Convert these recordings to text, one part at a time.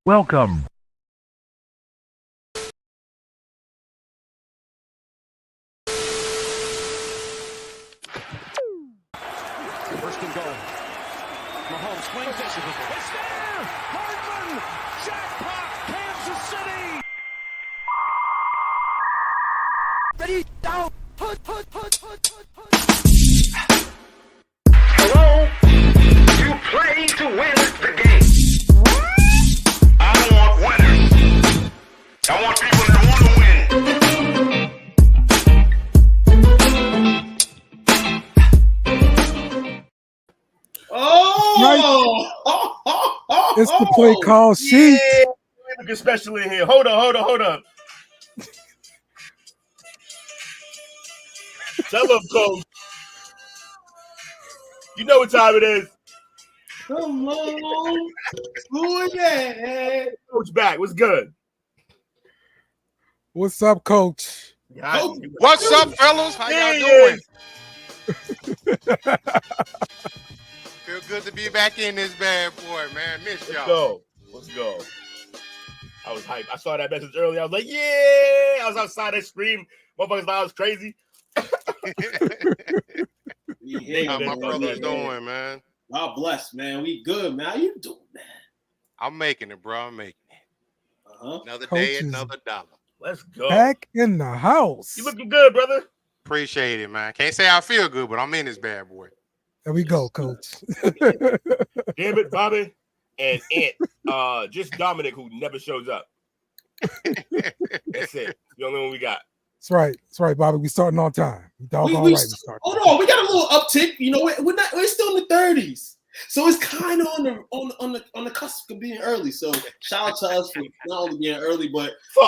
Welcome. First and goal. Mahomes swings it. It's there! Hardman! Jackpot! Kansas City! Ready, down! Put. Hello? You play to win the game. I don't want winners. I want people that want to win. It's the play call sheet. Yeah, especially in here. Hold up. Tell them, Coach. You know what time it is. Come on. Who is that? Coach back. What's good? What's up, Coach? What's up, fellas? How y'all doing? Feel good to be back in this bad boy, man. Miss y'all. Let's go. I was hyped. I saw that message early. I was like, yeah. I was outside. I screamed. Motherfuckers thought I was crazy. How my brother's doing, man? God bless, man. We good, man. How you doing, man? I'm making it, bro. I'm making it. Another Coach day, is another dollar. Let's go. Back in the house. You looking good, brother. Appreciate it, man. Can't say I feel good, but I'm in this bad boy. There we go, Coach. Damn it, Bobby. And Ant. Just Dominic, who never shows up. That's it. The only one we got. That's right, Bobby. We starting on time. Hold on, we got a little uptick. You know, we're still in the 30s, so it's kind of on the cusp of being early. So shout out to us for not only being early, but for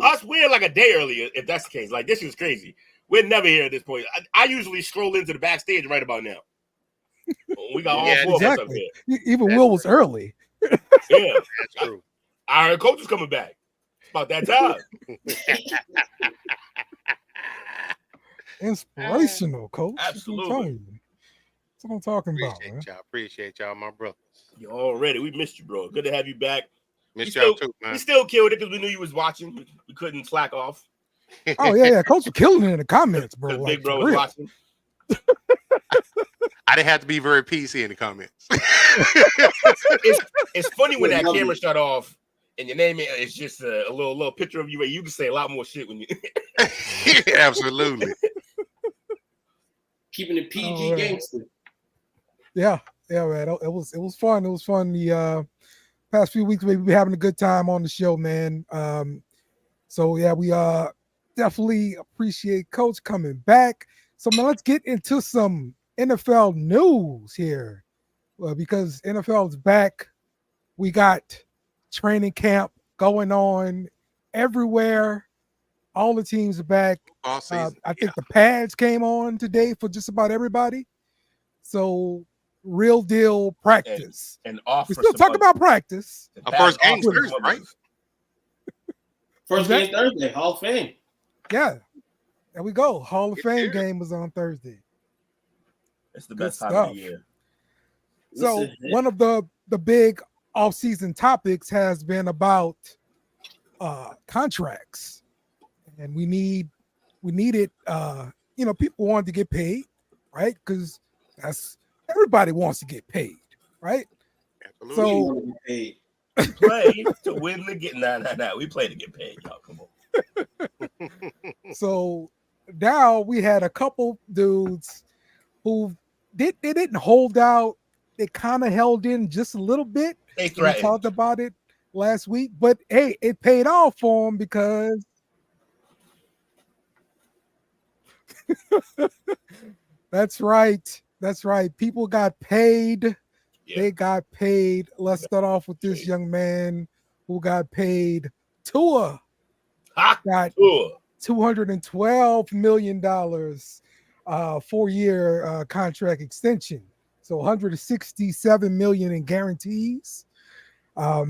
us, we're like a day early. If that's the case, like this is crazy. We're never here at this point. I usually stroll into the backstage right about now. We got all four of us up here. Even Will was early. Yeah, That's true. I heard Coach is coming back. It's about that time. Inspirational, Coach. Absolutely. That's what I'm talking about, man. Appreciate y'all, my brothers. You already. We missed you, bro. Good to have you back. Missed y'all too, man. We still killed it because we knew you was watching. We couldn't slack off. Oh, yeah. Coach was killing it in the comments, bro. Like, Big bro was watching. I didn't have to be very PC in the comments. It's funny when that camera shut off and your name is just a little picture of you where you can say a lot more shit when you. Absolutely. Keeping it PG gangster. Yeah, man. It was fun. It was fun. The past few weeks, we've been having a good time on the show, man. So yeah, we definitely appreciate Coach coming back. So man, let's get into some NFL news here. Because NFL is back. We got training camp going on everywhere. All the teams are back. I think the pads came on today for just about everybody. So real deal practice. And off. We still talk about practice. Our first game Thursday, right? First game Thursday, Hall of Fame. Yeah. There we go. Hall of Fame game was on Thursday. It's the best time of the year. So one of the big off-season topics has been about contracts. And we needed people wanted to get paid, right? Because everybody wants to get paid, right? Absolutely. So play to win the get. Nah. We play to get paid, y'all. Come on. So now we had a couple dudes who they didn't hold out. They kind of held in just a little bit. They We talked about it last week, but hey, it paid off for them because that's right. People got paid. Yeah. They got paid. Let's start off with this young man who got paid. Tua got $212 million 4-year contract extension. So $167 million in guarantees. There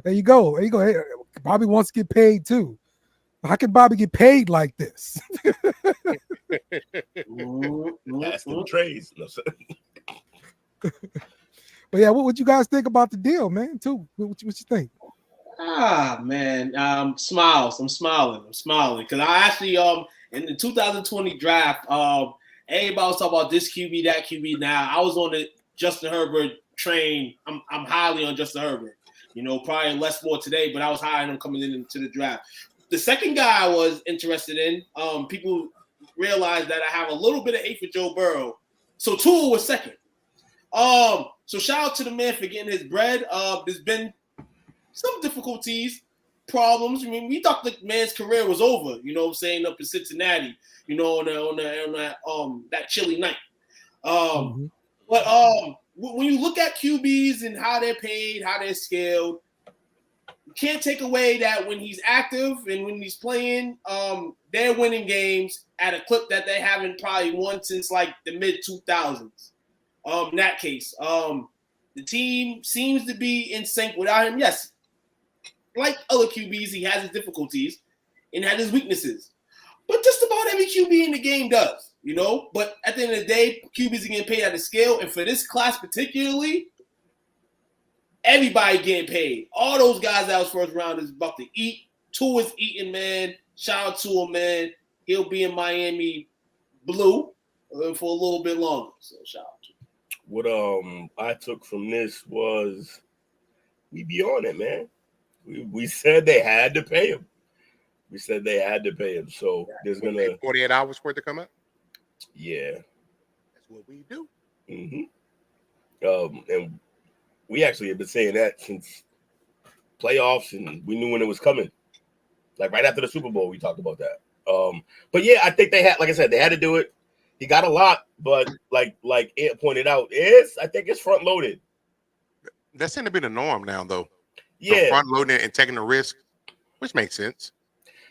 you go. Hey, Bobby wants to get paid too. How can Bobby get paid like this? That's the trades. But yeah, what you guys think about the deal, man? Too. What you think? Man, smiles. I'm smiling because I actually in the 2020 draft, everybody was talking about this QB, that QB. Now I was on the Justin Herbert train. I'm highly on Justin Herbert. You know, probably less more today, but I was high on him coming into the draft. The second guy I was interested in, people realized that I have a little bit of hate for Joe Burrow, so Tua was second. So shout out to the man for getting his bread. There's been some difficulties, problems. I mean, we thought the man's career was over, you know what I'm saying, up in Cincinnati, you know, on that chilly night. But when you look at QBs and how they're paid, how they're scaled, you can't take away that when he's active and when he's playing, they're winning games at a clip that they haven't probably won since like the mid-2000s. In that case, the team seems to be in sync without him. Yes, like other QBs, he has his difficulties and has his weaknesses. But just about every QB in the game does, you know? But at the end of the day, QBs are getting paid at a scale. And for this class particularly, everybody getting paid. All those guys that was first round is about to eat. Tua's eating, man. Shout out to him, man. He'll be in Miami blue for a little bit longer. So shout out to him. What I took from this was we be on it, man. We said they had to pay him. So there's going to 48 hours for it to come up. Yeah, that's what we do. And we actually have been saying that since playoffs, and we knew when it was coming. Like right after the Super Bowl, we talked about that. But yeah, I think they had, like I said, they had to do it. He got a lot, but like Ant pointed out, I think it's front loaded. That seems to be the norm now, though. Yeah, so front loading and taking the risk, which makes sense.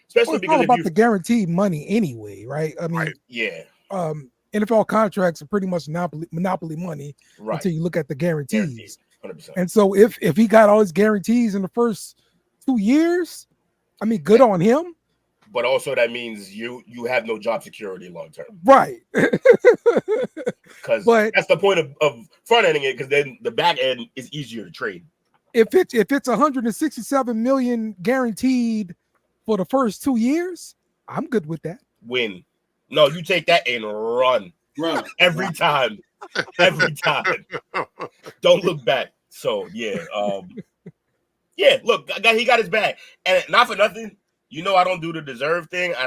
Especially it's because all about the guaranteed money anyway, right? I mean, yeah. NFL contracts are pretty much monopoly money until you look at the guarantees. 100%. And so if he got all his guarantees in the first 2 years, I mean, good on him. But also that means you have no job security long term. Right. Because that's the point of front ending it, because then the back end is easier to trade. If it's 167 million guaranteed for the first 2 years, I'm good with that. Win. No, you take that and run. Every time. Don't look back. So yeah. Look, he got his bag. And not for nothing, you know I don't do the deserve thing. I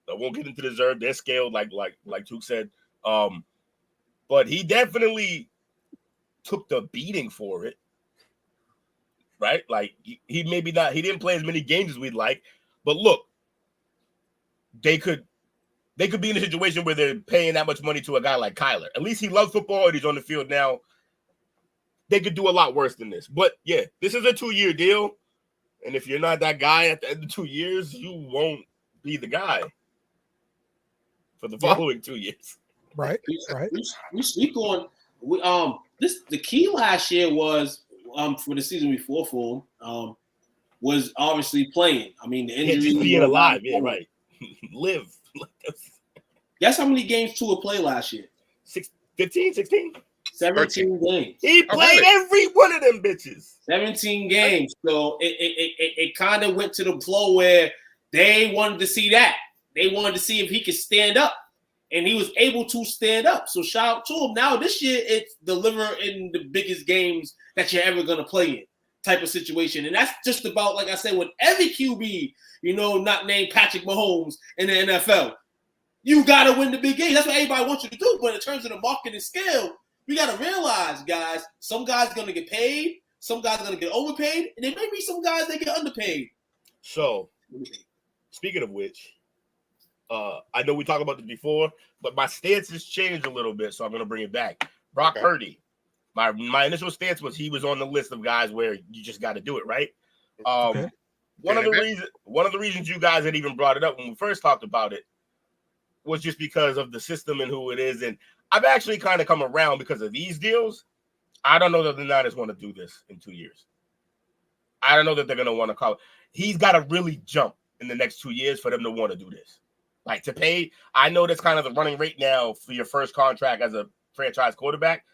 won't get into deserve. They're scaled like Juke said. But he definitely took the beating for it. Right? Like he didn't play as many games as we'd like. But look, they could be in a situation where they're paying that much money to a guy like Kyler. At least he loves football and he's on the field now. They could do a lot worse than this. But yeah, this is a 2-year deal. And if you're not that guy at the end of 2 years, you won't be the guy for the following 2 years. Right. We speak on the key last year was for the season before for him was obviously playing. I mean the injury, just being alive, yeah, right. Live. Guess how many games Tua played last year? 15, 16? 17 games. He played every one of them bitches. 17 games. So it kind of went to the flow where they wanted to see that. They wanted to see if he could stand up. And he was able to stand up. So shout out to him. Now this year it's deliver in the biggest games that you're ever going to play in type of situation. And that's just about, like I said, with every QB, you know, not named Patrick Mahomes in the NFL. You got to win the big game. That's what everybody wants you to do. But in terms of the marketing scale, we got to realize, guys, some guys are going to get paid. Some guys are going to get overpaid. And there may be some guys that get underpaid. So, speaking of which, I know we talked about this before, but my stance has changed a little bit, so I'm going to bring it back. Brock Purdy. My initial stance was he was on the list of guys where you just got to do it, right? One of the reasons you guys had even brought it up when we first talked about it was just because of the system and who it is. And I've actually kind of come around because of these deals. I don't know that the Niners want to do this in 2 years. I don't know that they're going to want to call it. He's got to really jump in the next 2 years for them to want to do this. Like to pay, I know that's kind of the running rate now for your first contract as a franchise quarterback,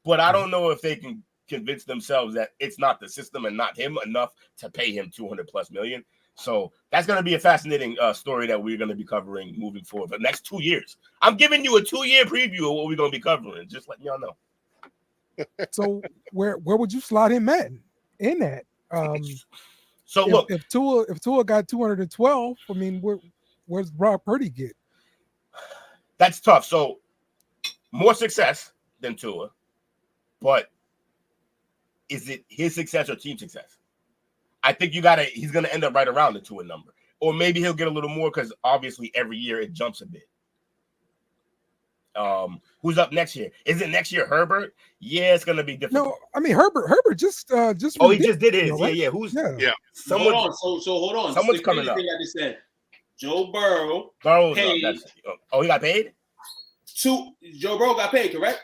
but I don't know if they can convinced themselves that it's not the system and not him enough to pay him $200+ million. So that's going to be a fascinating story that we're going to be covering moving forward for the next 2 years. I'm giving you a 2-year preview of what we're going to be covering, just letting y'all know. So where would you slot him at in that? So if Tua got 212, I mean, where's Brock Purdy get? That's tough. So more success than Tua, but is it his success or team success? I think he's going to end up right around the Tua number. Or maybe he'll get a little more because obviously every year it jumps a bit. Who's up next year? Is it next year Herbert? Yeah, it's going to be difficult. No, I mean, Herbert just Oh, he just did his. Right? Yeah. Yeah. Someone, Hold on. So hold on. Someone's coming up. Thing I just said. Joe Burrow Burrow's paid. up. He got paid? Joe Burrow got paid, correct?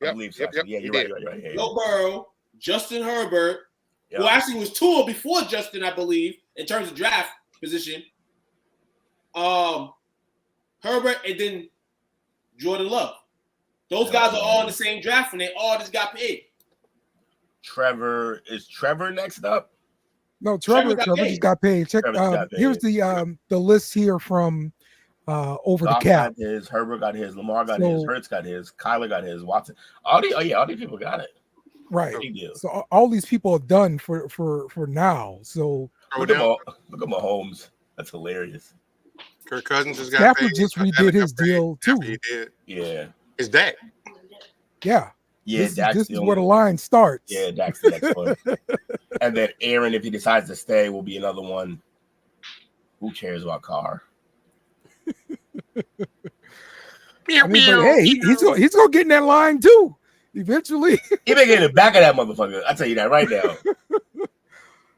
I believe so. Yep, Yeah, you're right. Yeah. Joe Burrow, Justin Herbert, Yeah. who actually was Tua before Justin, I believe, in terms of draft position. Herbert and then Jordan Love. Those guys are all in the same draft and they all just got paid. Is Trevor next up? No, Trevor just got paid. Check. Here's the list here from over Goff the cap. got his, Herbert got his, Lamar got his, Hurts got his, Kyler got his, Watson. All these people got it. Right. Big deal. So all these people are done for now. So Look at Mahomes. That's hilarious. Kirk Cousins just got Stafford paid. just redid his deal too. He did. Yeah. It's Dak. Yeah. Yeah, this is where the line starts. Yeah, Dak's the next one. And then Aaron, if he decides to stay, will be another one. Who cares about Carr? I mean, but hey, he's gonna get in that line too. Eventually. He may get in the back of that motherfucker. I'll tell you that right now.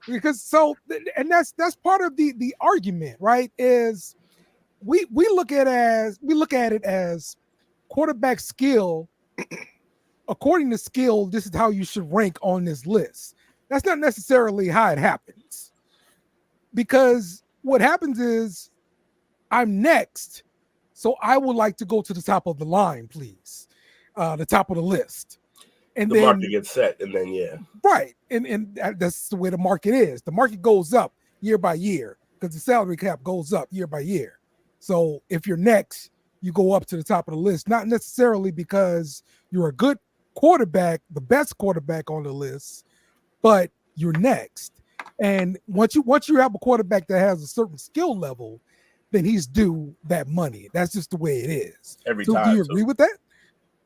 Because that's part of the argument, right? Is we look at it as quarterback skill. According to skill, this is how you should rank on this list. That's not necessarily how it happens. Because what happens is I'm next, so I would like to go to the top of the line, please. The top of the list. And the then market gets set, and then yeah. Right. And that's the way the market is. The market goes up year by year because the salary cap goes up year by year. So if you're next, you go up to the top of the list, not necessarily because you're a good quarterback, the best quarterback on the list, but you're next. And once you have a quarterback that has a certain skill level, then he's due that money. That's just the way it is. Every time. Do you agree with that?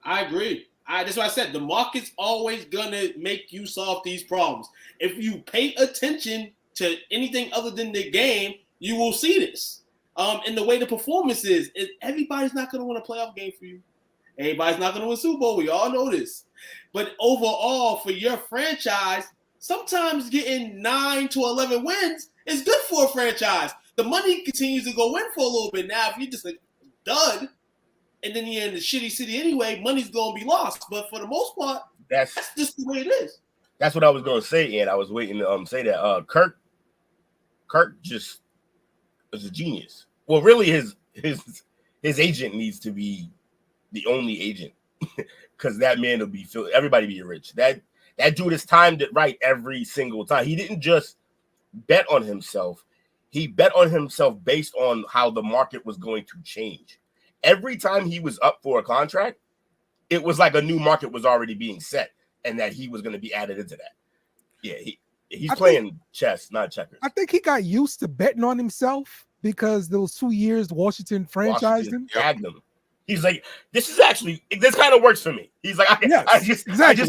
I agree. That's why I said the market's always gonna make you solve these problems. If you pay attention to anything other than the game, you will see this. And the way the performance is everybody's not gonna win a playoff game for you. Everybody's not gonna win Super Bowl. We all know this. But overall, for your franchise, sometimes getting 9 to 11 wins is good for a franchise. The money continues to go in for a little bit. Now, if you're just a dud, and then you're in the shitty city anyway, money's going to be lost. But for the most part, that's just the way it is. That's what I was going to say, and I was waiting to say that. Kirk just is a genius. Well, really, his agent needs to be the only agent because that man will be everybody be rich. That dude has timed it right every single time. He didn't just bet on himself. He bet on himself based on how the market was going to change. Every time he was up for a contract, it was like a new market was already being set and that he was going to be added into that. Yeah, he's playing chess, not checkers. I think he got used to betting on himself because those 2 years Washington franchised him. Tagged him. He's like, this kind of works for me. He's like, I just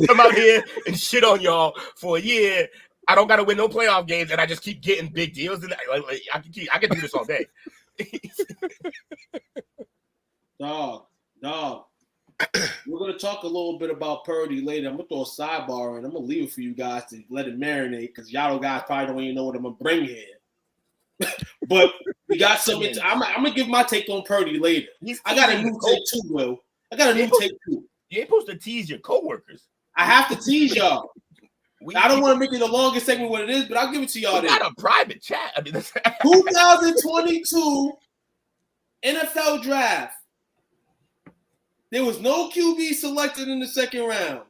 come out here and shit on y'all for a year. I don't got to win no playoff games, and I just keep getting big deals. And I can do this all day. Dog. We're going to talk a little bit about Purdy later. I'm going to throw a sidebar in. I'm going to leave it for you guys to let it marinate because y'all guys probably don't even know what I'm going to bring here. But we got some. I'm going to give my take on Purdy later. I got a new take too, Will. I got a new take too. You ain't supposed to tease your coworkers. I have to tease y'all. I don't want to make it the longest segment what it is, but I'll give it to y'all. Not a private chat. I mean, 2022 NFL draft. There was no QB selected in the second round.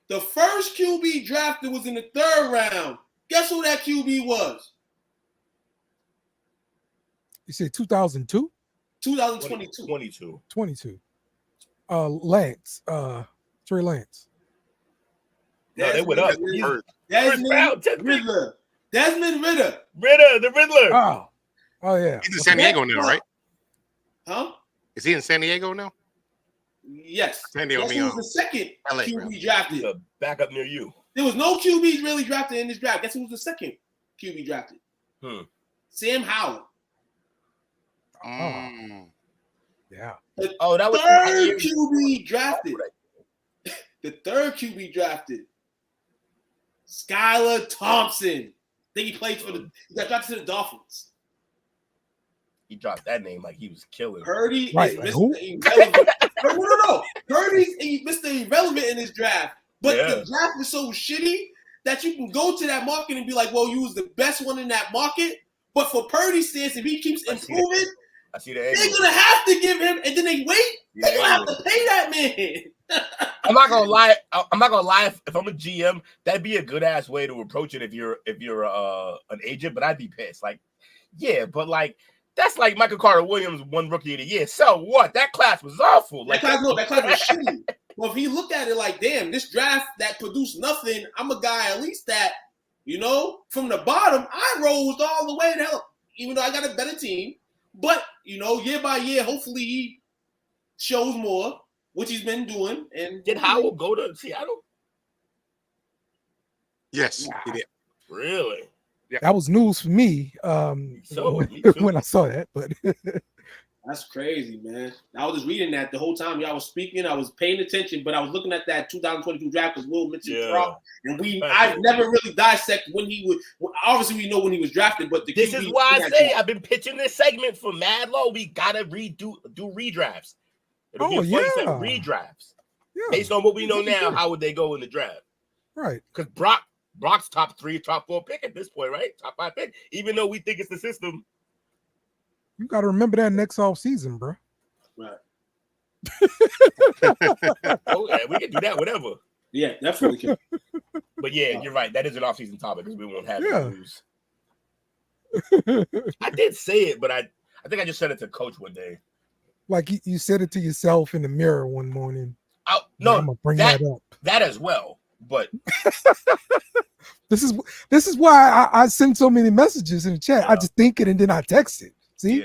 The first QB drafted was in the 3rd round. Guess who that QB was? You said 2002? 2022. 22. Lance. Trey Lance. No, they went up. Desmond Riddler. Desmond Ritter. The Riddler. Oh yeah. He's in San Diego now, right? Huh? Is he in San Diego now? Yes. San Diego. Guess who was the second LA, QB drafted? Back up near you. There was no QBs really drafted in this draft. Guess who was the second QB drafted? Sam Howell. Yeah. That was third QB drafted. The 3rd QB drafted. Skylar Thompson. I think he played for he got drafted to the Dolphins. He dropped that name like he was killing. Purdy is Mr. Who? Irrelevant. No. Purdy's Mr. Irrelevant in this draft. But the draft is so shitty that you can go to that market and be like, well, you was the best one in that market. But for Purdy's stance, if he keeps improving, I see that. they're going to have to give him, and then they wait. They're going to have to pay that man. I'm not gonna lie. If I'm a GM, that'd be a good ass way to approach it. If you're an agent, but I'd be pissed. Like, yeah, but like that's like Michael Carter Williams won Rookie of the Year. So what? That class was awful. Like that class was shitty. Well, if he looked at it like, damn, this draft that produced nothing, I'm a guy at least that, from the bottom, I rose all the way to help, even though I got a better team. But year by year, hopefully he shows more, which he's been doing. And did Howell go to Seattle? Yes, he did. Really? Yeah. That was news for me. Me when I saw that, but that's crazy, man. I was just reading that the whole time y'all was speaking. I was paying attention, but I was looking at that 2022 draft because Will mentioned Trump, and I've never really dissected when he would. Obviously, we know when he was drafted, but this is why I say I've been pitching this segment for Mad Low. We gotta do redrafts. It'll be a fun set of redrafts. Yeah. Based on what we know now, how would they go in the draft? Right. Because Brock's top 3, top 4 pick at this point, right? Top 5 pick. Even though we think it's the system. You got to remember that next off season, bro. Right. Yeah, we can do that, whatever. Yeah, definitely can. But yeah, you're right. That is an off-season topic because we won't have news. I did say it, but I think I just said it to Coach one day. Like you said it to yourself in the mirror one morning. No, I'm gonna bring that up. That as well. But this is why I send so many messages in the chat. Yeah. I just think it and then I text it. See,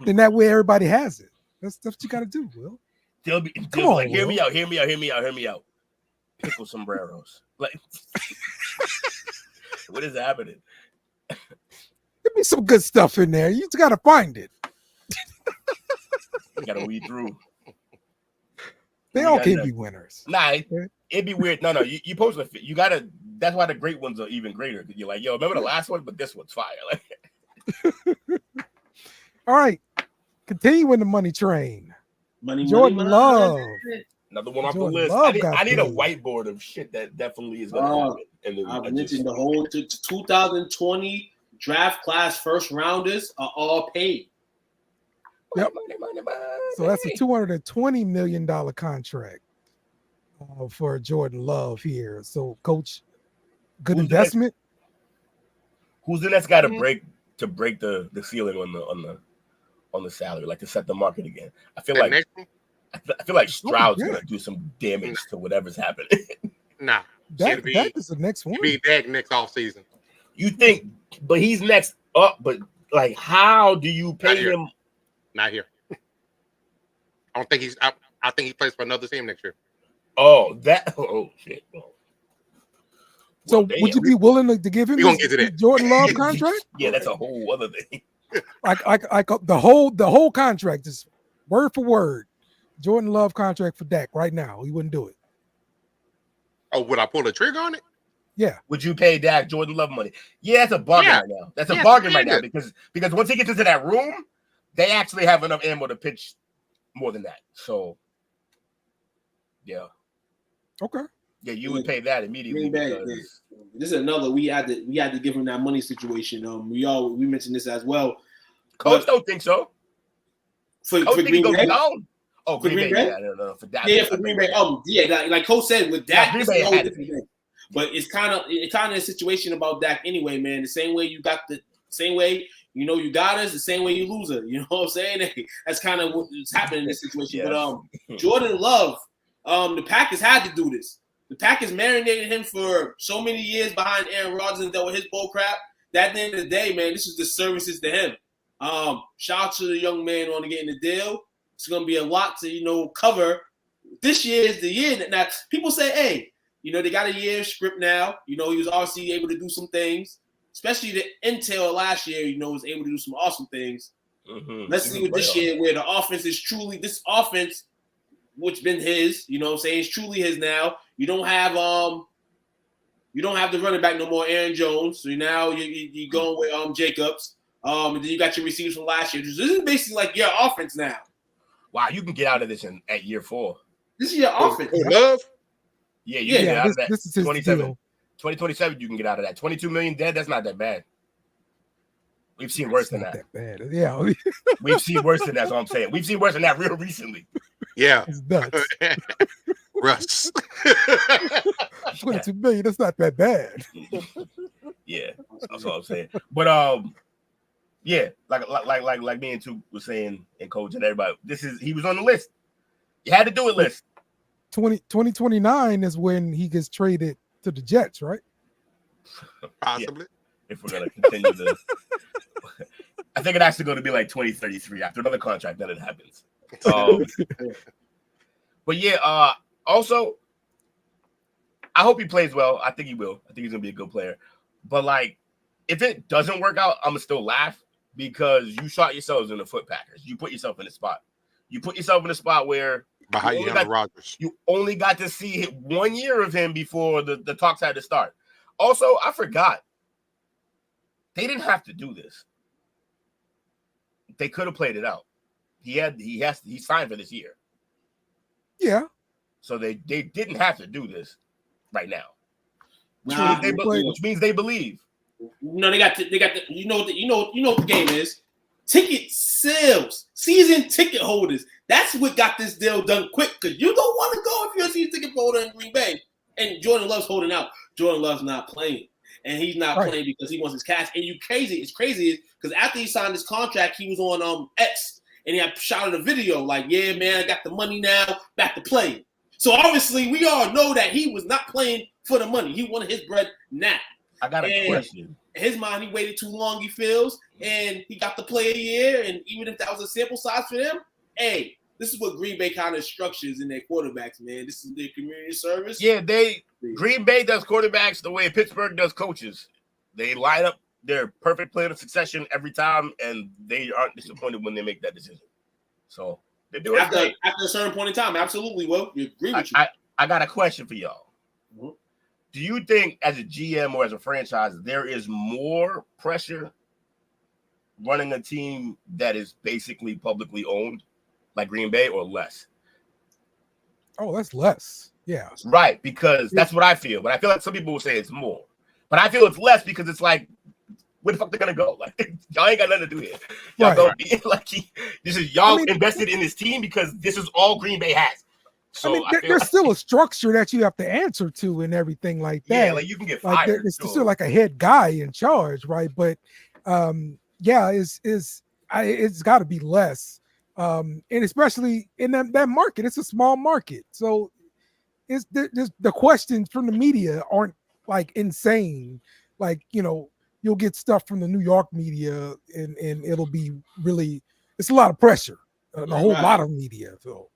then that way everybody has it. That's what you got to do, Will. Come on, like, hear me out. Pickle sombreros. Like, what is happening? There'd be some good stuff in there. You just got to find it. You got to weed through. They all can't be winners. Nah, it'd be weird. No, you post you gotta. That's why the great ones are even greater. You're like, yo, remember the last one, but this one's fire. Like, all right, continuing the money train. Jordan Love. Another one off the list. I need a whiteboard of shit that definitely is going to happen. I mentioned the whole 2020 draft class first rounders are all paid. Yep. So that's a $220 million contract for Jordan Love here. So, Coach, good investment. Who's the next guy to break the ceiling on the salary, like to set the market again? I feel like Stroud's gonna do some damage to whatever's happening. Nah, that is the next one. Be back next off season. You think? But he's next up. But like, how do you pay him? Not here. I don't think he's. I think he plays for another team next year. Oh, shit. Oh. So, would you be willing to give him the Jordan Love contract? Yeah, that's a whole other thing. Like the whole contract is word for word. Jordan Love contract for Dak right now. He wouldn't do it. Oh, would I pull the trigger on it? Yeah. Would you pay Dak Jordan Love money? Yeah, that's a bargain right now. That's a bargain right now because once he gets into that room, they actually have enough ammo to pitch more than that. So, yeah. Okay. Yeah, you would pay that immediately. This is another we had to give him that money situation. We mentioned this as well. Coach don't think so. For Green Bay? Oh, For Green Green Bay. Bay? Yeah, no, for that. Yeah, for Green Bay. Like Coach said, with Dak, Green this Bay is a whole had different it. thing. But it's kind of a situation about Dak anyway, man. The same way you got us, the same way you lose her. You know what I'm saying? That's kind of what's happening in this situation. Yes. But Jordan Love, the Packers had to do this. The Packers marinated him for so many years behind Aaron Rodgers and dealt with his bull crap. That at the end of the day, man, this is the services to him. Shout out to the young man on getting the deal. It's going to be a lot to, cover. This year is the year that now people say, hey, they got a year script now. He was obviously able to do some things, especially the intel last year, was able to do some awesome things. Mm-hmm. Let's see what this year, where the offense is truly this offense, which been his, it's truly his now. You don't have the running back no more, Aaron Jones. So now you're going with Jacobs. And then you got your receivers from last year. This is basically like your offense now. Wow, you can get out of this at year 4. This is your offense. Love? Yeah, you can get out of that. This is his 2027, you can get out of that. 22 million dead, that's not that bad. We've seen worse than that. Bad. Yeah. We've seen worse than that, that's all I'm saying. We've seen worse than that real recently. Yeah. It's nuts. Russ. 22 million, that's not that bad. Yeah, that's all I'm saying. But yeah, like me and Tuke was saying, and Coach and everybody, he was on the list. You had to do it list. 2029 is when he gets traded to the Jets, right? Possibly. Yeah, if we're gonna continue to, I think it's actually going to be like 2033 after another contract. Then it happens. But yeah, also, I hope he plays well. I think he will. I think he's gonna be a good player. But like, if it doesn't work out, I'm gonna still laugh because you shot yourselves in the foot, Packers. You put yourself in a spot. You put yourself in a spot where Behind Rodgers. You only got to see 1 year of him before the talks had to start. Also, I forgot. They didn't have to do this. They could have played it out. He signed for this year. Yeah. So they didn't have to do this right now. Which means they believe. No, they got the you know what the game is. Ticket sales, season ticket holders. That's what got this deal done quick because you don't want to go if you're a season ticket holder in Green Bay. And Jordan Love's holding out. Jordan Love's not playing. And he's not playing because he wants his cash. And it's crazy because after he signed his contract, he was on X and he had shot a video like, yeah, man, I got the money now, back to playing. So obviously we all know that he was not playing for the money. He wanted his bread now. I got a question. In his mind, he waited too long, he feels, and he got to play a year. And even if that was a sample size for them, hey, this is what Green Bay kind of structures in their quarterbacks, man. This is their community service. Yeah, Green Bay does quarterbacks the way Pittsburgh does coaches. They line up their perfect plan of succession every time, and they aren't disappointed when they make that decision. So they do it after a certain point in time. Absolutely, Will. We agree with you. I got a question for y'all. Mm-hmm. Do you think as a GM or as a franchise, there is more pressure running a team that is basically publicly owned like Green Bay or less? Oh, that's less. Yeah. Right, because that's what I feel. But I feel like some people will say it's more. But I feel it's less because it's like, where the fuck they're going to go? Like, y'all ain't got nothing to do here. Y'all don't be like, this is y'all invested in this team because this is all Green Bay has. So there's still a structure that you have to answer to and everything like that. Yeah, like you can get fired. Like there's still like a head guy in charge, right? But yeah, it's got to be less, and especially in that market, it's a small market, so it's the questions from the media aren't like insane. Like you'll get stuff from the New York media, and it'll be really it's a lot of pressure, a whole lot of media, so.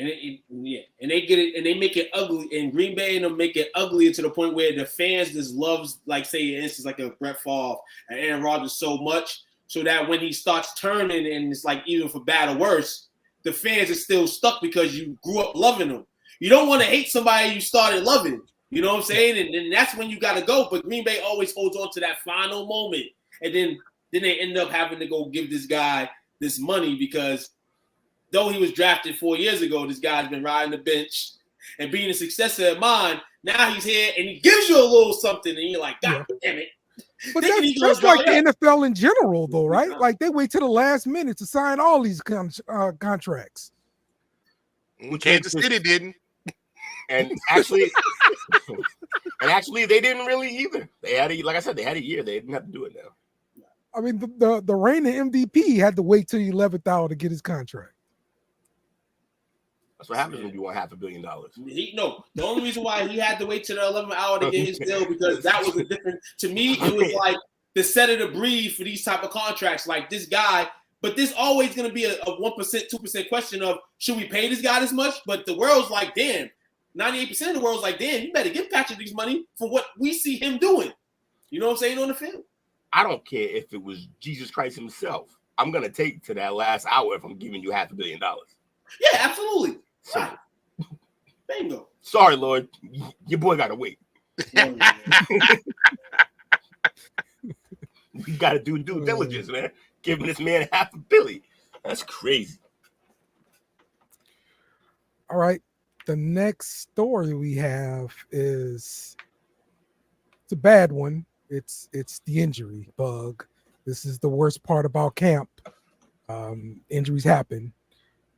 And they get it, and they make it ugly. And Green Bay and them make it ugly to the point where the fans just loves, like, say, for instance, like a Brett Favre and Aaron Rodgers so much, so that when he starts turning, and it's like even for bad or worse, the fans are still stuck because you grew up loving them. You don't want to hate somebody you started loving. You know what I'm saying? And that's when you got to go. But Green Bay always holds on to that final moment, and then they end up having to go give this guy this money because. Though he was drafted 4 years ago, this guy's been riding the bench and being a successor of mine. Now he's here and he gives you a little something, and you're like, God damn it. But that's like the NFL in general, though, right? Like they wait to the last minute to sign all these contracts. Kansas City didn't. And actually, they didn't really either. They had like I said, they had a year. They didn't have to do it now. I mean, the reigning MVP had to wait till the 11th hour to get his contract. That's what happens when you want $500 million. No, the only reason why he had to wait till the 11th hour to get his deal because that was a different. To me, it was like the set of the breed for these type of contracts. Like this guy, but there's always going to be a 1%, 2% question of should we pay this guy this much? But the world's like, damn, 98% of the world's like, damn, you better give Patrick this money for what we see him doing. You know what I'm saying on the field? I don't care if it was Jesus Christ himself. I'm gonna take to that last hour if I'm giving you $500 million. Yeah, absolutely. So, Right. Bingo. Sorry, Lord, your boy gotta wait. We gotta do due diligence, man. Giving this man $500 million. That's crazy. All right. The next story we have is it's a bad one. It's the injury bug. This is the worst part about camp. Injuries happen.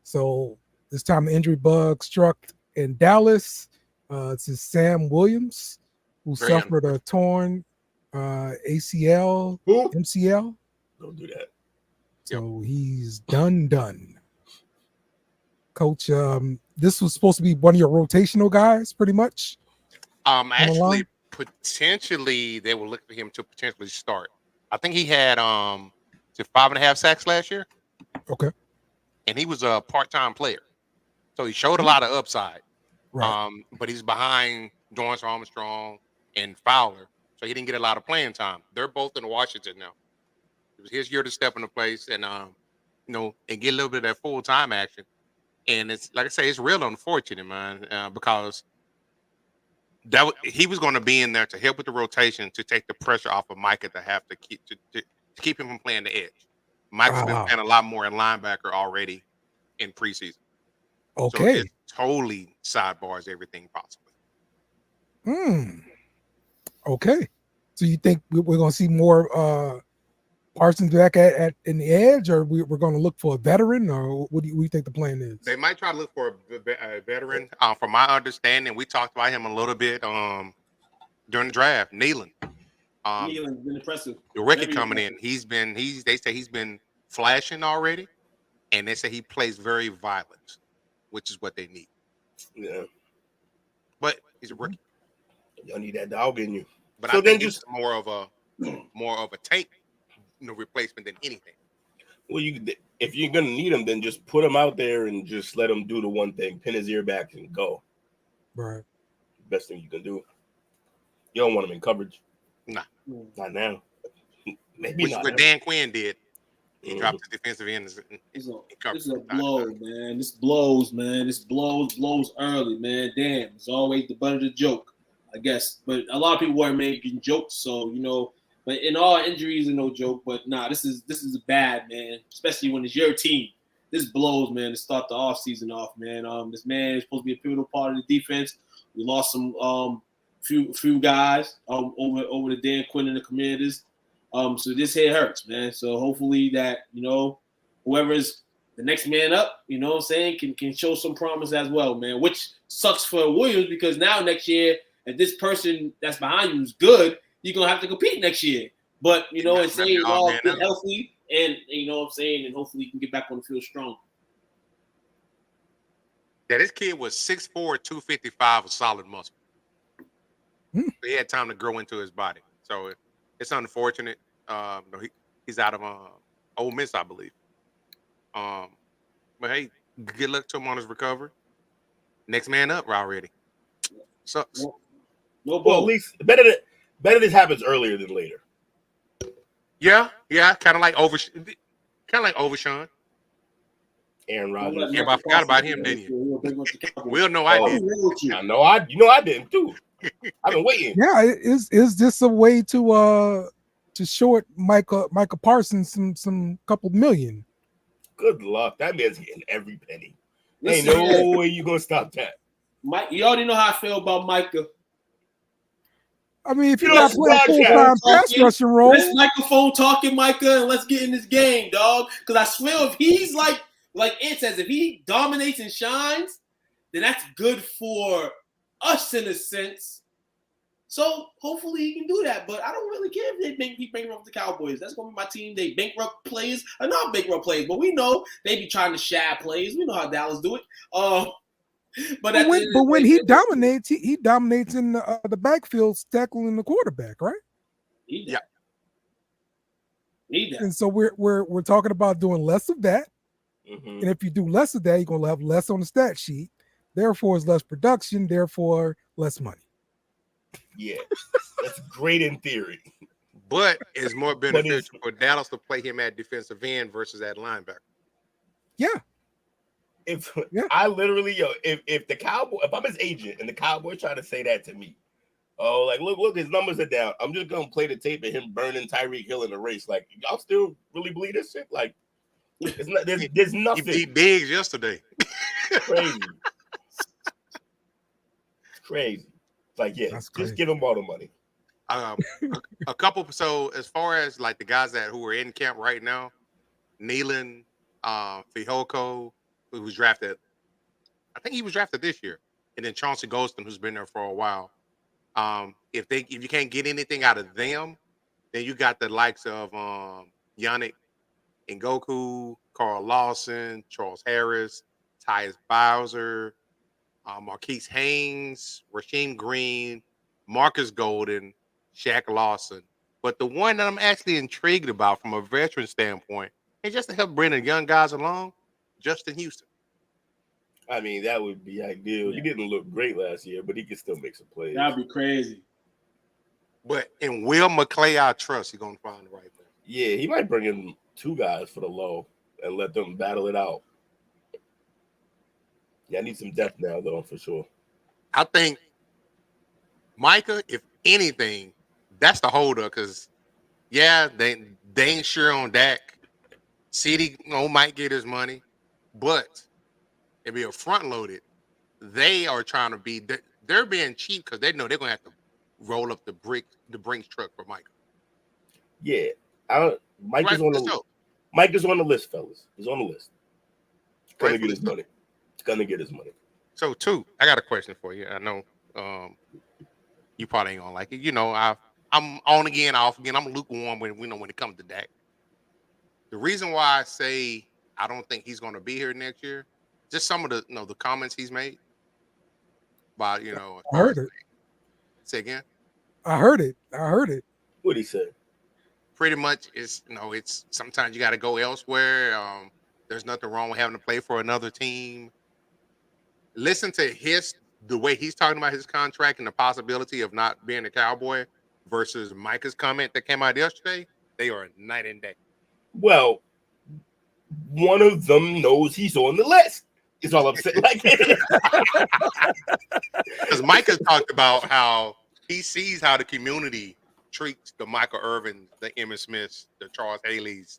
So this time the injury bug struck in Dallas. It's Sam Williams, who suffered a torn ACL, MCL. Don't do that. So he's done. Coach, this was supposed to be one of your rotational guys, pretty much. Actually, potentially they will look for him to potentially start. I think he had 5.5 sacks last year. Okay. And he was a part-time player. So he showed a lot of upside. Right. But he's behind Dorrance Armstrong and Fowler. So he didn't get a lot of playing time. They're both in Washington now. It was his year to step into place and and get a little bit of that full-time action. And it's like I say, it's real unfortunate, man, because he was going to be in there to help with the rotation to take the pressure off of Micah to have to keep him from playing the edge. Micah's been playing a lot more in linebacker already in preseason. Okay. So it totally sidebars everything possible. Okay. So you think we're going to see more Parsons back in the edge, or we're going to look for a veteran, or what do you think the plan is? They might try to look for a veteran. From my understanding, we talked about him a little bit during the draft. Nealon. Nealon's been impressive. The rookie coming in, they say he's been flashing already, and they say he plays very violent, which is what they need. Yeah. But he's a rookie. Y'all need that dog in you. But so I think then just more of a tank, replacement than anything. Well, if you're gonna need him, then just put him out there and just let him do the one thing: pin his ear back and go. Right. Best thing you can do. You don't want him in coverage. Nah, not now. Maybe which not. is what Dan Quinn did. He dropped the defensive end. This is a blow, man. This blows, man. This blows early, man. Damn, it's always the butt of the joke, I guess. But a lot of people weren't making jokes, so But in all, injuries are no joke. But this is bad, man. Especially when it's your team. This blows, man. To start the offseason off, man. This man is supposed to be a pivotal part of the defense. We lost some few guys over the Dan Quinn and the Commanders. So this here hurts, man. So hopefully that whoever's the next man up, what I'm saying, can show some promise as well, man. Which sucks for Williams because now next year, if this person that's behind you is good, you're gonna have to compete next year. But and say it's all get healthy, and what I'm saying, and hopefully you can get back on the field strong. Yeah, this kid was 6'4", 255 with solid muscle. He had time to grow into his body, so it's unfortunate. He's out of Ole Miss, I believe. But hey, good luck to him on his recovery. Next man up already. Sucks. Well, at least better this happens earlier than later. Yeah, kind of like Overshawn. Aaron Rodgers. Yeah, but I forgot about him, didn't you? We'll know I did. I know I didn't too. I've been waiting. Yeah, is this a way to short Micah Parsons some couple million? Good luck. That man's getting every penny. Ain't no way you gonna stop that. Mike, you already know how I feel about Micah. I mean, if you're not playing full-time pass rushing role, let's microphone talking, Micah, and let's get in this game, dog. Because I swear, if he's like Ant says, if he dominates and shines, then that's good for us in a sense. So hopefully he can do that. But I don't really care if he bankrupt the Cowboys. That's gonna be my team. They bankrupt players or not bankrupt players, but we know they be trying to shad plays. We know how Dallas do it. But when he dominates, he dominates in the backfield, tackling the quarterback, right? Yeah. And so we're talking about doing less of that. Mm-hmm. And if you do less of that, you're gonna have less on the stat sheet. Therefore, it's less production. Therefore, less money. Yeah, that's great in theory. But it's more beneficial for Dallas to play him at defensive end versus at linebacker. Yeah. I literally, if the Cowboy, if I'm his agent and the Cowboy try to say that to me, oh, like look, his numbers are down. I'm just gonna play the tape of him burning Tyreek Hill in the race. Like, y'all still really believe this shit? Like, it's not. There's nothing. He beat Biggs yesterday. Crazy. It's crazy. Like, yeah, just give him all the money. A couple. So as far as like the guys who are in camp right now, Nealon, Fihoko, who was drafted, I think he was drafted this year, and then Chauncey Golston, who's been there for a while. If you can't get anything out of them, then you got the likes of Yannick Ngakoue, Carl Lawson, Charles Harris, Tyus Bowser, Marquise Haynes, Rasheem Green, Marcus Golden, Shaq Lawson. But the one that I'm actually intrigued about from a veteran standpoint, and just to help bring the young guys along, Justin Houston. I mean, that would be ideal. He didn't look great last year, but he can still make some plays. That'd be crazy. But in Will McClay, I trust he's going to find the right thing. Yeah, he might bring in two guys for the low and let them battle it out. Yeah, I need some depth now, though, for sure. I think Micah, if anything, that's the holdup because, yeah, they ain't sure on Dak. CD might get his money, but it'll be a front loaded. They are trying to be. They're being cheap because they know they're gonna have to roll up the Brinks truck for Micah. Yeah, Mike is on the list, fellas. He's on the list. Gonna get his money. Gonna get his money. So, I got a question for you. I know you probably ain't gonna like it. You know, I'm on again, off again. I'm lukewarm when it comes to Dak. The reason why I say I don't think he's going to be here next year, just some of the comments he's made. About I heard it. Say again. I heard it. What'd he say? Pretty much, it's sometimes you got to go elsewhere. There's nothing wrong with having to play for another team. Listen to the way he's talking about his contract and the possibility of not being a Cowboy versus Micah's comment that came out yesterday. They are night and day. Well, one of them knows he's on the list. Is all I'm saying. Because Micah talked about how he sees how the community treats the Michael Irvin, the Emmitt Smiths, the Charles Haley's,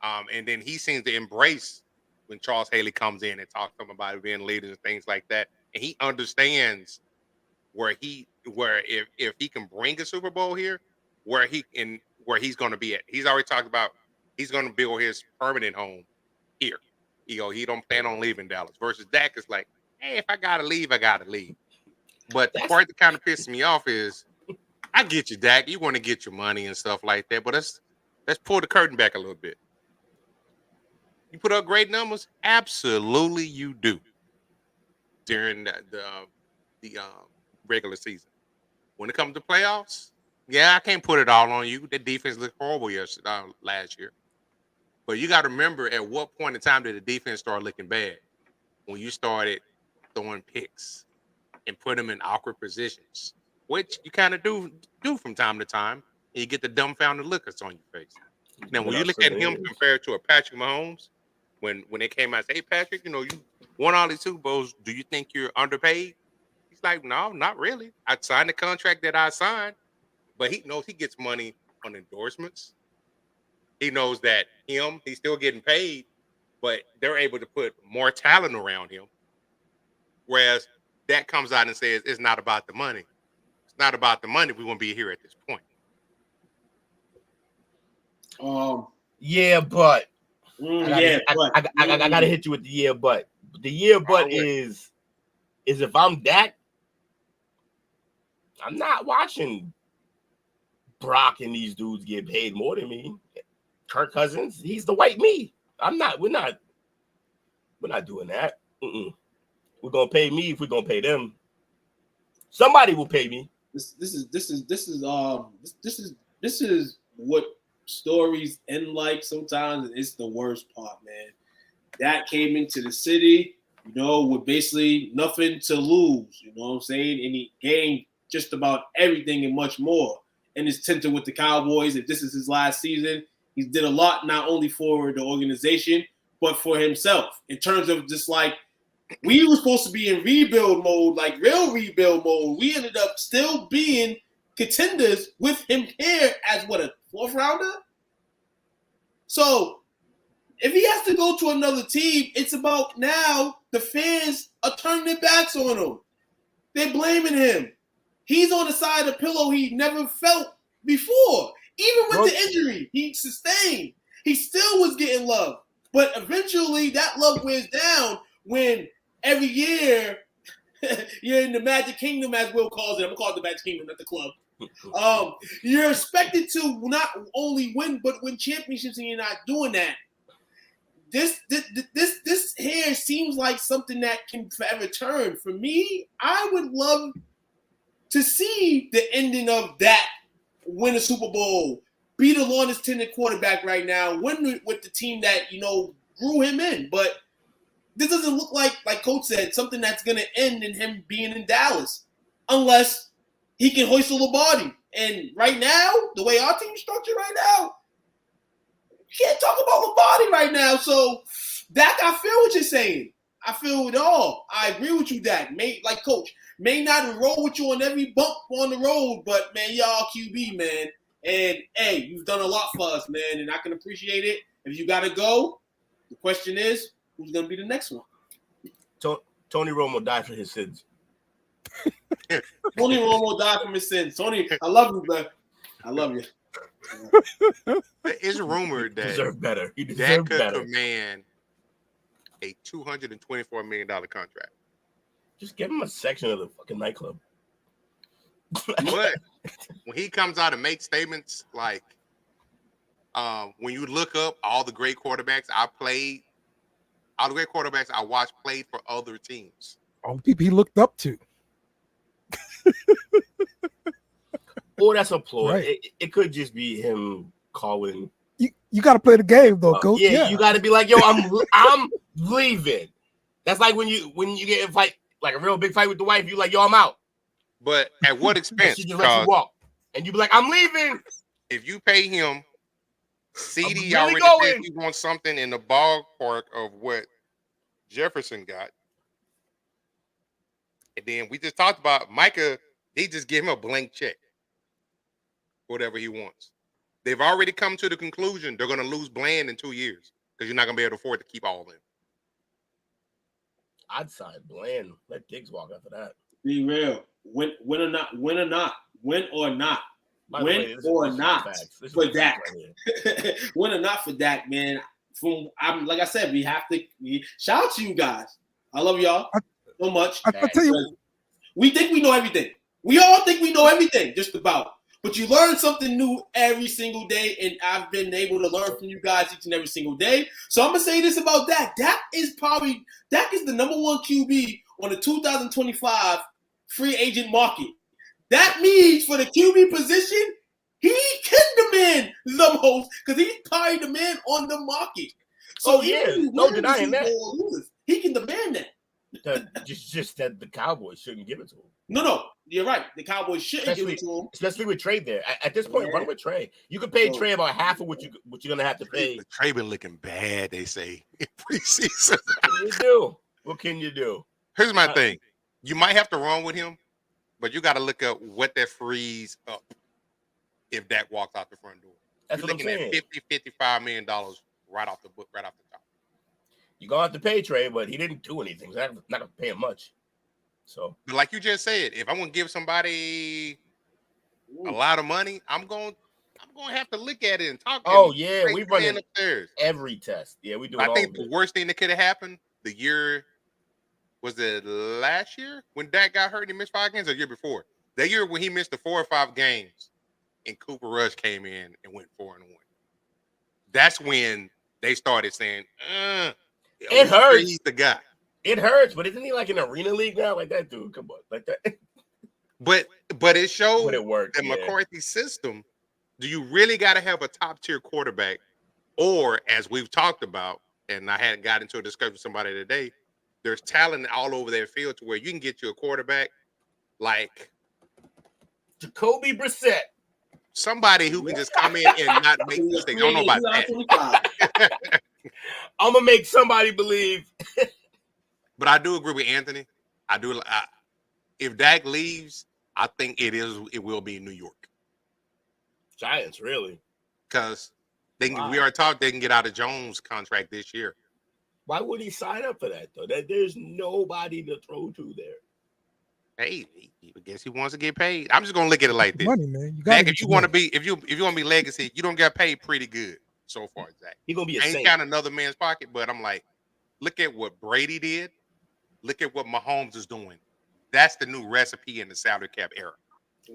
and then he seems to embrace when Charles Haley comes in and talks to him about being leaders and things like that. And he understands where if he can bring a Super Bowl here, where he's going to be at. He's already talked about he's going to build his permanent home here. He don't plan on leaving Dallas. Versus Dak is like, hey, if I gotta leave, I gotta leave. But the part that kind of pisses me off is, I get you, Dak. You want to get your money and stuff like that, but let's pull the curtain back a little bit. You put up great numbers, absolutely you do. During the regular season, when it comes to playoffs, yeah, I can't put it all on you. The defense looked horrible last year. But you got to remember, at what point in time did the defense start looking bad? When you started throwing picks and put them in awkward positions, which you kind of do from time to time, and you get the dumbfounded look that's on your face. Now, when you look at him compared to a Patrick Mahomes, when they came out and said, hey, Patrick, you won all these Super Bowls. Do you think you're underpaid? He's like, no, not really. I signed the contract that I signed, but he knows he gets money on endorsements. He knows that he's still getting paid, but they're able to put more talent around him. Whereas that comes out and says, it's not about the money. It's not about the money. We won't be here at this point. Yeah, but I I gotta hit you with the yeah, but. The yeah, but is is if I'm Dak, I'm not watching Brock and these dudes get paid more than me. Kirk Cousins, he's the white me. We're not doing that. We're gonna pay me if we're gonna pay them. Somebody will pay me. This is what stories end like sometimes. It's the worst part, man. That came into the city, with basically nothing to lose. You know what I'm saying? And he gained just about everything and much more. And it's tinted with the Cowboys. If this is his last season, he did a lot not only for the organization, but for himself. In terms of just like, we were supposed to be in rebuild mode, like real rebuild mode. We ended up still being contenders with him here as a 4th rounder? So if he has to go to another team, it's about now the fans are turning their backs on him. They're blaming him. He's on the side of the pillow he never felt before. Even with the injury he sustained, he still was getting love. But eventually that love wears down when every year you're in the Magic Kingdom, as Will calls it. I'm going to call it the Magic Kingdom, not the club. You're expected to not only win, but win championships, and you're not doing that. This here seems like something that can forever turn. For me, I would love to see the ending of that, win a Super Bowl, be the longest tenured quarterback right now, win with the team that, grew him in. But this doesn't look like Coach said, something that's going to end in him being in Dallas, unless he can hoist a Lombardi. And right now, the way our team's structured right now, can't talk about Lombardi right now. So, Dak, I feel what you're saying. I feel it all. I agree with you, Dak. Coach, may not roll with you on every bump on the road, but, man, y'all QB, man. And, hey, you've done a lot for us, man, and I can appreciate it. If you got to go, the question is, who's going to be the next one? Tony Romo died for his sins. Tony Romo died from his sins. Tony, I love you, man. I love you. It's rumored that He Dak deserved could better. command a $224 million contract. Just give him a section of the fucking nightclub. But when he comes out and makes statements like, when you look up all the great quarterbacks I watched played for other teams. All the people he looked up to. Or that's a ploy. Right. It could just be him calling. You got to play the game though, Coach. You got to be like, yo, I'm leaving. That's like when you get in a fight, like a real big fight with the wife. You like, yo, I'm out. But at what expense? She just lets you walk, and you be like, I'm leaving. If you pay him, CD really already going. said he wants something in the ballpark of what Jefferson got. And then we just talked about Micah. They just give him a blank check. Whatever he wants. They've already come to the conclusion they're going to lose Bland in 2 years because you're not going to be able to afford to keep all of them. I'd sign Bland. Let Diggs walk after that. Be real. Win or not. Win or not. Win or not. By the Win way, or not for Dak. Right Win or not for Dak, man. Like I said, we have to shout out to you guys. I love y'all so much. I tell you, we think we know everything. We all think we know everything, just about. But you learn something new every single day, and I've been able to learn from you guys each and every single day. So I'm going to say this about Dak. Dak is the number one QB on the 2025 free agent market. That means for the QB position, he can demand the most because he's probably the man on the market. So no denying that. He can demand that. Just that the Cowboys shouldn't give it to him. No, you're right. The Cowboys shouldn't give it to him. Especially with Trey there. At this point, run with Trey. You could pay Trey about half of what you're gonna have to pay. Trey been looking bad, they say, in preseason. What can you do? Here's my thing. You might have to run with him, but you got to look up what that frees up if Dak walks out the front door. That's You're what I'm looking saying. at $50-$55 million right off the top. You're gonna have to pay Trey, but he didn't do anything. So I'm not gonna pay him much. So, but like you just said, if I'm gonna give somebody a lot of money, I'm gonna have to look at it and talk. Oh yeah, we run upstairs every test. Yeah, we do. I think the worst thing that could have happened the year Was it last year when Dak got hurt and he missed 5 games, or the year before? That year when he missed the 4 or 5 games, and Cooper Rush came in and went 4-1. That's when they started saying, It hurts. He's the guy. It hurts, but isn't he like in arena league now? Like that dude, come on, like that. But it showed But it worked, that yeah. McCarthy's system. Do you really got to have a top tier quarterback, or as we've talked about, and I hadn't got into a discussion with somebody today, there's talent all over their field to where you can get you a quarterback like Jacoby Brissett. Somebody who can just come in and not make mistakes. I don't know about that. I'm gonna make somebody believe. But I do agree with Anthony. If Dak leaves, I think it will be in New York. Giants, really? Because we are taught they can get out of Jones' contract this year. Why would he sign up for that though? There's nobody to throw to there. Hey, I guess he wants to get paid. I'm just gonna look at it like this. Money, man. You Zach, if you want to be legacy, you don't get paid pretty good so far, Zach. He's gonna be a ain't saint. count another man's pocket, but I'm like, look at what Brady did. Look at what Mahomes is doing. That's the new recipe in the salary cap era.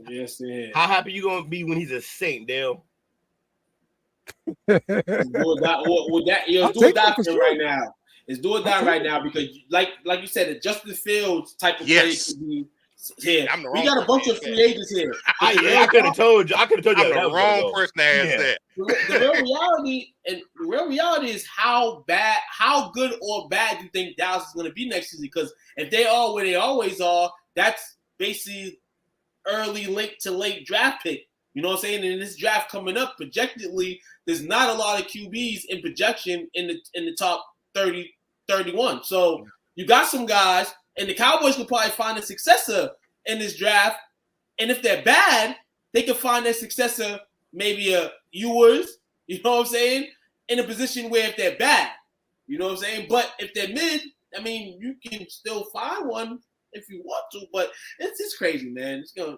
Yes, it is. How happy you gonna be when he's a saint, Dale? It's do or die for him right now. It's do or die right now because, like you said, the Justin Fields type of play could be here. We got a bunch of free agents here. I could have told you. I'm the wrong person to ask that. The real reality is how good or bad you think Dallas is going to be next season. Because if they are where they always are, that's basically early, late to late draft pick. You know what I'm saying? And in this draft coming up, projectedly, there's not a lot of QBs in projection in the top 30, 31. So you got some guys, and the Cowboys could probably find a successor in this draft. And if they're bad, they can find their successor, maybe a Ewers, you know what I'm saying, in a position where if they're bad, you know what I'm saying? But if they're mid, I mean, you can still find one if you want to. But it's crazy, man. It's gonna,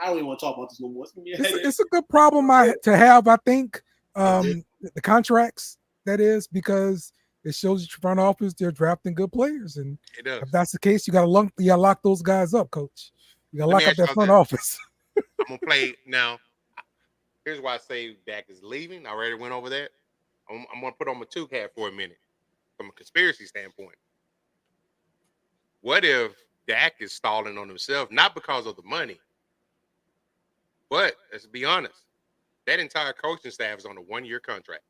I don't even want to talk about this no more. It's a good problem to have, I think. The contracts, that is, because it shows you front office they're drafting good players, and if that's the case, you gotta lock those guys up, coach. You gotta lock up that front office. I'm gonna play now. Here's why I say Dak is leaving. I already went over that. I'm gonna put on my two hat for a minute from a conspiracy standpoint. What if Dak is stalling on himself, not because of the money, but let's be honest, that entire coaching staff is on a 1-year contract.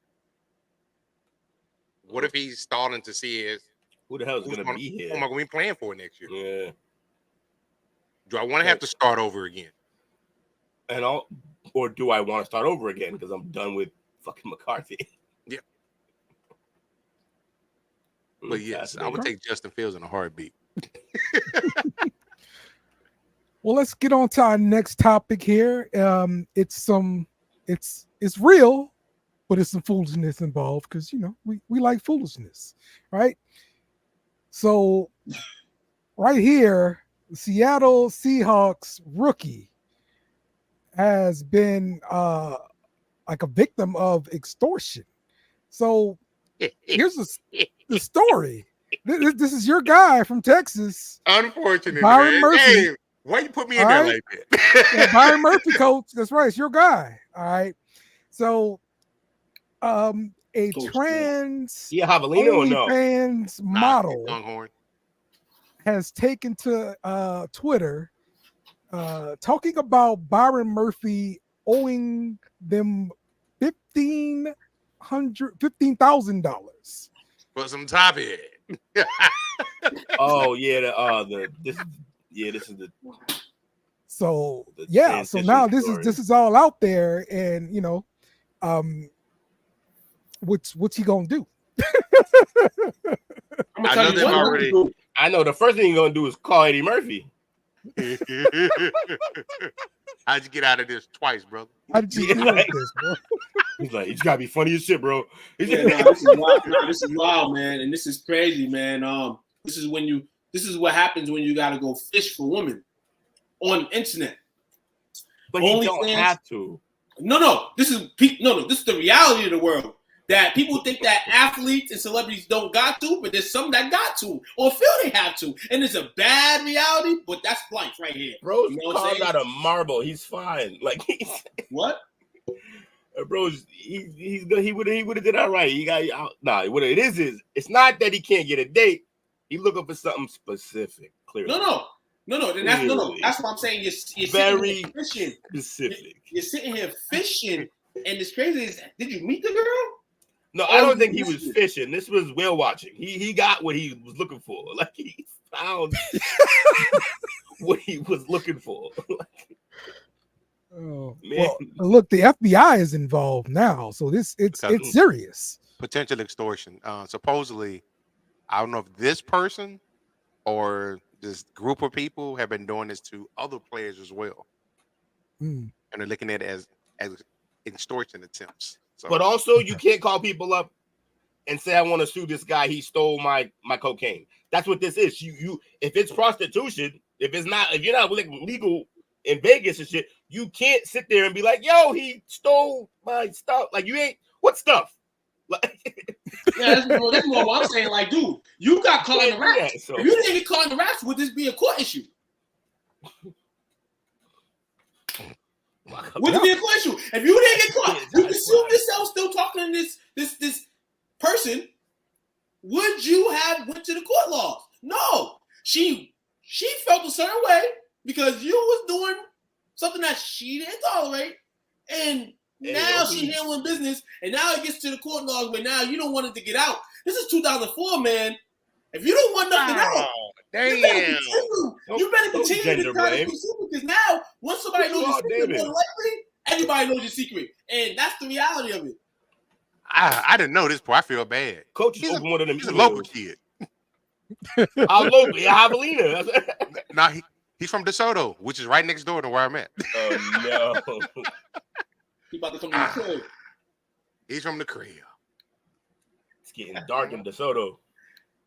What if he's stalling to see who the hell is going to be here? Who am I going to be playing for next year? Yeah. Do I want to have to start over again? Or do I want to start over again because I'm done with fucking McCarthy? Yeah. But yes, I would take Justin Fields in a heartbeat. Well, let's get on to our next topic here. It's real, but it's some foolishness involved because, we like foolishness, right? So right here, the Seattle Seahawks rookie has been like a victim of extortion. So here's the story. This is your guy from Texas. Unfortunately, Byron Murphy. Hey, why you put me in there like that? Yeah, Byron Murphy, coach. That's right. It's your guy. All right. So a trans OnlyFans model has taken to Twitter talking about Byron Murphy owing them $15,000 for some top head. Oh yeah, this is the. So yeah, so now this is all out there, and what's he gonna do? I know the first thing you're gonna do is call Eddie Murphy. How'd you get out of this twice, brother? How did you get out of this, bro? He's like, it's gotta be funny as shit, bro. This is wild, man, and this is crazy, man. This is what happens when you gotta go fish for women on the internet. But you don't have to. No. This is the reality of the world. that people think that athletes and celebrities don't got to, but there's some that got to or feel they have to. And it's a bad reality, but that's life right here. Bro, you know what I'm saying? out of marble. He's fine. Like he's What? Bro, he would have did all right. He got nah. What it is it's not that he can't get a date. He's looking for something specific. Clearly, No. Then that's what I'm saying. You're very sitting here fishing. specific. You're sitting here fishing, and it's crazy. Is did you meet the girl? No, I don't think he was fishing. This was whale watching. He got what he was looking for. Like he found what he was looking for. Oh, Man. well, look, the FBI is involved now, so it's serious. Potential extortion. Supposedly, I don't know if this person or this group of people have been doing this to other players as well, and they're looking at it as extortion attempts. So, But also, you can't call people up and say, "I want to sue this guy. He stole my cocaine." That's what this is. You if it's prostitution, if you're not legal in Vegas and shit, you can't sit there and be like, "Yo, he stole my stuff." Like you ain't what stuff. Like, Yeah, that's more what I'm saying. Like, dude, you got caught in the raps. Yeah, so- If you didn't get caught in the raps, would this be a court issue? Would it be a court issue? If you didn't get caught, you consumed yourself still talking to this person. Would you have went to the court laws? No. She felt a certain way because you was doing something that she didn't tolerate, and now she's handling business, and now it gets to the court laws where now you don't want it to get out. This is 2004, man. If you don't want nothing out, you better continue to try to pursue because now once somebody knows your secret, more likely everybody knows your secret, and that's the reality of it. I didn't know this part. I feel bad. Coach is one of them. He's a local kid. Our local, Javelina. Nah, he's from DeSoto, which is right next door to where I'm at. Oh no. He about to come to the crib. He's from the crib. It's getting dark in DeSoto.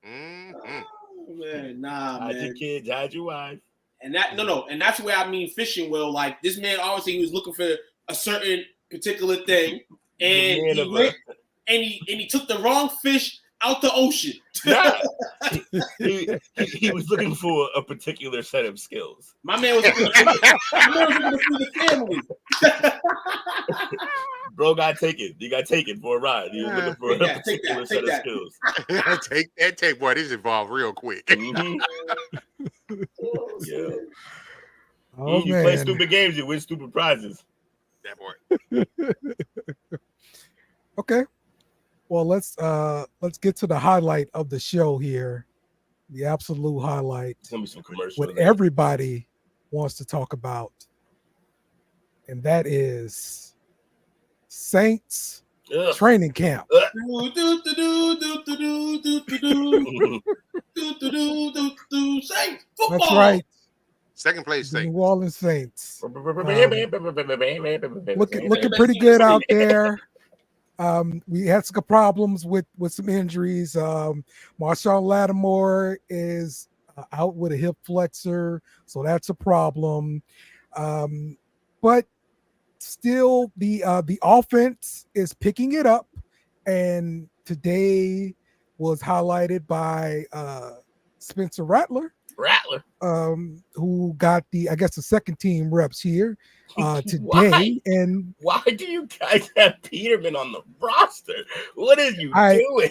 Mm-hmm. Oh, man, nah, Hide man. your kids, hide your wife. And and that's where I mean fishing. Will like this man obviously he was looking for a certain particular thing, and he went and he took the wrong fish out the ocean. Nah. he was looking for a particular set of skills. My man was looking to feed the family. Bro got taken. You got taken for a ride. He was looking for a particular set of skills. Take boy, this evolved real quick. Mm-hmm. Yeah. Oh, you man. play stupid games, you win stupid prizes. That boy. Okay. Well, let's get to the highlight of the show here. The absolute highlight. It's gonna be some commercials. What everybody wants to talk about. And that is Saints training camp. Saints football. That's right. Second place The Saints. New Orleans Saints. Looking pretty good out there. We had some problems with some injuries. Marshawn Lattimore is out with a hip flexor, so that's a problem. But still, the offense is picking it up, and today was highlighted by Spencer Rattler, who got the second team reps here today. And why do you guys have Peterman on the roster? What are you doing?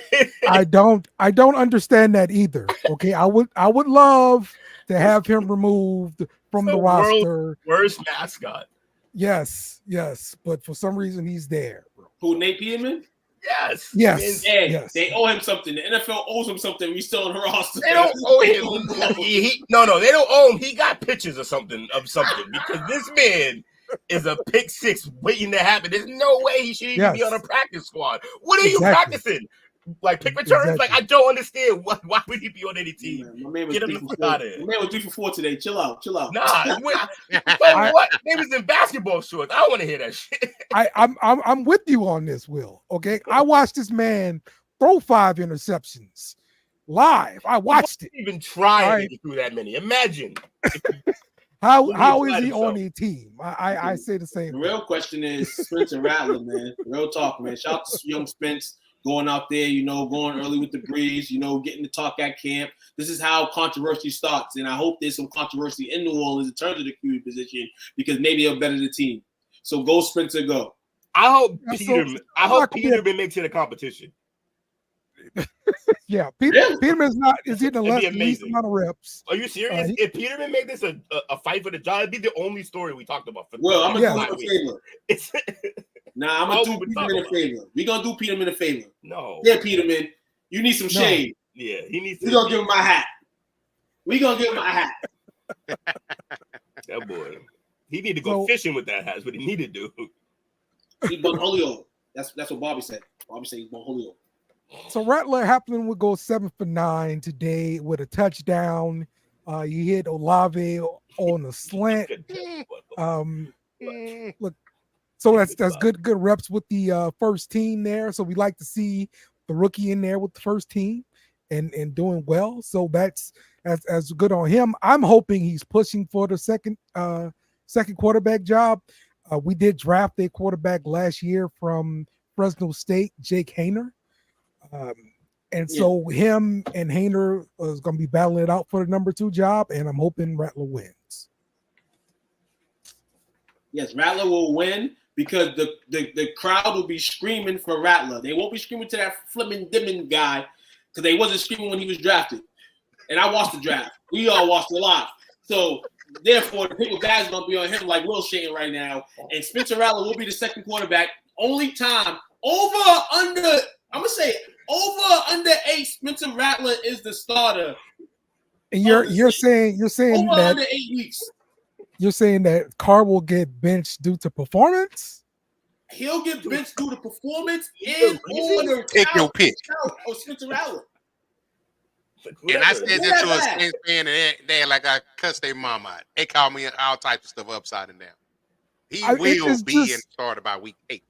I don't understand that either. Okay, I would love to have him removed from the roster. Worst mascot. Yes, but for some reason he's there, bro. Who, Nate Peterman? Yes. Hey, they owe him something. The NFL owes him something. We still on the roster. They don't owe him. No, they don't owe him. He got pictures of something because this man is a pick six waiting to happen. There's no way he should even be on a practice squad. What are you practicing? Like pick returns? Like I don't understand why would he be on any team? Get him the fuck out of here. My man was 3 for 4 today. Chill out. Nah, what? They was in basketball shorts. I don't want to hear that shit. I'm with you on this, Will. Okay, I watched this man throw 5 interceptions live. I watched it. Even trying to do that many. Imagine How is he on a team? I say the same The thing. real question is Spencer Rattler, man. Real talk, man. Shout out to young Spence going out there, going early with the breeze, getting to talk at camp. This is how controversy starts, and I hope there's some controversy in New Orleans in terms of the QB position because maybe they'll better the team. So go Spencer, go. I hope So- Peterman makes it a competition. Yeah, Yeah. Peterman's not is he the It'd be least amazing. amount of reps. Are you serious? If Peterman made this a fight for the job, it'd be the only story we talked about. Well, I'm Yeah. gonna do him a favor. Nah, I'm All gonna we do would talk Peterman a about. favor. We're gonna do Peterman a favor. No. Yeah, Peterman, you need some shade. Yeah, he needs We're to. gonna give him my hat. We're gonna give him my hat. That boy. He need to go So- fishing with that hat. That's what he need to do. He's Bonholio. That's what Bobby said. Bobby said he's Bonholio. So Rattler happened would go 7 for 9 today with a touchdown. You hit Olave on a slant. Look, so that's good reps with the first team there. So we like to see the rookie in there with the first team and doing well. So that's as good on him. I'm hoping he's pushing for the second quarterback job. We did draft a quarterback last year from Fresno State, Jake Haener. And so him and Haener is going to be battling it out for the number 2 job, and I'm hoping Rattler wins. Yes, Rattler will win because the crowd will be screaming for Rattler. They won't be screaming to that Flippin' Dimon guy because they wasn't screaming when he was drafted. And I watched the draft. We all watched it live. So therefore, the people guys going to be on him like Will Shane right now. And Spencer Rattler will be the second quarterback. Only time under 8, Spencer Rattler is the starter. And you're saying Over that under 8 weeks. you're saying that Carr will get benched due to performance? He'll get benched due to performance and order. Take your pick. Or Spencer Rattler. And I said Yeah, that to a man. Saints fan, and they like I cussed their mom out. They call me all types of stuff upside and down. He will be in started by week 8.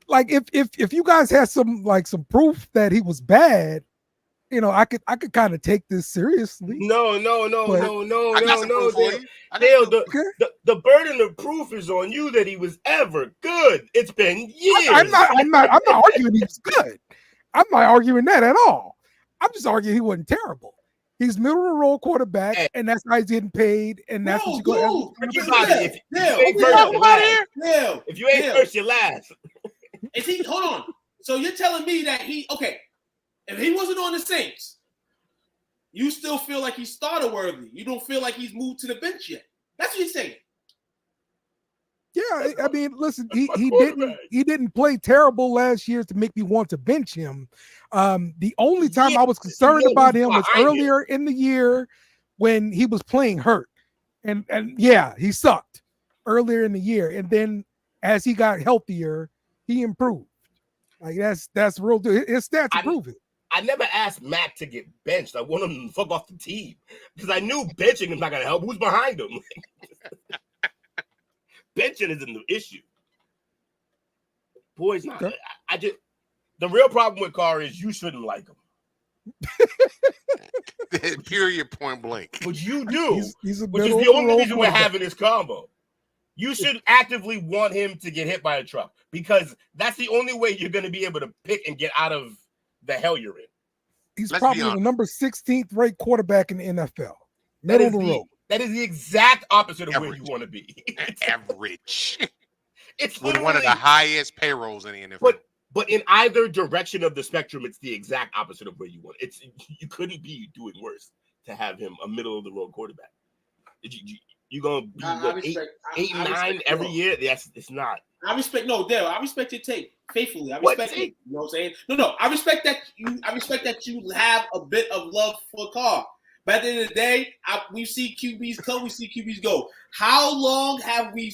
Like if you guys had some proof that he was bad, I could kind of take this seriously. No. I got some proof for you. Dale, the burden of proof is on you that he was ever good. It's been years. I'm not arguing he was good. I'm not arguing that at all. I'm just arguing he wasn't terrible. He's middle of the road quarterback, and that's how he's getting paid, and that's what you go. If you ain't first, you last. Is he? Hold on. So you're telling me that if he wasn't on the Saints, you still feel like he's starter worthy? You don't feel like he's moved to the bench yet? That's what you're saying. Yeah, I mean, listen, he didn't play terrible last year to make me want to bench him. The only time I was concerned about him was earlier in the year when he was playing hurt, and yeah, he sucked earlier in the year, and then as he got healthier, he improved. Like that's real. His stats prove it. I never asked Matt to get benched. I want him to fuck off the team because I knew benching him not gonna help. Who's behind him? Benching isn't the issue. Boy's not. Okay. The real problem with Carr is you shouldn't like him. Period, point blank. But you do, He's a which is the only reason we're having this combo. You should actively want him to get hit by a truck because that's the only way you're going to be able to pick and get out of the hell you're in. He's Let's probably be the number 16th ranked quarterback in the NFL. That Middle is, of the road. that is the exact opposite of where Average. you want to be. Average. It's With one of the literally- highest payrolls in the NFL. But in either direction of the spectrum, it's the exact opposite of where you want. You couldn't be doing worse to have him a middle of the road quarterback. You're gonna be eight and 9 every year. Yes, it's not. I respect Dale. I respect your take faithfully. I respect it. You know what I'm saying? No. I respect that you have a bit of love for Carr. But at the end of the day, we see QBs come, we see QBs go. How long have we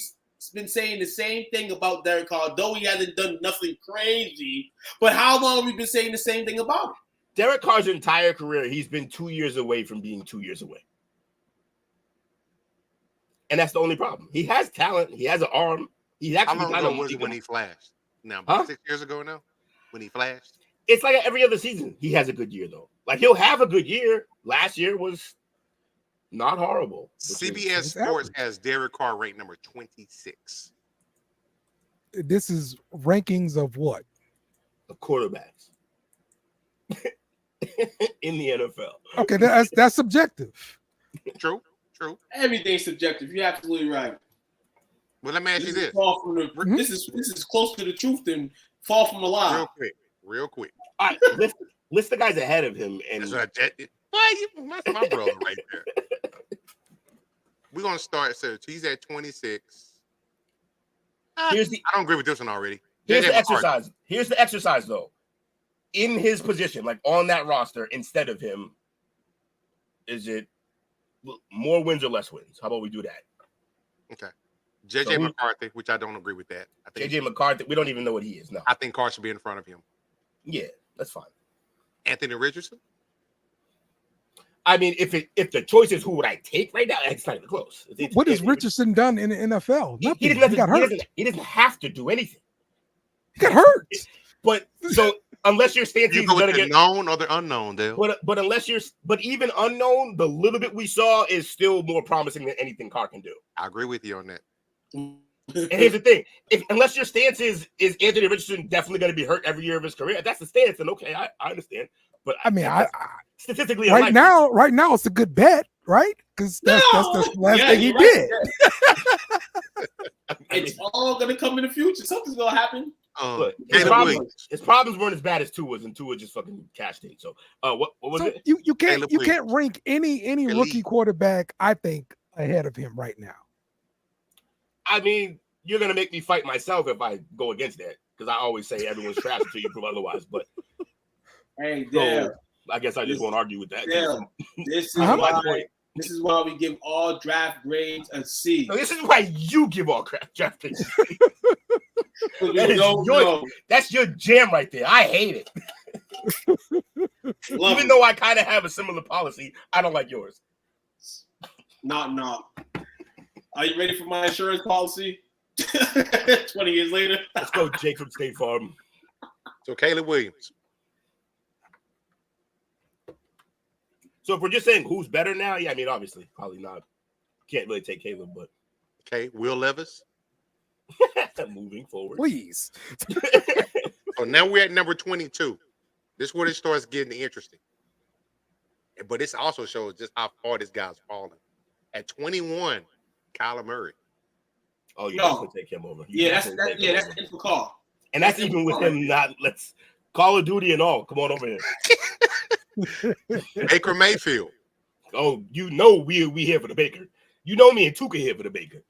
been saying the same thing about Derek Carr? Though he hasn't done nothing crazy, but how long have we been saying the same thing about him? Derek Carr's entire career, he's been 2 years away from being 2 years away. And that's the only problem. He has talent. He has an arm. He's How actually long kind ago of was it when he flashed? Now, Huh? 6 years ago now? When he flashed? It's like every other season. He has a good year, though. Like, he'll have a good year. Last year was Not horrible. CBS it's Sports average. has Derek Carr ranked number 26. This is rankings of what? Of quarterbacks in the NFL. Okay, that's subjective. True. Everything's subjective. You're absolutely right. Well, let me ask you this. This is closer to the truth than far from a lie. Real quick. All right, list the guys ahead of him, and That's my brother right there. We're gonna start. So he's at 26. I don't agree with this one already. Here's the exercise. Here's the exercise, though. In his position, like on that roster, instead of him, is it more wins or less wins? How about we do that? Okay. JJ McCarthy, which I don't agree with that. I think JJ McCarthy, we don't even know what he is. No, I think Carr should be in front of him. Yeah, that's fine. Anthony Richardson. I mean, if the choice is who would I take right now, it's not even close. What has Richardson done in the NFL? He doesn't have to do anything. He got hurt. But so unless your stance is going to get known or the unknown, Dale. But even unknown, the little bit we saw is still more promising than anything Carr can do. I agree with you on that. And here's the thing: unless your stance is Anthony Richardson definitely going to be hurt every year of his career, if that's the stance, then okay, I understand. But I mean, statistically, right now it's a good bet, right? Because that's the last thing he did. It's all gonna come in the future. Something's gonna happen. His problems weren't as bad as Tua's, and Tua just fucking cashed it. So, what was it? You can't rank any rookie quarterback, I think, ahead of him right now. I mean, you're gonna make me fight myself if I go against that, because I always say everyone's trash until you prove otherwise. But hey, Dale, so, I guess I just won't argue with that. Dale, this is why we give all draft grades a C. No, this is why you give all draft grades. That's your jam right there. I hate it. Even though I kind of have a similar policy, I don't like yours. No. Are you ready for my insurance policy? 20 years later. Let's go, Jake from State Farm. So Caleb Williams. So if we're just saying who's better now, yeah, I mean, obviously, probably not. Can't really take Caleb, but okay, Will Levis. Moving forward, please. So now we're at number 22. This is where it starts getting interesting. But this also shows just how far this guy's falling. At 21, Kyler Murray. Oh, you have to take him over. That's in for call. And that's even with him not Call of Duty and all. Come on over here. Baker Mayfield. Oh, you know we here for the Baker. You know me and Tuka here for the Baker.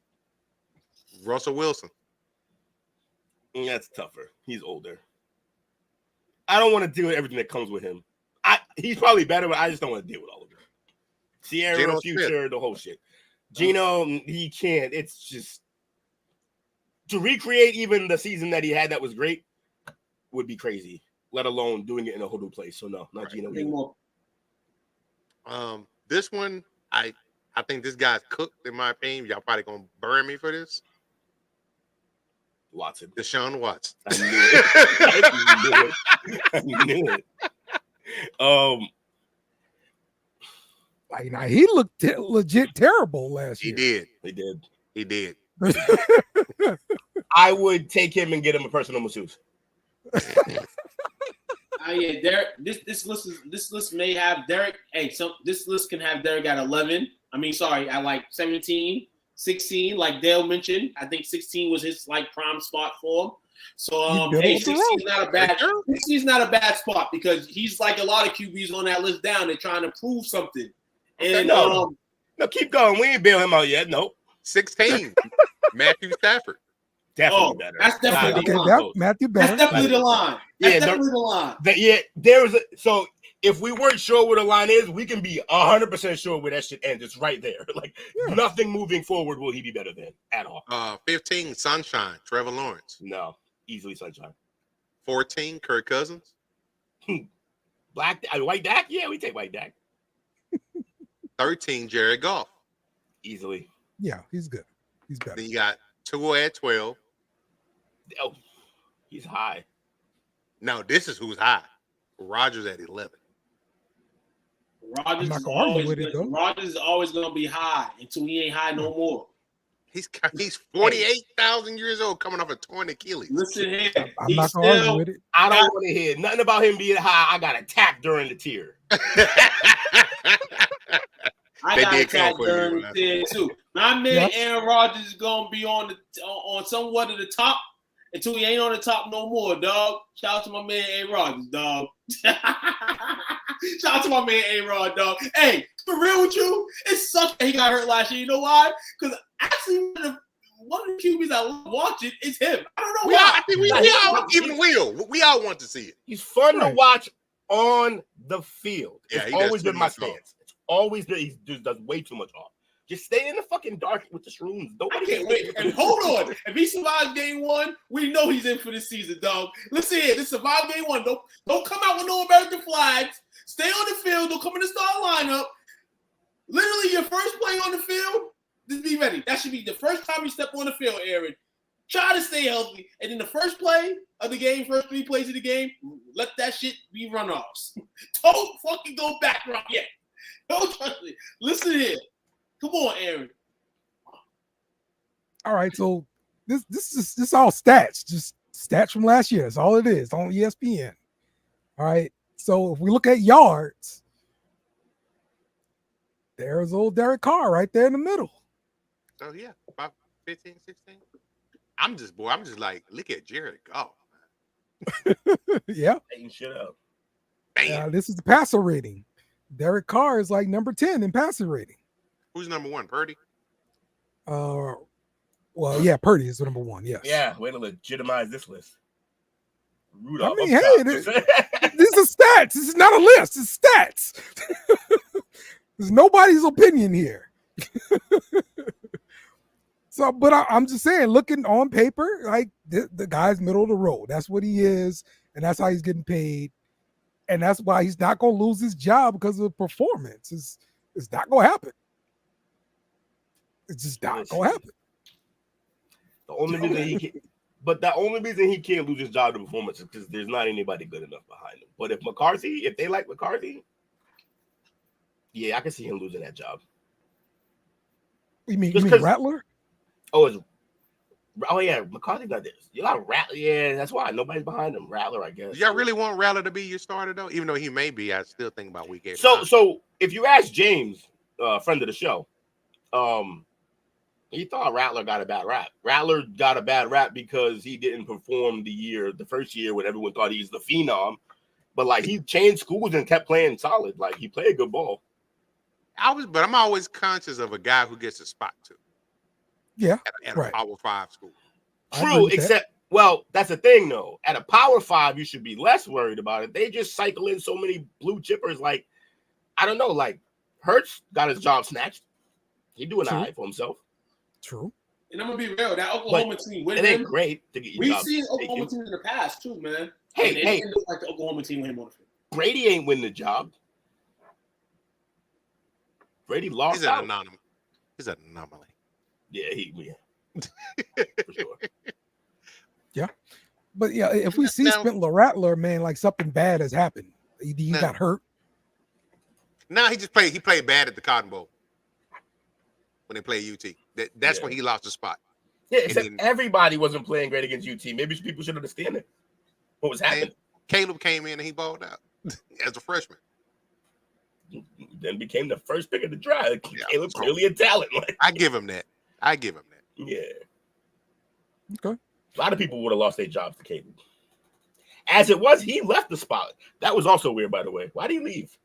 Russell Wilson. That's tougher. He's older. I don't want to deal with everything that comes with him. He's probably better, but I just don't want to deal with all of it. Sierra, Geno future, Smith. The whole shit. Geno, he can't. It's just to recreate even the season that he had that was great would be crazy. Let alone doing it in a whole new place. So no, not Geno. This one, I think this guy's cooked in my opinion. Y'all probably gonna burn me for this. Watson. Deshaun Watson. I knew it. He looked legit terrible last year. He did. I would take him and get him a personal masseuse. Yeah, Derek. This list may have Derek. Hey, so this list can have Derek at 11. At like 17, 16, like Dale mentioned. I think 16 was his like prime spot for him. So 16 is not a bad. 16 is not a bad spot because he's like a lot of QBs on that list down. They're trying to prove something. And no, keep going. We ain't bail him out yet. No, 16. Matthew Stafford. Definitely better. That's definitely the line. Matthew better. That's definitely the line. That's definitely the line. So if we weren't sure where the line is, we can be 100% sure where that shit ends. It's right there. Nothing moving forward will he be better than at all. 15, Sunshine, Trevor Lawrence. No, easily Sunshine. 14, Kirk Cousins. White Dak? Yeah, we take White Dak. 13, Jared Goff. Easily. Yeah, he's good. He's better. Then you got Tua at 12. Oh, he's high. No, this is who's high. Rodgers at 11. Rodgers not is gonna argue always with it, though. Rodgers is always gonna be high until he ain't high no more. He's 48,000 years old, coming off a torn Achilles. Listen here, I'm not gonna argue with it. I don't want to hear nothing about him being high. I got attacked during the tier. I got attacked during the tier too. My man Aaron Rodgers is gonna be on somewhat of the top until he ain't on the top no more, dog. Shout out to my man A. Rodgers, dog. Shout out to my man A. Rod, dog. Hey, for real with you, it sucks that he got hurt last year. You know why? Because actually one of the QBs I love watching is him. I don't know why. I think we all, even Will, we all want to see it. He's fun to watch on the field. Yeah, it's always been my stance. It's always been, he just does way too much off. Just stay in the fucking dark with the shrooms. I can't wait. And hold on. If he survives game one, we know he's in for the season, dog. Listen here. This survive game one. Don't come out with no American flags. Stay on the field. Don't come in the start lineup. Literally, your first play on the field, just be ready. That should be the first time you step on the field, Aaron. Try to stay healthy. And in the first play of the game, first 3 plays of the game, let that shit be runoffs. Don't fucking go back right yet. Don't trust me. Listen here. Come on, Aaron. All right, so this is all stats, just stats from last year. That's all it is on ESPN. All right, so if we look at yards, there's old Derek Carr right there in the middle. So yeah, about 15, 16. I'm just like, look at Jared Goff. Yeah. Taking shit up. This is the passer rating. Derek Carr is like number 10 in passer rating. Who's number 1? Purdy? Well, yeah, Purdy is number 1. Yes. Yeah, way to legitimize this list. Rudolph, I mean, hey, these are stats. This is not a list. It's stats. There's nobody's opinion here. So, but I'm just saying, looking on paper, like the guy's middle of the road. That's what he is, and that's how he's getting paid, and that's why he's not going to lose his job because of performance. It's not going to happen. It's just not going to happen. The only reason he can't lose his job to performance is because there's not anybody good enough behind him. But if they like McCarthy, yeah, I can see him losing that job. You mean Rattler? Oh yeah, McCarthy's not this. You got Rattler, yeah, that's why nobody's behind him. Rattler, I guess. Do y'all really want Rattler to be your starter though? Even though he may be, I still think about week 8. So if you ask James, friend of the show, he thought Rattler got a bad rap. Rattler got a bad rap because he didn't perform the first year when everyone thought he's the phenom. But like he changed schools and kept playing solid. Like he played good ball. But I'm always conscious of a guy who gets a spot too. Yeah, at a Power 5 school. True, except that's the thing though. At a Power 5, you should be less worried about it. They just cycle in so many blue chippers. Like I don't know. Like Hurts got his job snatched. He doing all right for himself. True. And I'm gonna be real. That Oklahoma team with him. It ain't great to get your We've seen Oklahoma teams in the past too, man. Hey, it didn't look like the Oklahoma team with him on the field. Brady ain't winning the job. Brady lost. He's an anomaly. He's an anomaly. Yeah, for sure. Yeah, but yeah, if we see Spencer Rattler, man, like something bad has happened. He got hurt. No, he played bad at the Cotton Bowl when they played UT. That's when he lost the spot. Yeah, except everybody wasn't playing great against UT. Maybe people should understand it. What was happening? Caleb came in and he balled out as a freshman. Then became the first pick of the draft. Caleb's really a talent. I give him that. Yeah. Okay. A lot of people would have lost their jobs to Caleb. As it was, he left the spot. That was also weird, by the way. Why did he leave?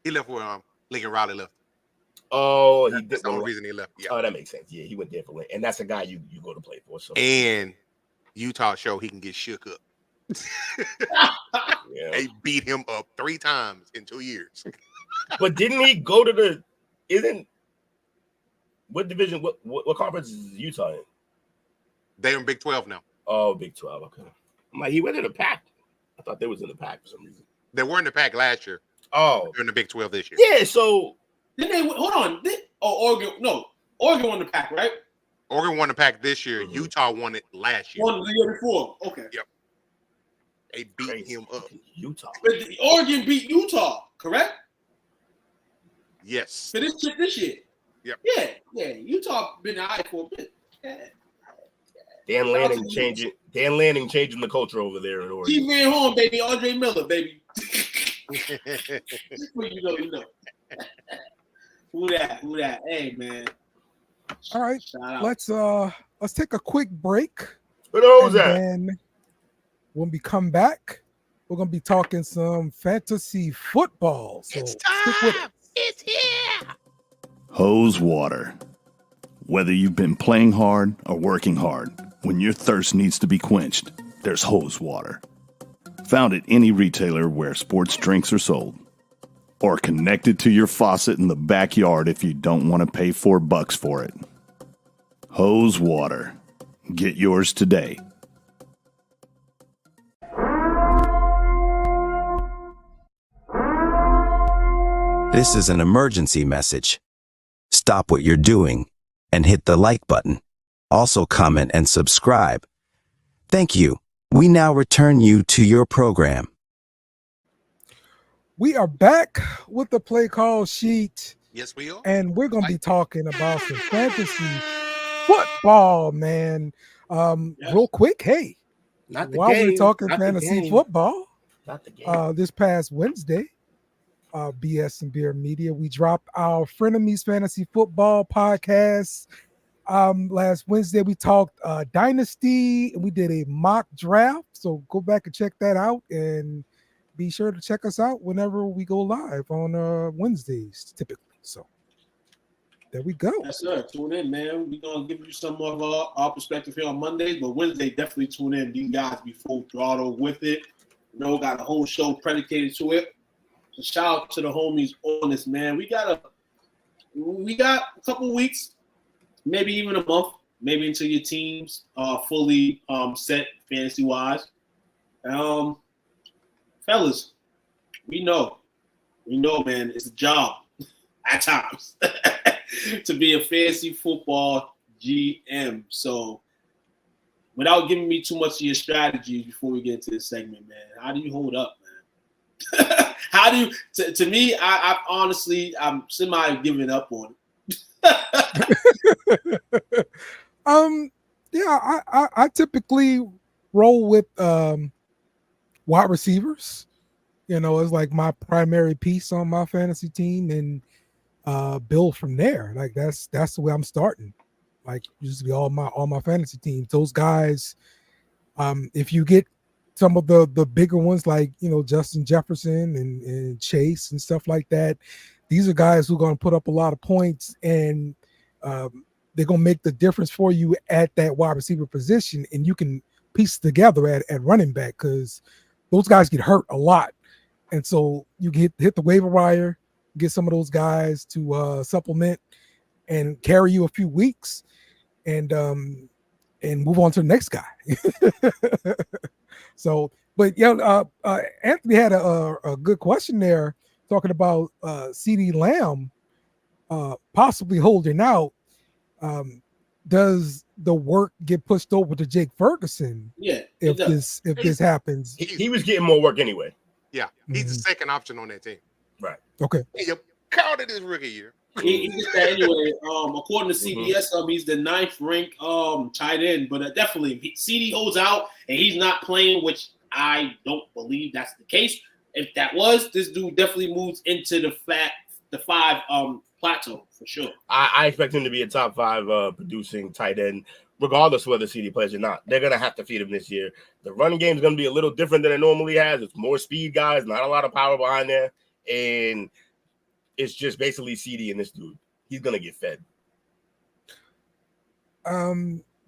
He left where Lincoln Riley left. Oh, that's the only reason he left. Yeah. Oh, that makes sense. Yeah, he went there for Lincoln. And that's a guy you go to play for. So. And Utah showed he can get shook up. Yeah. They beat him up 3 times in 2 years. But didn't he go to what division, what conference is Utah in? They're in Big 12 now. Oh, Big 12. Okay. I'm like, he went in the pack. I thought they was in the pack for some reason. They were in the pack last year. Oh. They're in the Big 12 this year. Yeah, so. Hold on. Oregon won the pack, right? Oregon won the pack this year. Mm-hmm. Utah won it last year. Won the year before. Okay. Yep. They beat him up. Utah. But Oregon beat Utah, correct? Yes. For this year. Yep. Yeah. Utah been all right for a bit. Yeah. Dan Lanning changing the culture over there in Oregon. He ran home, baby. Andre Miller, baby. you know. Who that? Hey, man. All right, let's take a quick break. Who knows that? Then when we come back, we're gonna be talking some fantasy football. So It's stick with time. it. It's here. Hose water. Whether you've been playing hard or working hard, when your thirst needs to be quenched, there's hose water. Found at any retailer where sports drinks are sold. Or connected to your faucet in the backyard if you don't want to pay $4 for it. Hose water. Get yours today. This is an emergency message. Stop what you're doing and hit the like button. Also comment and subscribe. Thank you. We now return you to your program. We are back with the play call sheet, Yes, we are. and we're gonna be talking about some fantasy football, man. Real quick, hey, Not the while game. we're talking Not the fantasy game. football, Not the game. this past Wednesday, BS and Beer Media, we dropped our Frenemies Fantasy Football podcast. Last Wednesday we talked Dynasty, and we did a mock draft. So go back and check that out, and be sure to check us out whenever we go live on Wednesdays, typically. So there we go. Yes, sir. Tune in, man. We're going to give you some of our perspective here on Mondays, but Wednesday, definitely tune in. These guys be full throttle with it. You know, got a whole show predicated to it. So shout out to the homies on this, man. We got a couple weeks, maybe even a month, maybe until your teams are fully set fantasy-wise. Fellas, we know, man, it's a job at times to be a fantasy football GM. So without giving me too much of your strategies before we get into this segment, man, how do you hold up, man? How do you, to me, I honestly, I'm semi giving up on it. Yeah, I typically roll with wide receivers. You know, it's like my primary piece on my fantasy team, and build from there. Like that's the way I'm starting. Like usually all my fantasy teams, those guys. If you get some of the bigger ones like, you know, Justin Jefferson and Chase and stuff like that, these are guys who are going to put up a lot of points, and they're going to make the difference for you at that wide receiver position, and you can piece together at running back, because those guys get hurt a lot. And so you hit the waiver wire, get some of those guys to supplement and carry you a few weeks, and move on to the next guy. So, but yeah, Anthony had a good question there talking about CeeDee Lamb possibly holding out. Does the work get pushed over to Jake Ferguson? Yeah, if this happens. He was getting more work anyway. Yeah, he's the second option on that team. Right. Okay. He counted his rookie year. He did that anyway. According to CBS, he's the 9th ranked tight end, but definitely CD holds out and he's not playing, which I don't believe that's the case. If that was, this dude definitely moves into the 5 plateau for sure. I expect him to be a top 5 producing tight end, regardless of whether CD plays or not. They're gonna have to feed him this year. The running game is gonna be a little different than it normally has. It's more speed guys, not a lot of power behind there, and it's just basically CD and this dude. He's gonna get fed.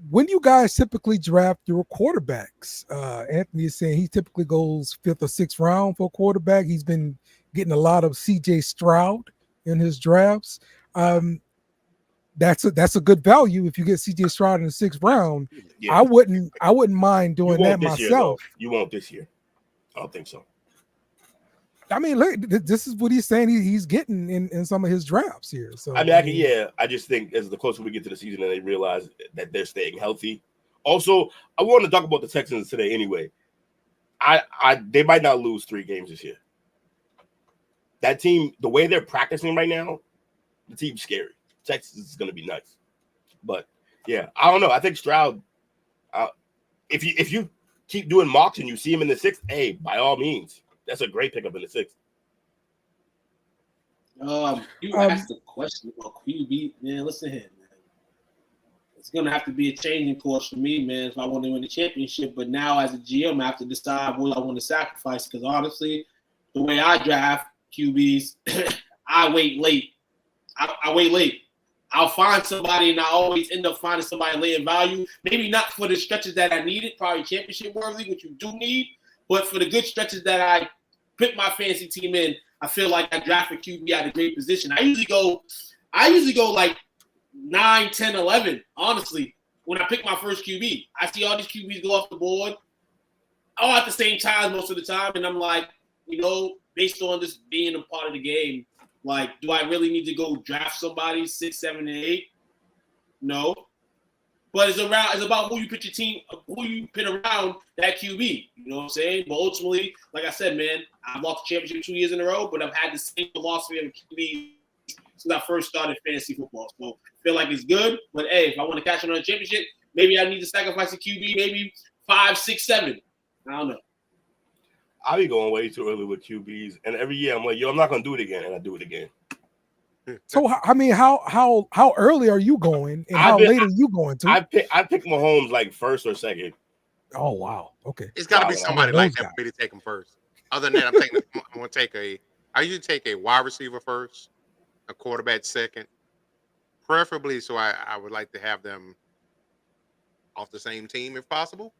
When you guys typically draft your quarterbacks, Anthony is saying he typically goes 5th or 6th round for a quarterback. He's been getting a lot of CJ Stroud in his drafts. That's a good value if you get CJ Stroud in the 6th round. Yeah. I wouldn't mind doing that myself. You won't this year. I don't think so. I mean, look, this is what he's saying he's getting in some of his drafts here. So I mean, I just think as the closer we get to the season and they realize that they're staying healthy. Also, I want to talk about the Texans today anyway. They might not lose 3 games this year. That team, the way they're practicing right now, The team's scary. Texas is going to be nice. But, yeah, I don't know. I think Stroud, if you keep doing mocks and you see him in the 6th, hey, by all means, that's a great pickup in the 6th. You asked the question about QB, man. Listen here, man. It's gonna have to be a changing course for me, man, if I want to win the championship. But now, as a GM, I have to decide what I want to sacrifice. Because honestly, the way I draft QBs, I wait late. I wait late. I'll find somebody, and I always end up finding somebody late in value. Maybe not for the stretches that I needed, probably championship worthy, which you do need, but for the good stretches that I put my fantasy team in, I feel like I drafted QB at a great position. I usually go like 9, 10, 11, honestly, when I pick my first QB. I see all these QBs go off the board all at the same time most of the time, and I'm like, based on this being a part of the game, like, do I really need to go draft somebody 6, 7, and 8? No. But it's about who you put your team, who you put around that QB. You know what I'm saying? But ultimately, like I said, man, I've lost the championship 2 years in a row, but I've had the same philosophy of QB since I first started fantasy football. So I feel like it's good. But hey, if I want to cash in on a championship, maybe I need to sacrifice a QB, maybe 5, 6, 7. I don't know. I'll be going way too early with QBs, and every year I'm like, I'm not gonna do it again, and I do it again. So I mean, how early are you going, and how late are you going to? I pick Mahomes like 1st or 2nd. Oh wow, okay. It's got to be somebody like that for me to take him first. Other than that, I'm going to take I usually take a wide receiver first, a quarterback second, preferably. So I would like to have them off the same team if possible.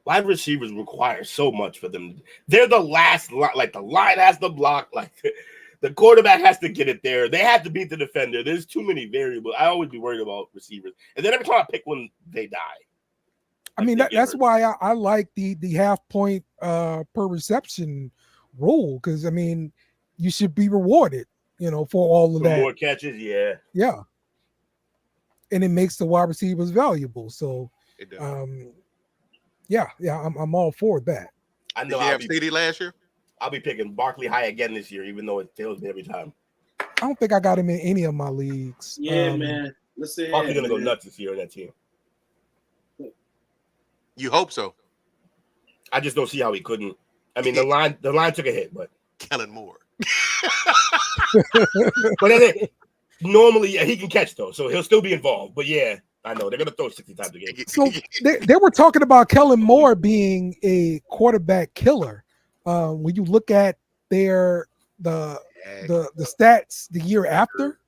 Wide receivers require so much for them. They're the last, like the line has to block, like the quarterback has to get it there. They have to beat the defender. There's too many variables. I always be worried about receivers. And then every time I pick one, they die. I mean, that's why I like the half point per reception rule, because, I mean, you should be rewarded, for all of that. More catches, yeah. Yeah. And it makes the wide receivers valuable. So, it does. Yeah, I'm all for that. I know. Did you have CD last year? I'll be picking Barkley high again this year, even though it fails me every time. I don't think I got him in any of my leagues. Yeah, man. Listen, Barkley's gonna go nuts this year on that team. You hope so. I just don't see how he couldn't. I mean, the line took a hit, but Kellen Moore. but then normally he can catch though, so he'll still be involved. But yeah, I know they're gonna throw 60 times a game. So they were talking about Kellen Moore being a quarterback killer. When you look at the stats the year after,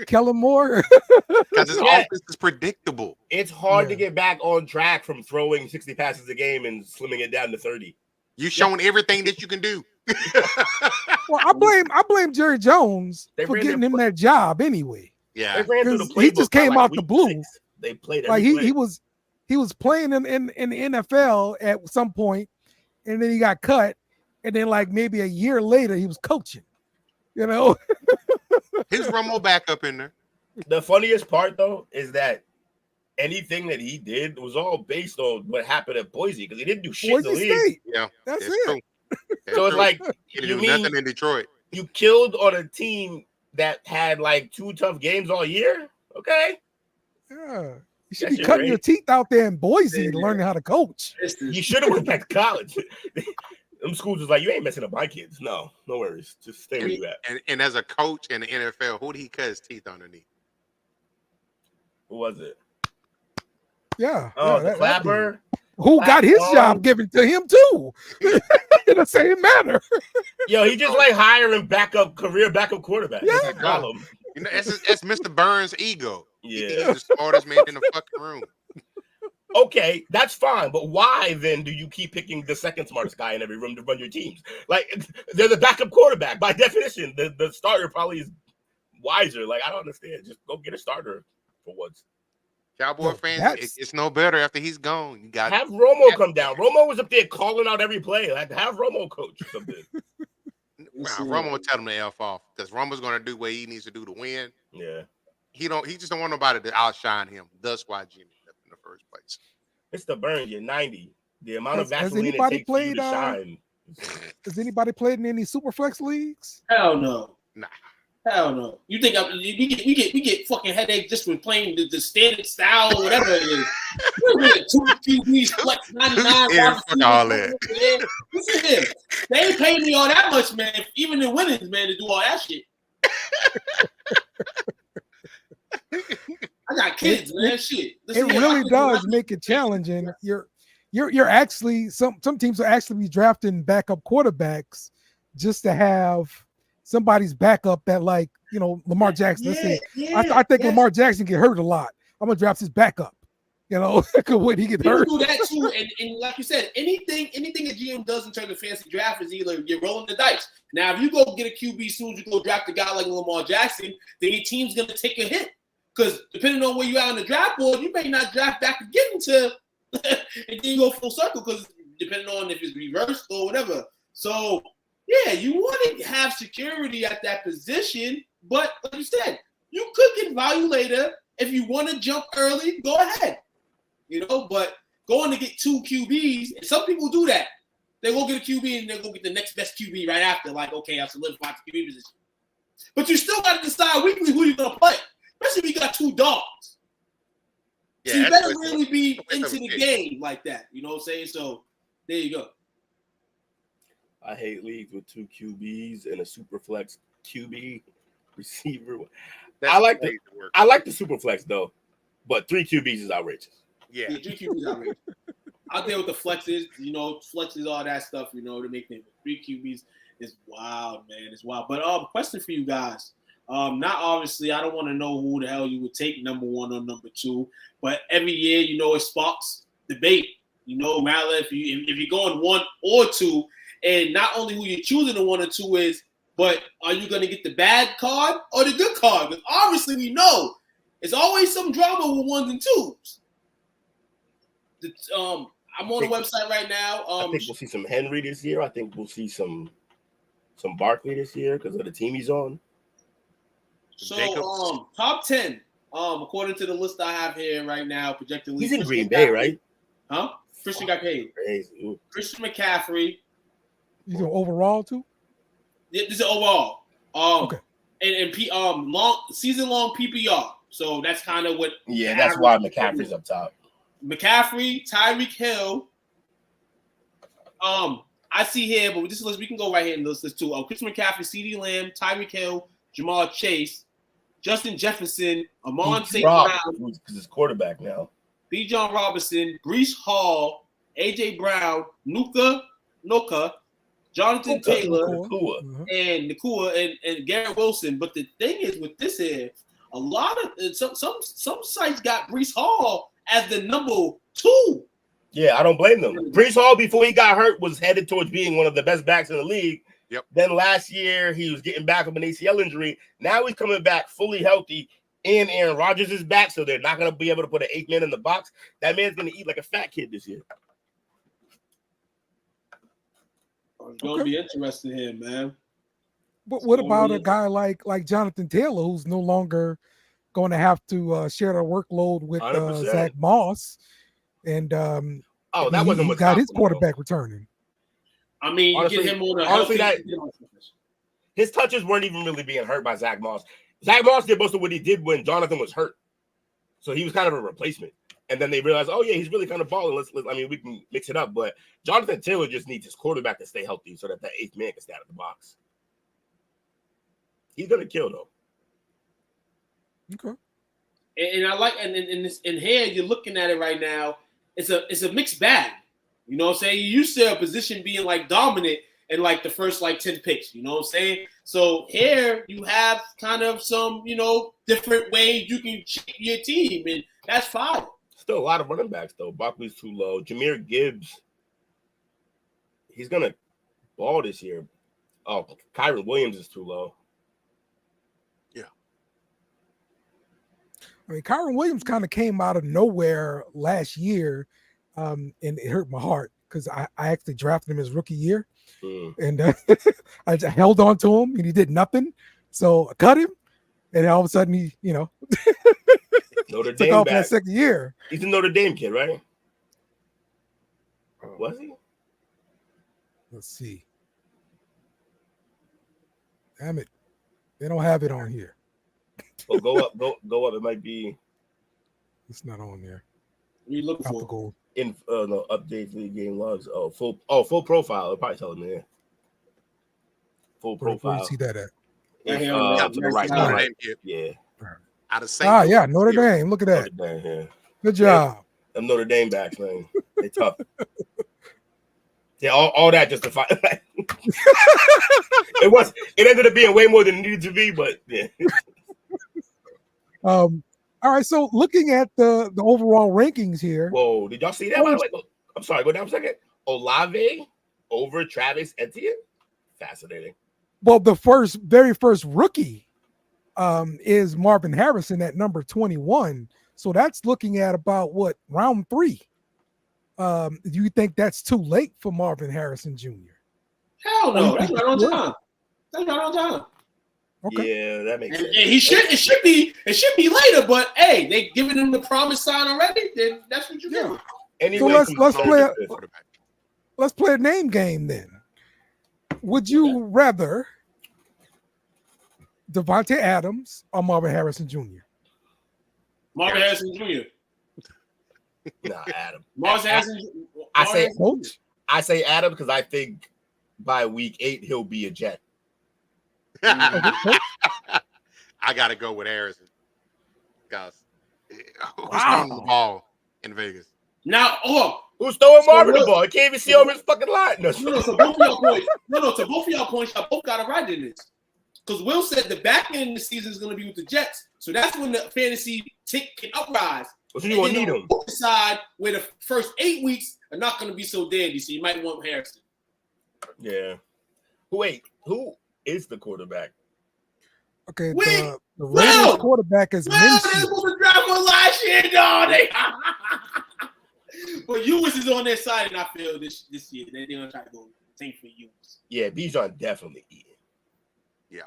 Kellen Moore, because his offense is predictable. It's hard to get back on track from throwing 60 passes a game and slimming it down to 30. You've shown everything that you can do. Well, I blame Jerry Jones for getting him that job anyway. Yeah, he just came out the blue. 6. They played like he was playing in the NFL at some point, and then he got cut, and then like maybe a year later he was coaching. Here's Romo back up in there. The funniest part though is that anything that he did was all based on what happened at Boise, because he didn't do shit in the league. State. Yeah, that's it. True. So it's like he didn't do nothing in Detroit. You killed on a team that had like 2 tough games all year. Okay. Yeah. You should be cutting your teeth out there in Boise learning how to coach. You should have went back to college. Them schools was like, you ain't messing up my kids. No worries. Just stay where you at. And as a coach in the NFL, who did he cut his teeth underneath? Who was it? Yeah. Oh, the Clapper. Who got his job given to him too? In the same manner. Yo, he just like hiring career backup quarterback. Yeah. Problem. That's Mr. Burns' ego. Yeah. He's the smartest man in the fucking room. Okay, that's fine, but why then do you keep picking the second smartest guy in every room to run your teams? Like, they're the backup quarterback. By definition, the starter probably is wiser. Like, I don't understand. Just go get a starter for once. Cowboy fans, it's no better after he's gone. You got have Romo come down. Romo was up there calling out every play. Like, have Romo coach or something. Romo will tell him to F off, because Romo's going to do what he needs to do to win. Yeah. He just don't want nobody to outshine him. That's why Jimmy left in the first place. It's the burn. You're 90. The amount of Vaseline it takes for you to shine. Has anybody played in any Superflex leagues? Hell no. Nah. Hell no. You think we get fucking headache just from playing the standard style or whatever it is. Two QBs, flex 99. Fuck all that. Listen to him. They ain't paying me all that much, man. Even in winnings, man, to do all that shit. I got kids, man. Shit. It really does make it challenging. You're actually some teams will actually be drafting backup quarterbacks just to have somebody's backup that, like, you know, Lamar Jackson. I think Lamar Jackson get hurt a lot. I'm gonna draft his backup. You know, when he get hurt. Do that too, and like you said, anything a GM does in terms of fancy draft is either you're rolling the dice. Now, if you go get a QB as soon as you go draft a guy like Lamar Jackson, then your team's gonna take a hit because depending on where you are on the draft board, you may not draft back again until and then you go full circle because depending on if it's reversed or whatever. So yeah, you want to have security at that position, but like you said, you could get value later if you want to jump early. Go ahead. You know, but going to get 2 QBs, and some people do that. They go get a QB and they go get the next best QB right after. Like, okay, I solidified the QB position. But you still got to decide weekly who you're going to play, especially if you got 2 dogs. Yeah, so you better really be into the game like that. You know what I'm saying? So there you go. I hate leagues with 2 QBs and a super flex QB receiver. I like the super flex though, but 3 QBs is outrageous. Yeah, 3 QBs outrageous. Out there with the flexes, you know, flexes, all that stuff, you know, to make them 3 QBs is wild, man. It's wild. But question for you guys. Not obviously, I don't want to know who the hell you would take number 1 or number 2, but every year, you know, it sparks debate. You know, matter if you're going 1 or 2, and not only who you're choosing the 1 or 2 is, but are you going to get the bad card or the good card? Because obviously, we know it's always some drama with 1s and 2s. I'm on the website right now. I think we'll see some Henry this year. I think we'll see some Barkley this year because of the team he's on. So top 10, according to the list I have here right now, projected. He's in Green Bay, right? Huh? Christian got paid. Crazy. Christian McCaffrey. You doing overall too? Yeah, this is overall. Okay. And season long PPR. So that's kind of what. Yeah, that's why McCaffrey's up top. McCaffrey, Tyreek Hill. I see here, but this list we can go right here in this list too. Christian McCaffrey, CeeDee Lamb, Tyreek Hill, Jamar Chase, Justin Jefferson, Amon St. Brown, because he's quarterback now. B. John Robinson, Breece Hall, AJ Brown, Nuka, Jonathan Taylor, and Nakua and Garrett Wilson. But the thing is with this here, a lot of some sites got Breece Hall as the number 2. Yeah, I don't blame them. Breece Hall, before he got hurt, was headed towards being one of the best backs in the league. Yep. Then last year, he was getting back from an ACL injury. Now he's coming back fully healthy, and Aaron Rodgers is back, so they're not going to be able to put an 8th man in the box. That man's going to eat like a fat kid this year. It's going to be interesting here, man. But what about a guy like Jonathan Taylor, who's no longer going to have to share the workload with Zach Moss? And that wasn't what got his quarterback returning. I mean, honestly, you get him on his touches weren't even really being hurt by Zach Moss. Zach Moss did most of what he did when Jonathan was hurt, so he was kind of a replacement. And then they realized, oh yeah, he's really kind of balling. We can mix it up. But Jonathan Taylor just needs his quarterback to stay healthy so that 8th man can stay out of the box. He's gonna kill though. Okay. And I like, and in here you're looking at it right now. It's a mixed bag. You know what I'm saying? You used to a position being like dominant in like the first like 10 picks. You know what I'm saying? So here you have kind of some, you know, different ways you can shape your team, and that's fine. Still a lot of running backs though. Barkley's too low. Jahmyr Gibbs, he's gonna ball this year. Oh, Kyron Williams is too low. Yeah. I mean, Kyron Williams kind of came out of nowhere last year, and it hurt my heart because I actually drafted him his rookie year, and I just held on to him, and he did nothing. So I cut him, and all of a sudden he, you know, Notre took Dame off back. that second year. He's a Notre Dame kid, right? Was he? Let's see. Damn it. They don't have it on here. Well, go up. It might be It's not on there. What are you looking Top for? of gold. in no updates league game logs. Full profile. It'll probably tell me there. Full Where do profile. you see that at? Right here To on the right. Notre Right. Dame kid. Yeah. Out of St. Ah, Louis. yeah, Notre Dame. Look at that. Notre Dame, yeah. Good job. Them Notre Dame backs, man. They tough. Yeah, all that just to fight. It ended up being way more than it needed to be, but yeah. All right, so looking at the overall rankings here. Whoa, did y'all see that? By the way? I'm sorry, go down a second. Olave over Travis Etienne? Fascinating. Well, the very first rookie is Marvin Harrison at number 21. So that's looking at about what, round 3. Do you think that's too late for Marvin Harrison Jr.? Hell no, that's right on time. That's right on time. Okay. Yeah, that makes sense. And it should be later, but hey, they giving him the promise sign already. Then that's what you do. Anyway, So let's play a name game then. Would you rather Devontae Adams or Marvin Harrison Jr.? Marvin Harrison Jr. Nah, Adam. Marvin Harrison. I say Adam because I think by week 8 he'll be a Jet. I gotta go with Harrison. Guys, who's throwing the ball in Vegas? Now, who's throwing Marvin the ball? I can't even see over his fucking line. No, to both of y'all points. To both of y'all points, y'all both got it right in this. Because Will said the back end of the season is going to be with the Jets, so that's when the fantasy tick can uprise. So you gonna need him. Side where the first 8 weeks are not going to be so dandy, so you might want Harrison. Yeah. Wait, who is the quarterback? Okay, the Raiders quarterback is Minshew. They supposed to draft one last year, dog. But Ewers is on their side, and I feel this year they're gonna try to go tank for Ewers. Yeah, Bijan definitely eating. Yeah.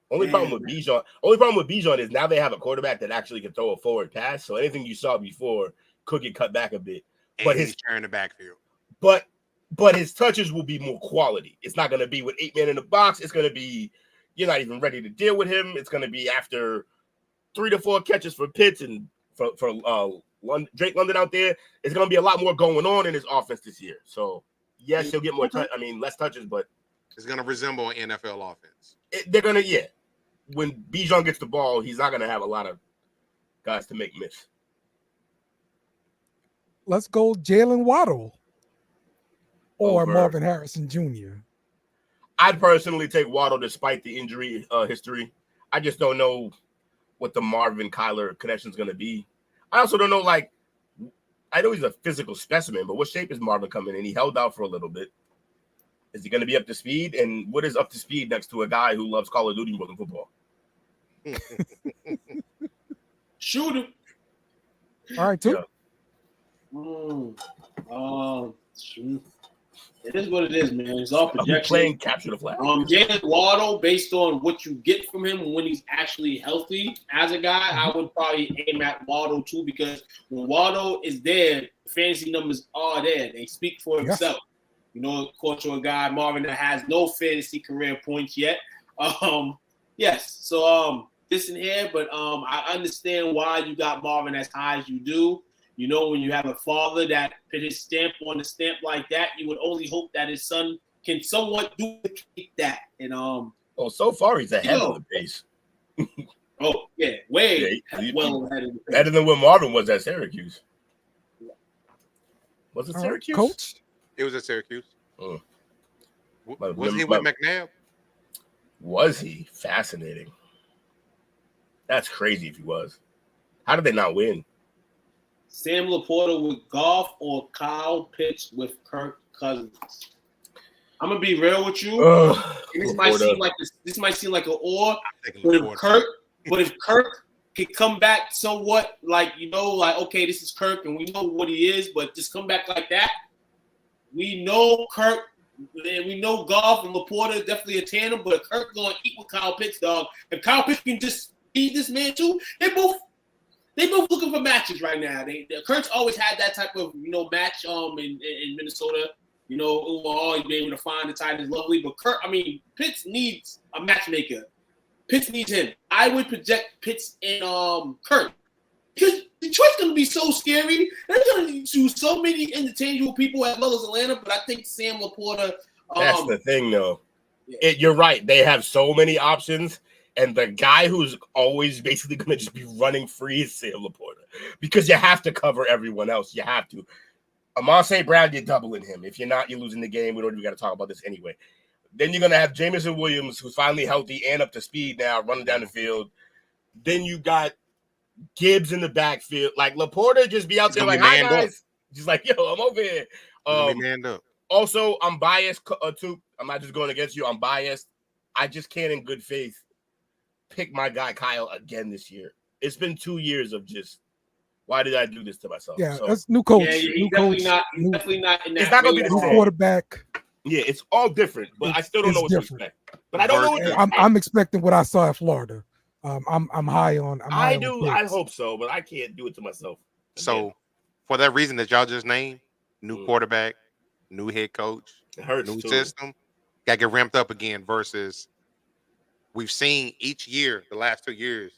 Only problem with Bijan is now they have a quarterback that actually can throw a forward pass. So anything you saw before could get cut back a bit. But he's carrying the backfield. But his touches will be more quality. It's not going to be with 8 men in the box. It's going to be you're not even ready to deal with him. It's going to be after 3 to 4 catches for Pitts and for Drake London out there. It's going to be a lot more going on in his offense this year. So yes, he'll get more less touches, but it's going to resemble an NFL offense. They're going to when Bijan gets the ball, he's not going to have a lot of guys to make miss. Let's go Jaylen Waddle or Over. Marvin Harrison Jr. I'd personally take Waddle despite the injury history. I just don't know what the Marvin Kyler connection is going to be. I also don't know, I know he's a physical specimen, but what shape is Marvin coming in? He held out for a little bit. Is he going to be up to speed? And what is up to speed next to a guy who loves Call of Duty more than football? Shoot him. All right, too. Shoot. It is what it is, man. It's all projection. Playing capture the flag. Jaylen Waddle, based on what you get from him when he's actually healthy as a guy, I would probably aim at Waddle too, because when Waddle is there, fantasy numbers are there. They speak for himself. You know, coach or a guy, Marvin, that has no fantasy career points yet. Yes. So this in here, but I understand why you got Marvin as high as you do. You know, when you have a father that put his stamp on the stamp like that, you would only hope that his son can somewhat duplicate that. And so far he's ahead of the pace. Way well ahead of the pace. Better than what Marvin was at Syracuse. Was it Syracuse? Coach? It was at Syracuse. Was he with McNabb? Was he? Fascinating. That's crazy if he was. How did they not win? Sam Laporta with Goff or Kyle Pitts with Kirk Cousins? I'm gonna be real with you. This might seem like an or, but if Kirk can come back somewhat, okay, this is Kirk and we know what he is, but just come back like that. We know Kirk and we know Goff and Laporta definitely a tandem, but Kirk gonna eat with Kyle Pitts, dog. If Kyle Pitts can just feed this man too, they both looking for matches right now. Kirk's always had that type of match in Minnesota. You know, overall, you'll be able to find the tight ends lovely. But Pitts needs a matchmaker. Pitts needs him. I would project Pitts and Kirk. Because Detroit's going to be so scary. They're going to choose so many interchangeable people as well as Atlanta. But I think Sam Laporta. That's the thing, though. Yeah. You're right. They have so many options. And the guy who's always basically going to just be running free is Sam Laporta. Because you have to cover everyone else. You have to. Amon St. Brown, you're doubling him. If you're not, you're losing the game. We don't even got to talk about this anyway. Then you're going to have Jameson Williams, who's finally healthy and up to speed now, running down the field. Then you got Gibbs in the backfield. Like, Laporta just be out there like, hi, guys. Just like, yo, I'm over here. Manned up. Also, I'm biased, too. I'm not just going against you. I'm biased. I just can't, in good faith, pick my guy Kyle again this year. It's been 2 years of just, why did I do this to myself? Yeah, so, that's new coach. Yeah, new coach. Definitely not in that. It's not going to be the same. Quarterback. Yeah, it's all different, but I still don't know what to expect. But I don't know what to expect. I'm expecting what I saw at Florida. I'm high on. I hope so, but I can't do it to myself. So, for that reason that y'all just named, new quarterback, new head coach, new system, got to get ramped up again versus we've seen each year, the last 2 years,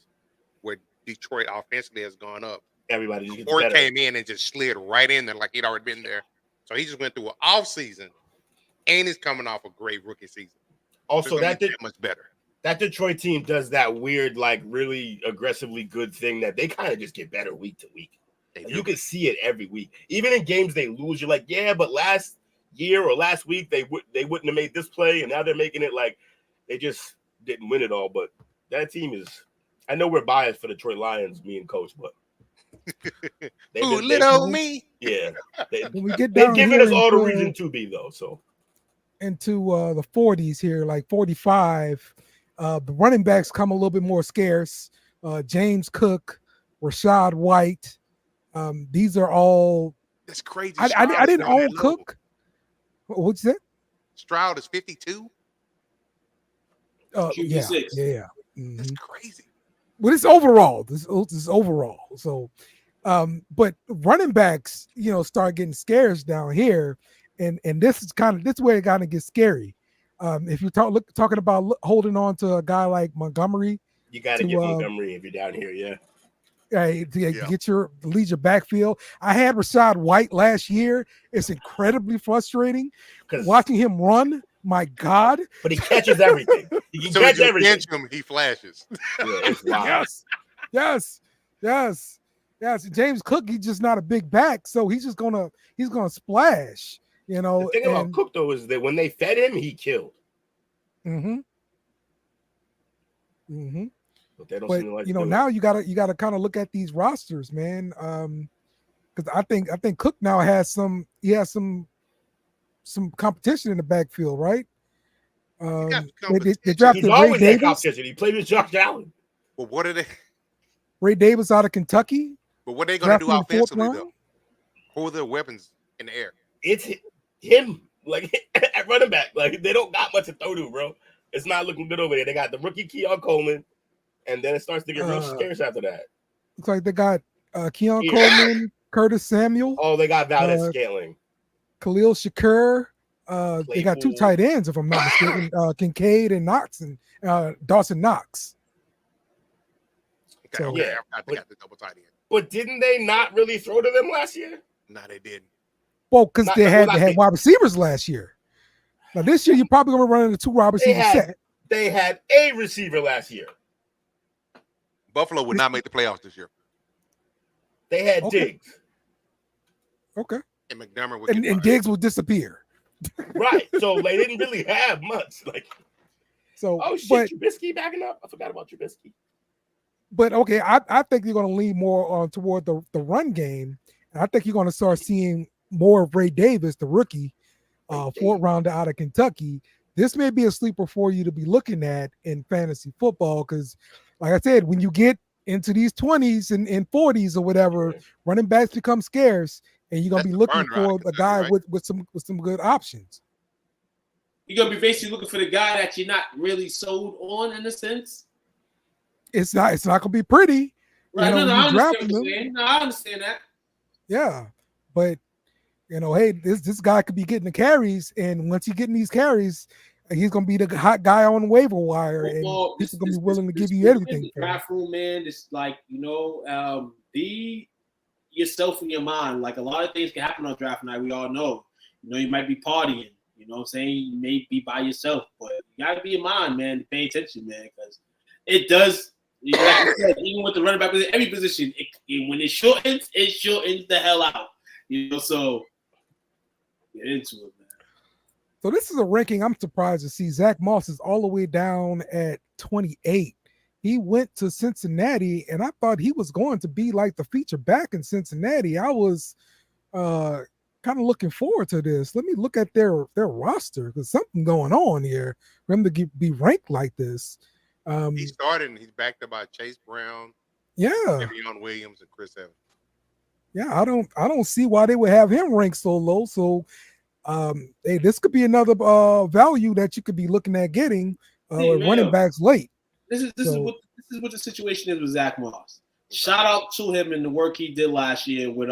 where Detroit offensively has gone up. Everybody just Ford came in and just slid right in there like he'd already been there. So he just went through an off season, and he's coming off a great rookie season. Also, that much better. That Detroit team does that weird, like really aggressively good thing that they kind of just get better week to week. You can see it every week. Even in games they lose, you're like, yeah, but last year or last week they wouldn't have made this play, and now they're making it like they just didn't win it all. But that team is. I know we're biased for Detroit Lions, me and Coach, but. Little me. Yeah. When we get down, they've given us all the reason to be, though. So into the 40s here, like 45, the running backs come a little bit more scarce. James Cook, Rashad White. These are all. That's crazy. I didn't own Cook. What's that? Stroud is 52. Yeah. Mm-hmm. That's crazy. Well, it's overall. This is overall. So, but running backs, start getting scarce down here, and this is where it kind of gets scary. If you're talking about holding on to a guy like Montgomery, you got to get Montgomery if you're down here. Yeah. Get your lead backfield. I had Rashad White last year. It's incredibly frustrating watching him run. My God! But he catches everything. He can catch everything. Him, he flashes. Yeah, yes. James Cook, he's just not a big back, so he's gonna splash. The thing about Cook though is that when they fed him, he killed. Mm-hmm. But they don't seem to like now you gotta kind of look at these rosters, man. Because I think Cook now has some competition in the backfield, right? They drafted Ray Davis. He played with Josh Allen. But what are they? Ray Davis out of Kentucky. But what are they going to do offensively, though? Who are their weapons in the air? It's him, like at running back. Like they don't got much to throw to, bro. It's not looking good over there. They got the rookie Keon Coleman, and then it starts to get real scarce after that. Looks like they got Keon Coleman, Curtis Samuel. Oh, they got Valdez Scantling. Khalil Shakur. They got two tight ends, if I'm not mistaken, Kincaid and Knox and Dawson Knox. Okay, yeah, I got the double tight end. But didn't they not really throw to them last year? No, they didn't. Well, because they had wide receivers last year. Now this year, you're probably going to run into two wide receivers set. They had a receiver last year. Buffalo would not make the playoffs this year. They had Diggs. Okay. And McDermott would and Diggs will disappear. Right. So they didn't really have much. Trubisky backing up. I forgot about Trubisky. But okay, I think you're going to lean more toward the run game. And I think you're going to start seeing more of Ray Davis, the rookie, fourth rounder out of Kentucky. This may be a sleeper for you to be looking at in fantasy football because, like I said, when you get into these 20s and 40s or whatever, running backs become scarce, and you're going to be looking for a guy with some good options. You're going to be basically looking for the guy that you're not really sold on in a sense. It's not going to be pretty. Right. I understand that. Yeah. But Hey, this guy could be getting the carries, and once he's getting these carries, he's gonna be the hot guy on the waiver wire, and people gonna be willing to give you everything. The draft room, man, it's like be yourself in your mind. Like a lot of things can happen on draft night. We all know. You might be partying. You know what I'm saying? You may be by yourself, but you gotta be in mind, man, to pay attention, man, because it does. Like you said, even with the running back position, every position, when it shortens the hell out. So get into it, man. So this is a ranking I'm surprised to see. Zach Moss is all the way down at 28. He went to Cincinnati, and I thought he was going to be like the feature back in Cincinnati. I was kind of looking forward to this. Let me look at their roster, because something going on here for him to be ranked like this. He started, and he's backed up by Chase Brown, De'Veon Williams, and Chris Evans. Yeah, I don't see why they would have him ranked so low. So, hey, this could be another value that you could be looking at getting running backs late. This is what the situation is with Zach Moss. Shout out to him and the work he did last year with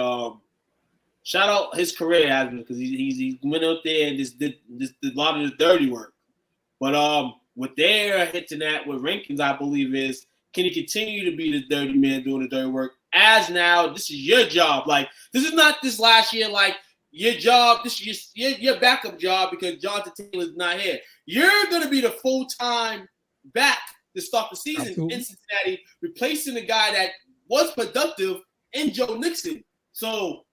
shout out his career because he went out there and just did a lot of the dirty work. But what they're hitting at with rankings, I believe, is can he continue to be the dirty man doing the dirty work? As now, this is your job. Like, this is not this last year, like your job, this is your backup job because Jonathan Taylor's not here. You're going to be the full-time back to start the season in Cincinnati, replacing the guy that was productive in Joe Mixon. So,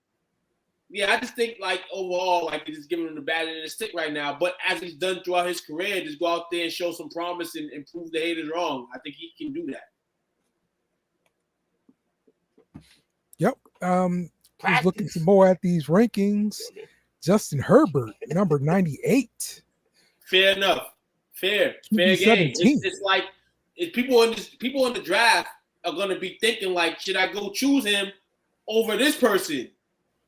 yeah, I just think, like, overall, like, it's just giving him the bad end of the stick right now. But as he's done throughout his career, just go out there and show some promise and prove the haters wrong. I think he can do that. Yep. He's looking some more at these rankings. Justin Herbert, number 98. Fair enough. Fair game. It's like people in the draft are going to be thinking, like, should I go choose him over this person?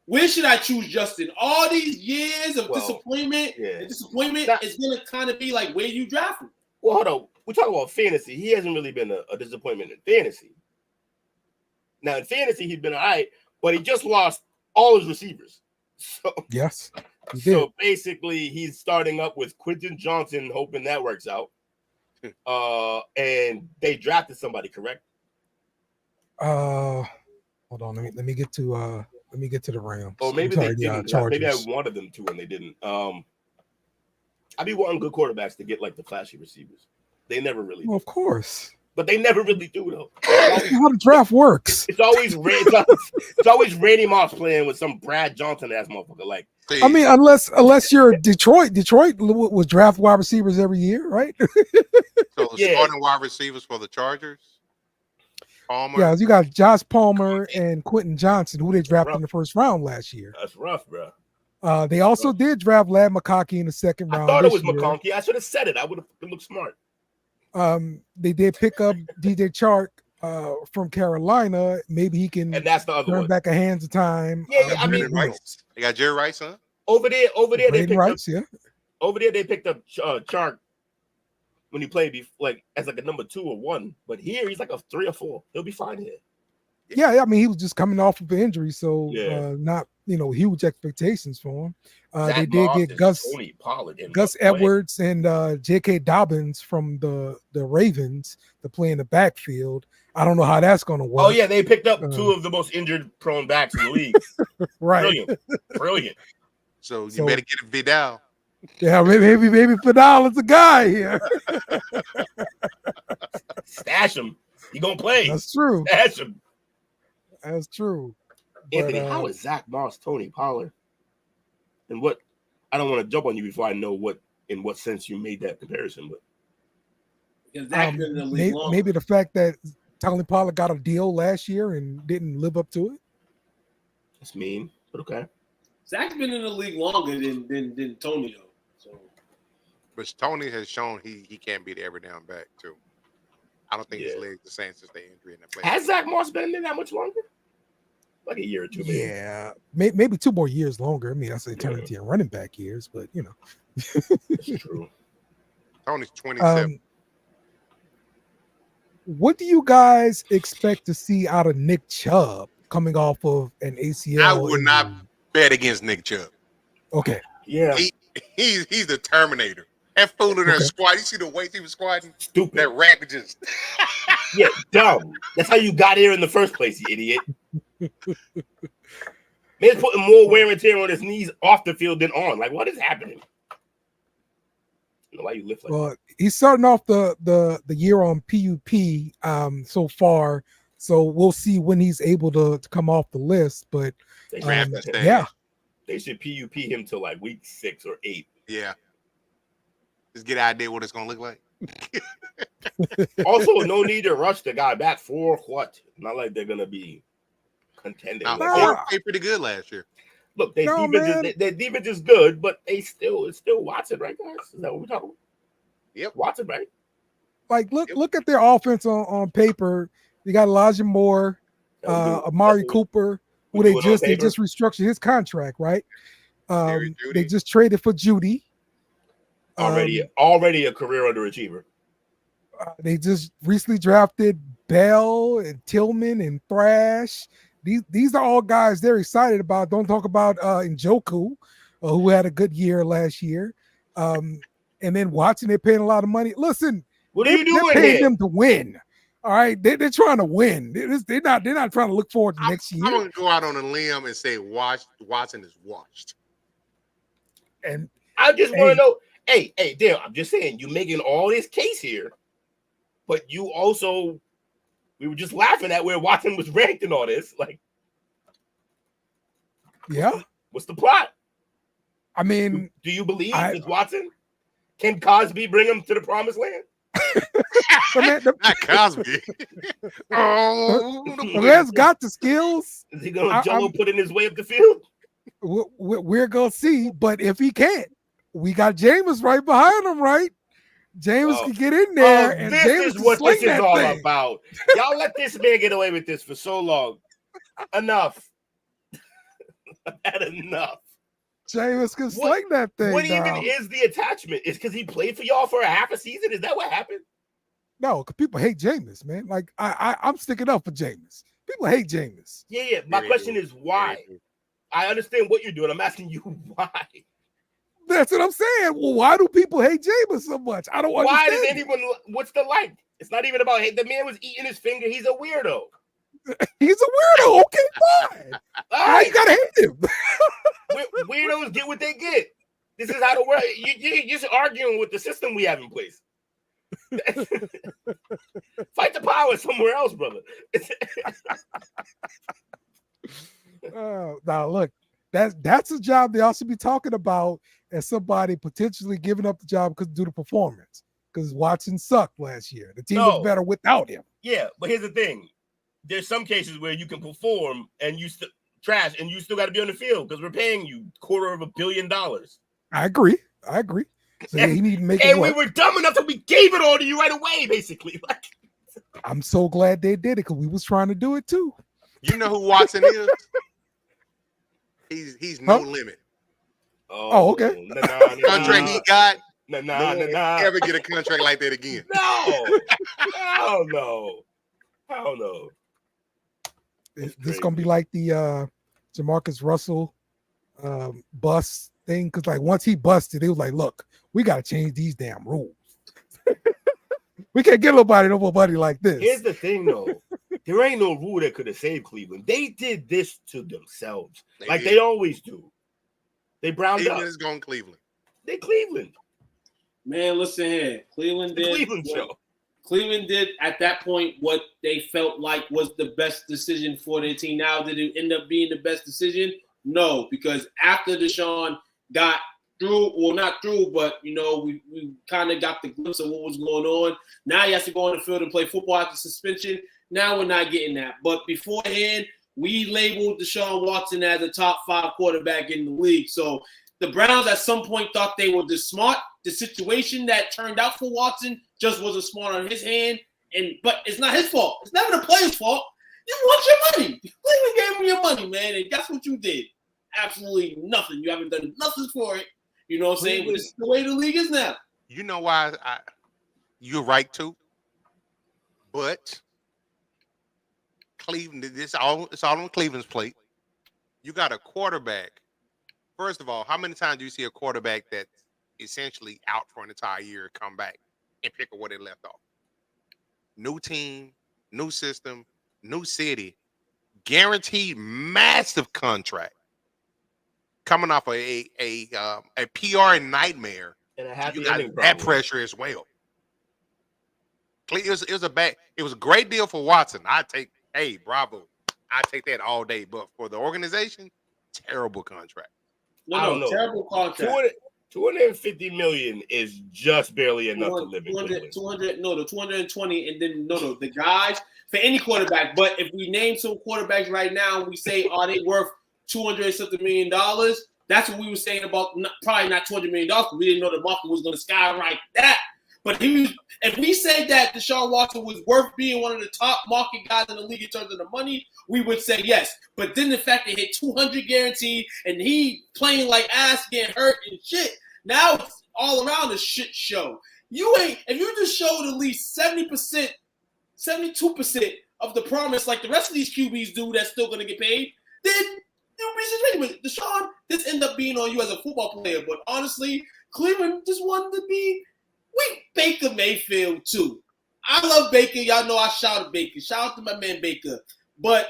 Where should I choose Justin? All these years of disappointment is going to kind of be like where you draft him. Well, hold on. We're talking about fantasy. He hasn't really been a disappointment in fantasy. Now, in fantasy, he's been all right, but he just lost all his receivers. So, yes. So basically, he's starting up with Quentin Johnson, hoping that works out. And they drafted somebody, correct? Hold on. Let me get to the Rams. Or maybe they didn't. Maybe I wanted them to, and they didn't. I be wanting good quarterbacks to get like the flashy receivers. They never really. Well, of course. But they never really do, though. That's how the draft works. It's always Randy Moss playing with some Brad Johnson ass motherfucker. Like, I mean, unless you're Detroit. Detroit was draft wide receivers every year, right? So starting wide receivers for the Chargers. Palmer. Yeah, you got Josh Palmer and Quentin Johnson, who they drafted in the first round last year. That's rough, bro. They also did draft Lad McConkey in the second round. I thought it was McConkey. I should have said it. I would have looked smart. They did pick up DJ Chark from Carolina. Maybe he can and that's the other turn one. back a hands of time. Yeah, I mean, they got Jerry Rice, huh? Over there, they picked Rice, up. Yeah. Over there, they picked up Chark when he played as a number 2 or 1. But here, he's like a 3 or 4. He'll be fine here. Yeah, I mean, he was just coming off of an injury, so not huge expectations for him. They did get Gus Edwards and J.K. Dobbins from the Ravens to play in the backfield. I don't know how that's going to work. Oh yeah, they picked up 2 of the most injured-prone backs in the league. Right, brilliant. So you better get a Vidal. Yeah, maybe Vidal is the guy here. Stash him. He gonna play. That's true. Stash him. That's true. Anthony, how is Zach Moss Tony Pollard? And what? I don't want to jump on you before I know in what sense you made that comparison, but maybe the fact that Tony Pollard got a deal last year and didn't live up to it. That's mean, but okay. Zach's been in the league longer than Tony though. So, but Tony has shown he can't be the every down back too. I don't think his leg's the same since the injury in the play. Has Zach Moss been in there that much longer? Like a year or 2, maybe. Yeah, maybe 2 more years longer. I mean, that's eternity in running back years, but It's true. Tony's 27. What do you guys expect to see out of Nick Chubb coming off of an ACL? bet against Nick Chubb. Okay. Yeah. He's the Terminator. That fool in there Okay. squat. You see the weights he was squatting? Stupid. That rack just. Yeah, dumb. That's how you got here in the first place, you idiot. Man's putting more wear and tear on his knees off the field than on. Like, what is happening? I don't know why you lift like Well, he's starting off the year on PUP so far. So we'll see when he's able to come off the list. But that. yeah, They should PUP him till like week 6 or 8. Yeah. Just get an idea what it's gonna look like. Also, no need to rush the guy back for what? Not like they're gonna be contending. Now, Like, they played pretty good last year. look, their defense is good, but it's still Watson, right, guys? Is that what we're talking about? Yep, Watson, right? like look at their offense on paper. You got Elijah Moore, Amari Cooper, who they just restructured his contract, right? They just traded for Judy. Already a career underachiever. They just recently drafted Bell and Tillman and Thrash. These are all guys they're excited about. Don't talk about Njoku, who had a good year last year. And then Watson, they're paying a lot of money. Listen, what are you doing they're paying here? them to win. All right, they're trying to win. They're not trying to look forward to next year. I'm going to go out on a limb and say Watson is washed. And I just want to know. Hey, Dale, I'm just saying, you're making all this case here, but we were just laughing at where Watson was ranked and all this. Like, yeah, what's the plot? I mean, do you believe it's Watson? Can Cosby bring him to the promised land? Not Cosby. The man's got the skills. Is he going to put in his way up the field? We're going to see, but if he can't, we got Jameis right behind him, right? Jameis can get in there, and this Jameis is what this is all thing. about. Y'all let this man get away with this for so long. Enough. Had enough. Jameis can sling that thing. What even is the attachment? Is because he played for y'all for a half a season? Is that what happened? No, because people hate Jameis, man. Like I'm sticking up for Jameis. People hate Jameis. Yeah. My question is why? I understand what you're doing. I'm asking you why. That's what I'm saying. Well, why do people hate Jameis so much? I don't understand. Why does anyone? What's the like? It's not even about hate. The man was eating his finger. He's a weirdo. He's a weirdo. Okay, fine. Why you gotta hate him? Weirdos get what they get. This is how the world. You're just arguing with the system we have in place. Fight the power somewhere else, brother. Now look, that's a job they also be talking about as somebody potentially giving up the job because due to performance. Because Watson sucked last year. The team was better without him. Yeah, but here's the thing: there's some cases where you can perform and you trash, and you still got to be on the field because we're paying you $250 million. I agree. So he need to make it and work. we were dumb enough that we gave it all to you right away, basically. Like, I'm so glad they did it because we was trying to do it too. You know who Watson is? He's no limit. Oh, okay. Contract he got. Nah. Ever get a contract like that again? No. Hell no. This gonna be like the Jamarcus Russell bust thing because like once he busted, it was like, look, we gotta change these damn rules. We can't get nobody like this. Here's the thing, though. There ain't no rule that could have saved Cleveland. They did this to themselves, they always do. They browned up. Cleveland is going Cleveland. They Cleveland. Man, listen here. Cleveland did. Cleveland show. Cleveland did at that point what they felt like was the best decision for their team. Now, did it end up being the best decision? No, because after Deshaun got through, well, not through, but, we kind of got the glimpse of what was going on. Now he has to go on the field and play football after suspension. Now we're not getting that. But beforehand, we labeled Deshaun Watson as a top 5 quarterback in the league. So the Browns at some point thought they were this smart. The situation that turned out for Watson just wasn't smart on his hand. But it's not his fault. It's never the player's fault. You want your money. Cleveland gave him your money, man. And guess what you did? Absolutely nothing. You haven't done nothing for it. You know what I'm saying? But it's the way the league is now. You know why you're right too. But Cleveland, it's all on Cleveland's plate. you got a quarterback. First of all, how many times do you see a quarterback that's essentially out for an entire year come back and pick up where they left off? New team, new system, new city, guaranteed massive contract, coming off a PR nightmare. And a happy You got ending that problem. pressure as well. It was a great deal for Watson. Bravo. I take that all day. But for the organization, terrible contract. I don't know. Terrible contract. $250 million is just barely enough to live in Cleveland. 220, and then the guys for any quarterback. But if we name some quarterbacks right now, we say, are they worth $200-something million? That's what we were saying about probably not $200 million. We didn't know the market was going to skyrocket that. But if we said that Deshaun Watson was worth being one of the top market guys in the league in terms of the money, we would say yes. But then the fact that he hit 200 guaranteed and he playing like ass, getting hurt and shit, now it's all around a shit show. If you just showed at least 70%, 72% of the promise like the rest of these QBs do that's still going to get paid, then you'll be situated. Deshaun, this end up being on you as a football player. But honestly, Cleveland just wanted to be Baker Mayfield too. I love Baker. Y'all know I shout at Baker. Shout out to my man Baker. But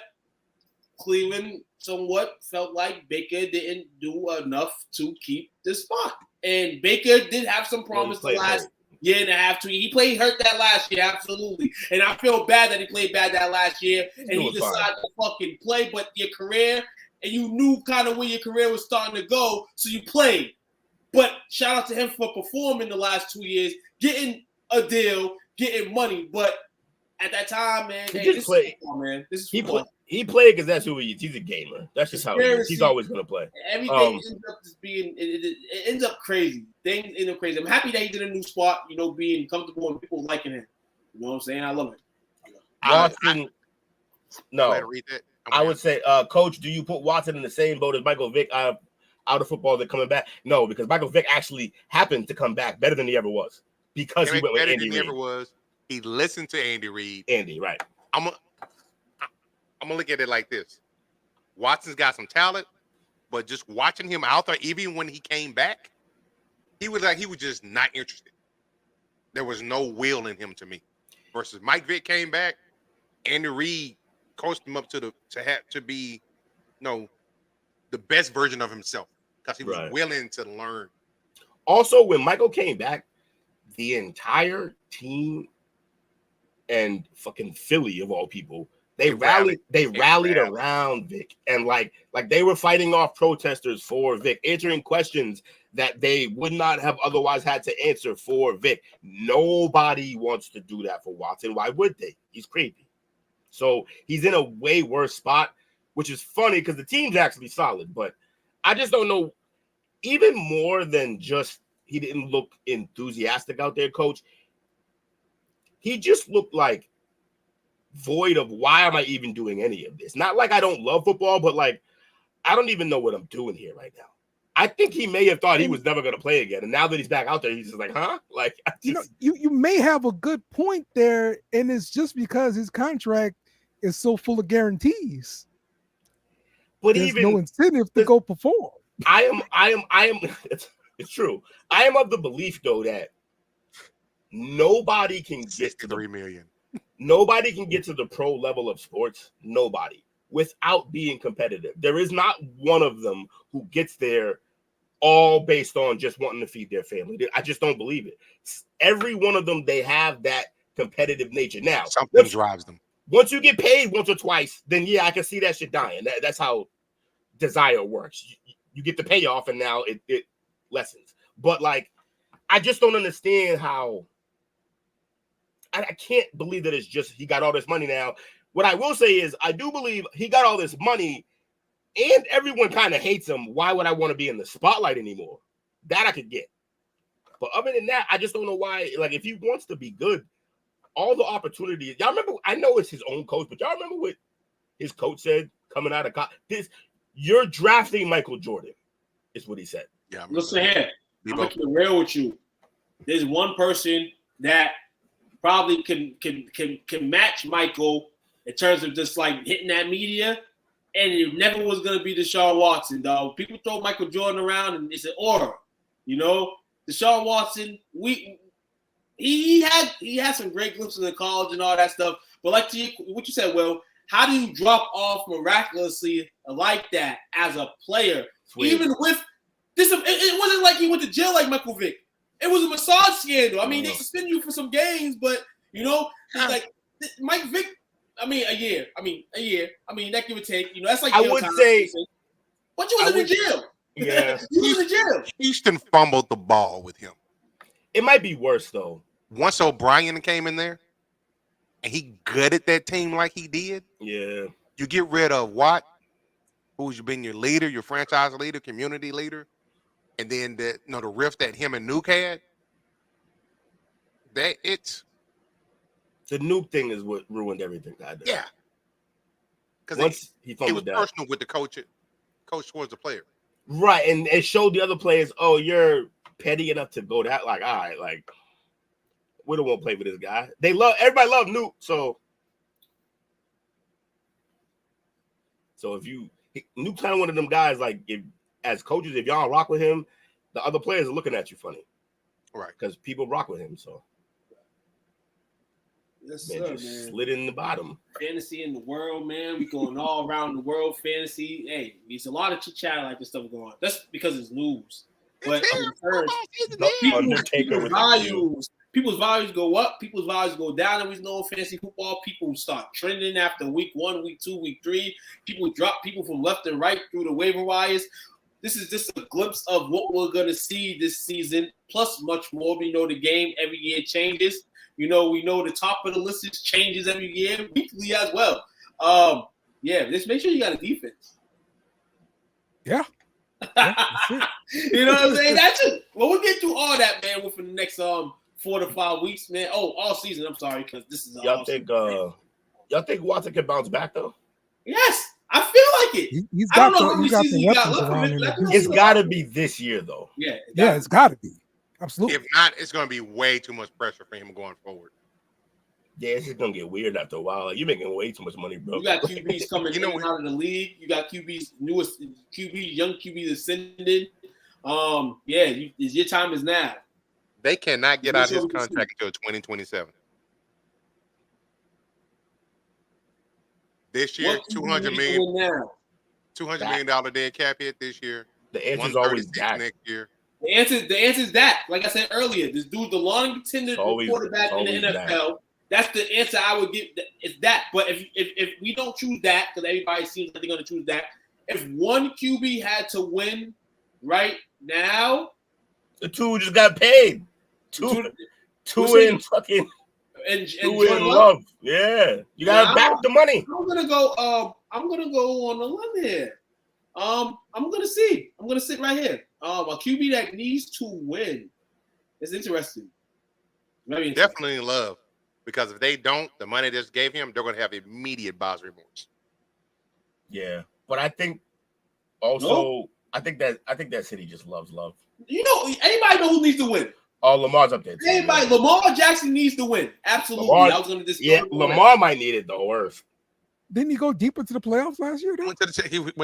Cleveland somewhat felt like Baker didn't do enough to keep the spot. And Baker did have some promise the last year and a half, 2 years. He played hurt that last year, absolutely. And I feel bad that he played bad that last year. And he decided to fucking play. But your career, and you knew kind of where your career was starting to go, so you played. But shout out to him for performing the last 2 years, getting a deal, getting money. But at that time, man, This is football. He played because that's who he is. He's a gamer. That's just how he is. He's always going to play. Everything ends up just being it ends up crazy. Things end up crazy. I'm happy that he's in a new spot, being comfortable and people liking him. You know what I'm saying? I love it. Watson. I would say, Coach, do you put Watson in the same boat as Michael Vick out of football that coming back? No, because Michael Vick actually happened to come back better than he ever was because he went with Andy Reid. Never was. He listened to Andy Reid. Right. I'm gonna look at it like this. Watson's got some talent, but just watching him out there, even when he came back, he was just not interested. There was no will in him to me. Versus Mike Vick came back, Andy Reid coached him up to be the best version of himself because he was willing to learn. Also, when Michael came back, the entire team and fucking Philly of all people, they rallied around Vic, and like they were fighting off protesters for Vic, answering questions that they would not have otherwise had to answer for Vic. Nobody wants to do that for Watson. Why would they? He's crazy. So he's in a way worse spot, which is funny because the team's actually solid, but I just don't know. Even more than just he didn't look enthusiastic out there, Coach. He just looked like void of why am I even doing any of this? Not like I don't love football, but like I don't even know what I'm doing here right now. I think he may have thought he was never going to play again, and now that he's back out there, he's just like, huh? Like you may have a good point there, and it's just because his contract is so full of guarantees. But there's no incentive to go perform. I am. It's true. I am of the belief though that nobody can get to $3 million. Nobody can get to the pro level of sports. Nobody without being competitive. There is not one of them who gets there all based on just wanting to feed their family. I just don't believe it. Every one of them, they have that competitive nature. Now, something drives them. Once you get paid once or twice, then yeah, I can see that shit dying. That's how desire works. You get the payoff, and now it lessens. But like, I just don't understand how. I can't believe that it's just he got all this money now. What I will say is I do believe he got all this money and everyone kind of hates him. Why would I want to be in the spotlight anymore? That I could get. But other than that, I just don't know why. Like, if he wants to be good, all the opportunities. Y'all remember, I know it's his own coach, but y'all remember what his coach said coming out of college? You're drafting Michael Jordan, is what he said. Yeah. Listen here. I'm going to be real with you. There's one person that probably can match Michael in terms of just like hitting that media, and it never was going to be Deshaun Watson, dog. People throw Michael Jordan around, and it's an aura. You know, Deshaun Watson, he had some great glimpses in college and all that stuff. But like what you said, Will, how do you drop off miraculously like that as a player? Sweet. Even with this, it wasn't like he went to jail like Mclovin. It was a massage scandal. I mean, they suspended you for some games, but you know, like Mike Vick. I mean, a year. I mean, that give or take. You know, that's like I would say, but you wasn't in jail. Yeah, you was in jail. Houston fumbled the ball with him. It might be worse though. Once O'Brien came in there, and he gutted that team like he did. Yeah, you get rid of Watt, who's been your leader, your franchise leader, community leader, and then the rift that him and Nuke had. The Nuke thing is what ruined everything. Yeah, because he was personal with the coach towards the player. Right, and it showed the other players, oh, you're petty enough to go that. Like, all right, like we don't want to play with this guy. Everybody loved Nuke, so if Nuke kind of one of them guys, like as coaches, if y'all rock with him, the other players are looking at you funny, right? Because people rock with him, so. Yes, man, sir, man. Slid in the bottom. Fantasy in the world, man. We going all around the world. Fantasy. Hey, there's a lot of chit chat like this stuff going on. That's because it's news. But people's values go up. People's values go down. And we know fantasy football. People start trending after week 1, week 2, week 3. People drop people from left and right through the waiver wires. This is just a glimpse of what we're going to see this season, plus much more. We know the game every year changes. You know, we know the top of the list changes every year, weekly as well. Just make sure you got a defense. Yeah. You know what I'm saying? That's it. Well, we'll get through all that, man, within the next 4 to 5 weeks, man. Oh, all season. I'm sorry, because this is y'all think Watson can bounce back though? Yes, I feel like it. He's got the weapons around him. It's got to be this year though. Yeah, it's got to be. Absolutely. If not, it's going to be way too much pressure for him going forward. Yeah, it's just going to get weird after a while. Like, you're making way too much money, bro. You got QBs coming in and out of the league. You got newest QBs, young QBs ascending. Your time is now. They cannot get out his contract until 2027. This year, $200 million dead cap hit this year. The answer is always Dak. Next year. The answer is that. Like I said earlier, this dude's the long contender quarterback in the NFL. That. That's the answer I would give. Is that. But if we don't choose that, because everybody seems like they're going to choose that, if one QB had to win right now, the two just got paid. Two in fucking and love. Yeah, you gotta back the money. I'm gonna go on a limb here. I'm gonna see. I'm gonna sit right here. A QB that needs to win. It's interesting. Very interesting. Definitely in love, because if they don't, the money they just gave him, they're gonna have immediate buyer's remorse. Yeah, but I think also I think that city just loves love. You know, anybody know who needs to win? Oh, Lamar's up there. Lamar Jackson needs to win. Absolutely. I was going to discuss. Yeah, Lamar might need it the worst. Didn't he go deep into the playoffs last year? He went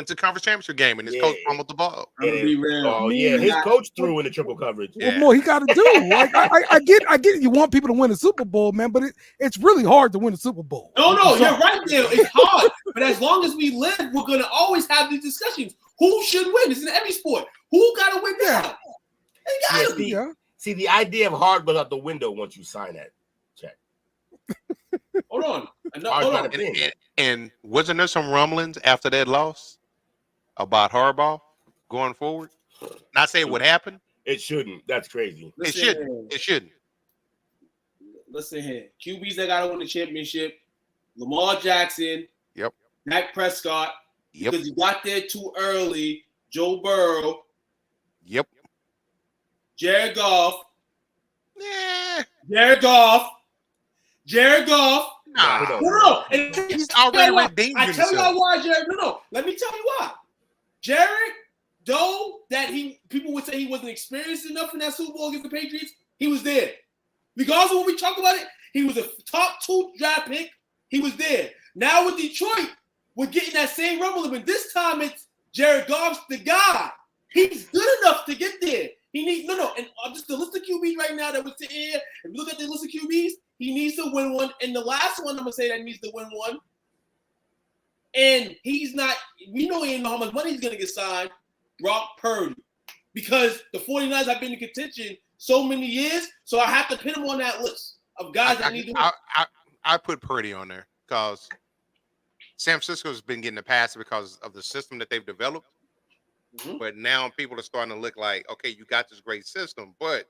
to the conference championship game, and his coach fumbled the ball. His coach threw in the triple coverage. What more he got to do? Like I get it. You want people to win a Super Bowl, man, but it's really hard to win a Super Bowl. No, you're right there. It's hard, but as long as we live, we're going to always have these discussions. Who should win? It's in every sport. Who got to win now? They got to be. See, the idea of hard goes out the window once you sign that check. Hold on. And wasn't there some rumblings after that loss about Harbaugh going forward? Not saying what happened. It shouldn't. That's crazy. It shouldn't. Listen here. QBs that got to win the championship. Lamar Jackson. Yep. Dak Prescott. Yep. Because you got there too early. Joe Burrow. Yep. Jared Goff. Jared Goff. No. He's already redeemed himself. I tell y'all why, Jared. No. Let me tell you why. Jared, though that people would say he wasn't experienced enough in that Super Bowl against the Patriots, he was there. Regardless of when we talk about it, he was a top 2 draft pick. He was there. Now with Detroit, we're getting that same rumble. But this time it's Jared Goff's the guy. He's good enough to get there. He needs and just the list of QBs right now that we're sitting here. If you look at the list of QBs, he needs to win one. And the last one I'm gonna say that needs to win one. And he's not. We know he ain't know how much money he's gonna get signed. Brock Purdy, because the 49ers have been in contention so many years, so I have to put him on that list of guys that need to win. I put Purdy on there because San Francisco's been getting the pass because of the system that they've developed. Mm-hmm. But now people are starting to look like, okay, you got this great system, but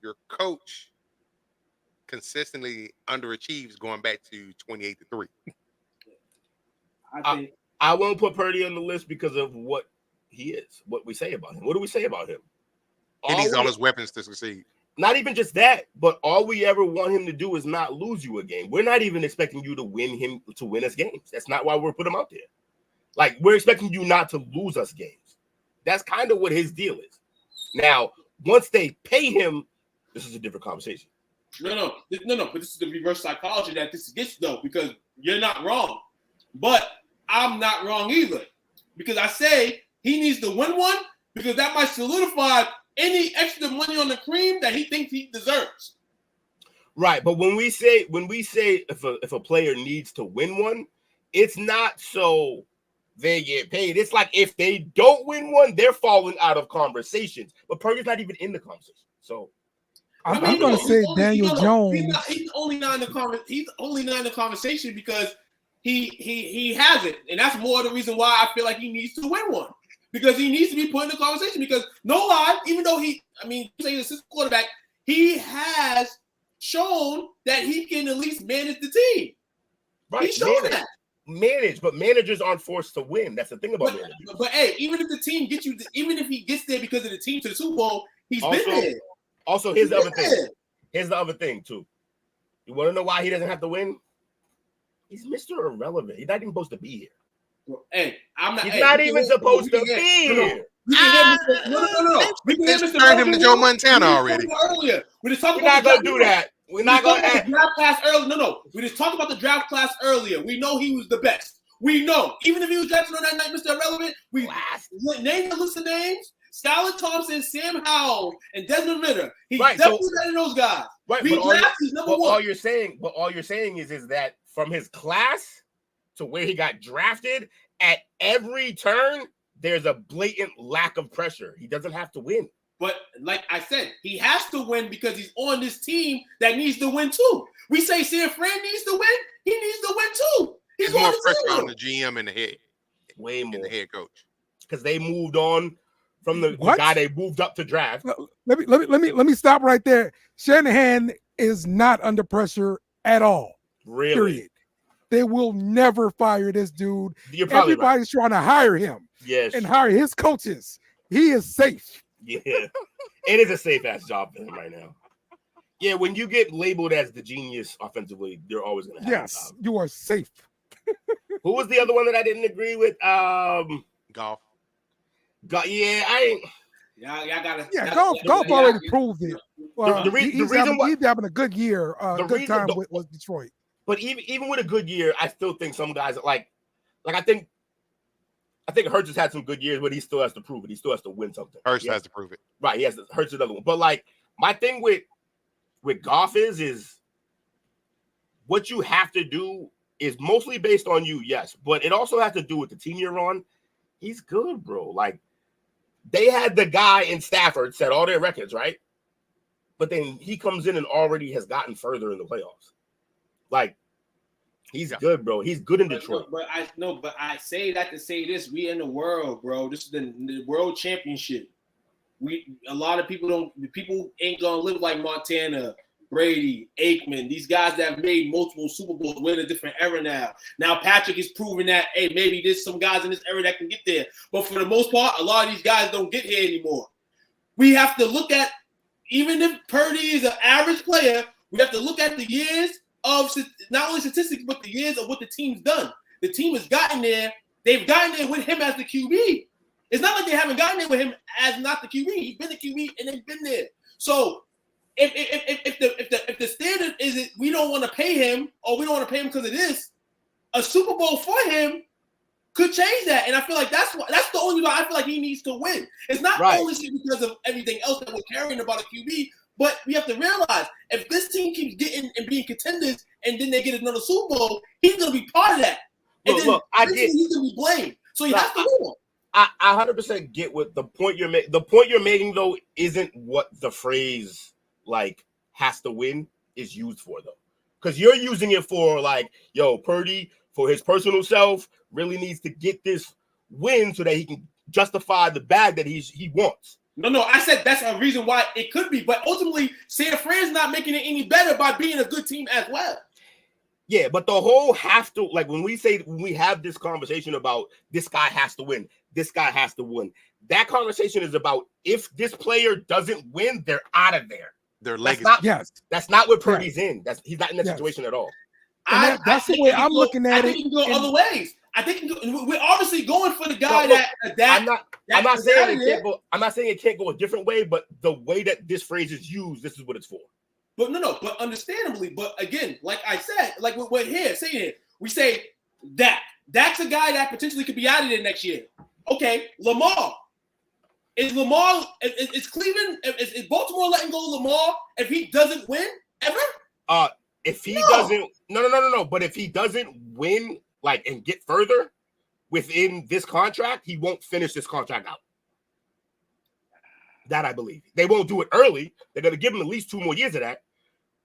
your coach consistently underachieves going back to 28-3. I won't put Purdy on the list because of what he is, what we say about him. What do we say about him? He needs all his weapons to succeed. Not even just that, but all we ever want him to do is not lose you a game. We're not even expecting you to win us games. That's not why we're putting him out there. Like, we're expecting you not to lose us games. That's kind of what his deal is. Now, once they pay him, this is a different conversation. No. But this is the reverse psychology that this gets, though, because you're not wrong. But I'm not wrong either. Because I say he needs to win one because that might solidify any extra money on the cream that he thinks he deserves. Right, but when we say if a player needs to win one, it's not so they get paid. It's like if they don't win one, they're falling out of conversations. But Purdy's not even in the conversation. So I'm going to say Daniel Jones. He's only not in the conversation because he hasn't, and that's more the reason why I feel like he needs to win one. Because he needs to be put in the conversation. Because no lie, even though he's an assistant quarterback, he has shown that he can at least manage the team. Right, he's shown that. Manage, but managers aren't forced to win. That's the thing about managers. But hey, even if the team gets you, even if he gets there because of the team to the Super Bowl, he's been there. Also, here's the other thing. Here's the other thing too. You want to know why he doesn't have to win? He's Mr. Irrelevant. He's not even supposed to be here. Hey, I'm not. He's not even supposed to be here. No. We can hear Mr. Turned him to Joe Montana already. Earlier, we just talked We're not gonna do that. We're not gonna draft class earlier. No. We just talked about the draft class earlier. We know he was the best. We know, even if he was drafted on that night, Mr. Irrelevant. We named the list of names: Skylar Thompson, Sam Howell, and Desmond Ritter. He's definitely better than those guys. Right, he's number one. All you're saying is that from his class to where he got drafted, at every turn, there's a blatant lack of pressure. He doesn't have to win. But like I said, he has to win because he's on this team that needs to win too. We say San Fran needs to win. He needs to win too. He's more pressure on the GM and the head. Way more. And the head coach. Because they moved on from the guy they moved up to draft. Let me stop right there. Shanahan is not under pressure at all. Really? Period. They will never fire this dude. Everybody's trying to hire him. Yes. And hire his coaches. He is safe. Yeah. It is a safe ass job for him right now. Yeah, when you get labeled as the genius offensively, they're always gonna have a job. You are safe. Who was the other one that I didn't agree with? Golf. Yeah, I ain't. Yeah, Golf already proved it. The reason why he's having a good year, good time with Detroit. But even with a good year, I still think some guys like I think Hurts has had some good years, but he still has to prove it. He still has to win something. Hurts has to prove it. Right. Hurts another one. But like my thing with Goff is what you have to do is mostly based on you, yes, but it also has to do with the team you're on. He's good, bro. Like they had the guy in Stafford set all their records, right? But then he comes in and already has gotten further in the playoffs. Like he's good, bro. He's good in Detroit. But I say that to say this: we in the world, bro. This is the world championship. A lot of people ain't gonna live like Montana, Brady, Aikman. These guys that have made multiple Super Bowls. We're in a different era now. Now Patrick is proving that hey, maybe there's some guys in this era that can get there. But for the most part, a lot of these guys don't get here anymore. We have to look at, even if Purdy is an average player, we have to look at the years of not only statistics, but the years of what the team's done. The team has gotten there. They've gotten there with him as the QB. It's not like they haven't gotten there with him as not the QB. He's been the QB and they've been there. So if the standard is that we don't want to pay him or we don't want to pay him because of this, a Super Bowl for him could change that. And I feel like that's the only reason I feel like he needs to win. It's not only because of everything else that we're carrying about a QB, but we have to realize if this team keeps getting and being contenders and then they get another Super Bowl, he's going to be part of that. And he's going to be blamed. So he has to win. I 100% get what the point you're making. The point you're making, though, isn't what the phrase, like, has to win is used for, though. Because you're using it for, like, yo, Purdy, for his personal self, really needs to get this win so that he can justify the bag that he wants. No, I said that's a reason why it could be. But ultimately, San Fran's not making it any better by being a good team as well. Yeah, but the whole have to, like, when we have this conversation about this guy has to win, this guy has to win, that conversation is about if this player doesn't win, they're out of there. Their legacy. That's not what Purdy's in. He's not in that situation at all. That's the way I'm looking at it. I think you can go other ways. I think we're obviously going for the guy I'm not saying it can't go. I'm not saying it can't go a different way, but the way that this phrase is used, this is what it's for. But but understandably, but again, like I said, like we're here saying it, we say that's a guy that potentially could be out of there next year. Okay, Lamar. Is Cleveland, is Baltimore letting go of Lamar if he doesn't win ever? If he doesn't, no. But if he doesn't win, like, and get further within this contract, he won't finish this contract out. That I believe. They won't do it early. They're going to give him at least 2 more years of that.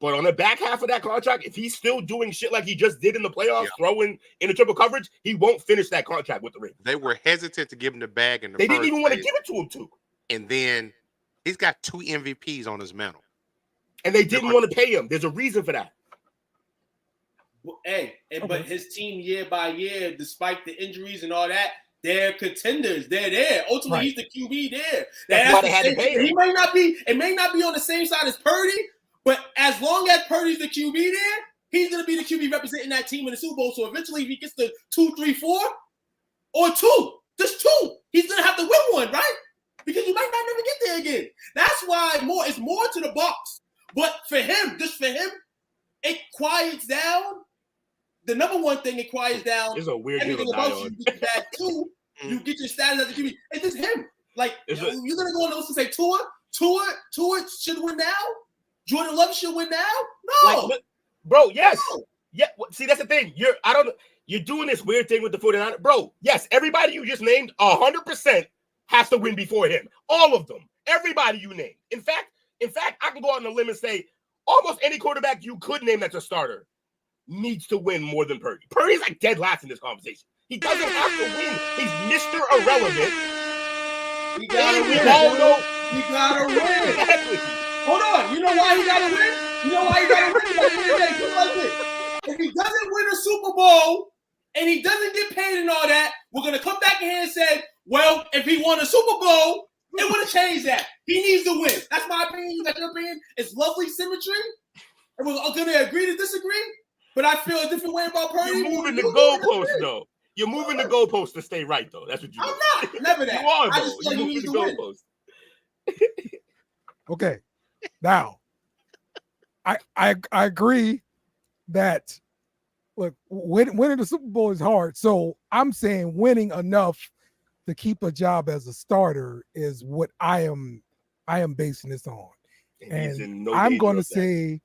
But on the back half of that contract, if he's still doing shit like he just did in the playoffs, throwing in the triple coverage, he won't finish that contract with the Ravens. They were hesitant to give him the bag in the They first didn't even want to phase. give it to him, too. And then he's got 2 MVPs on his mantle. And they didn't want to pay him. There's a reason for that. Well, but his team year by year, despite the injuries and all that, they're contenders. They're there. Ultimately, he's the QB there. That's why they had to pay him. It may not be on the same side as Purdy, but as long as Purdy's the QB there, he's going to be the QB representing that team in the Super Bowl. So eventually, if he gets to 2, 3, 4, or 2, just 2, he's going to have to win one, right? Because you might not never get there again. That's why it's more to the box. But for him, it quiets down. The number one thing it quiets down. It's a weird deal to about die on. you get that 2, you get your status as the QB. It's just him. Like, you're going to go on those and say Tua should win now? Jordan Love should win now? No. Like, bro, yes. No. Yeah, see, that's the thing. You're doing this weird thing with the 49ers. Bro, yes, everybody you just named 100% has to win before him. All of them. Everybody you named. In fact, I can go out on a limb and say almost any quarterback you could name that's a starter needs to win more than Purdy. Purdy's like dead last in this conversation. He doesn't have to win. He's Mr. Irrelevant. He gotta win. He gotta win. Exactly. Hold on. You know why he gotta win? If he doesn't win a Super Bowl and he doesn't get paid and all that, we're gonna come back in here and say, well, if he won a Super Bowl, it would have changed that. He needs to win. That's my opinion. You got your opinion. It's lovely symmetry. And we're gonna agree to disagree. But I feel a different way about Purdy. You're moving the goalpost, though. You're moving the goalpost to stay right, though. That's what you're doing. I'm not. Never that. You are, though. I just feel You're moving the goalpost. Okay. Now, I agree that, look, winning the Super Bowl is hard. So I'm saying winning enough to keep a job as a starter is what I am basing this on. And I'm going to say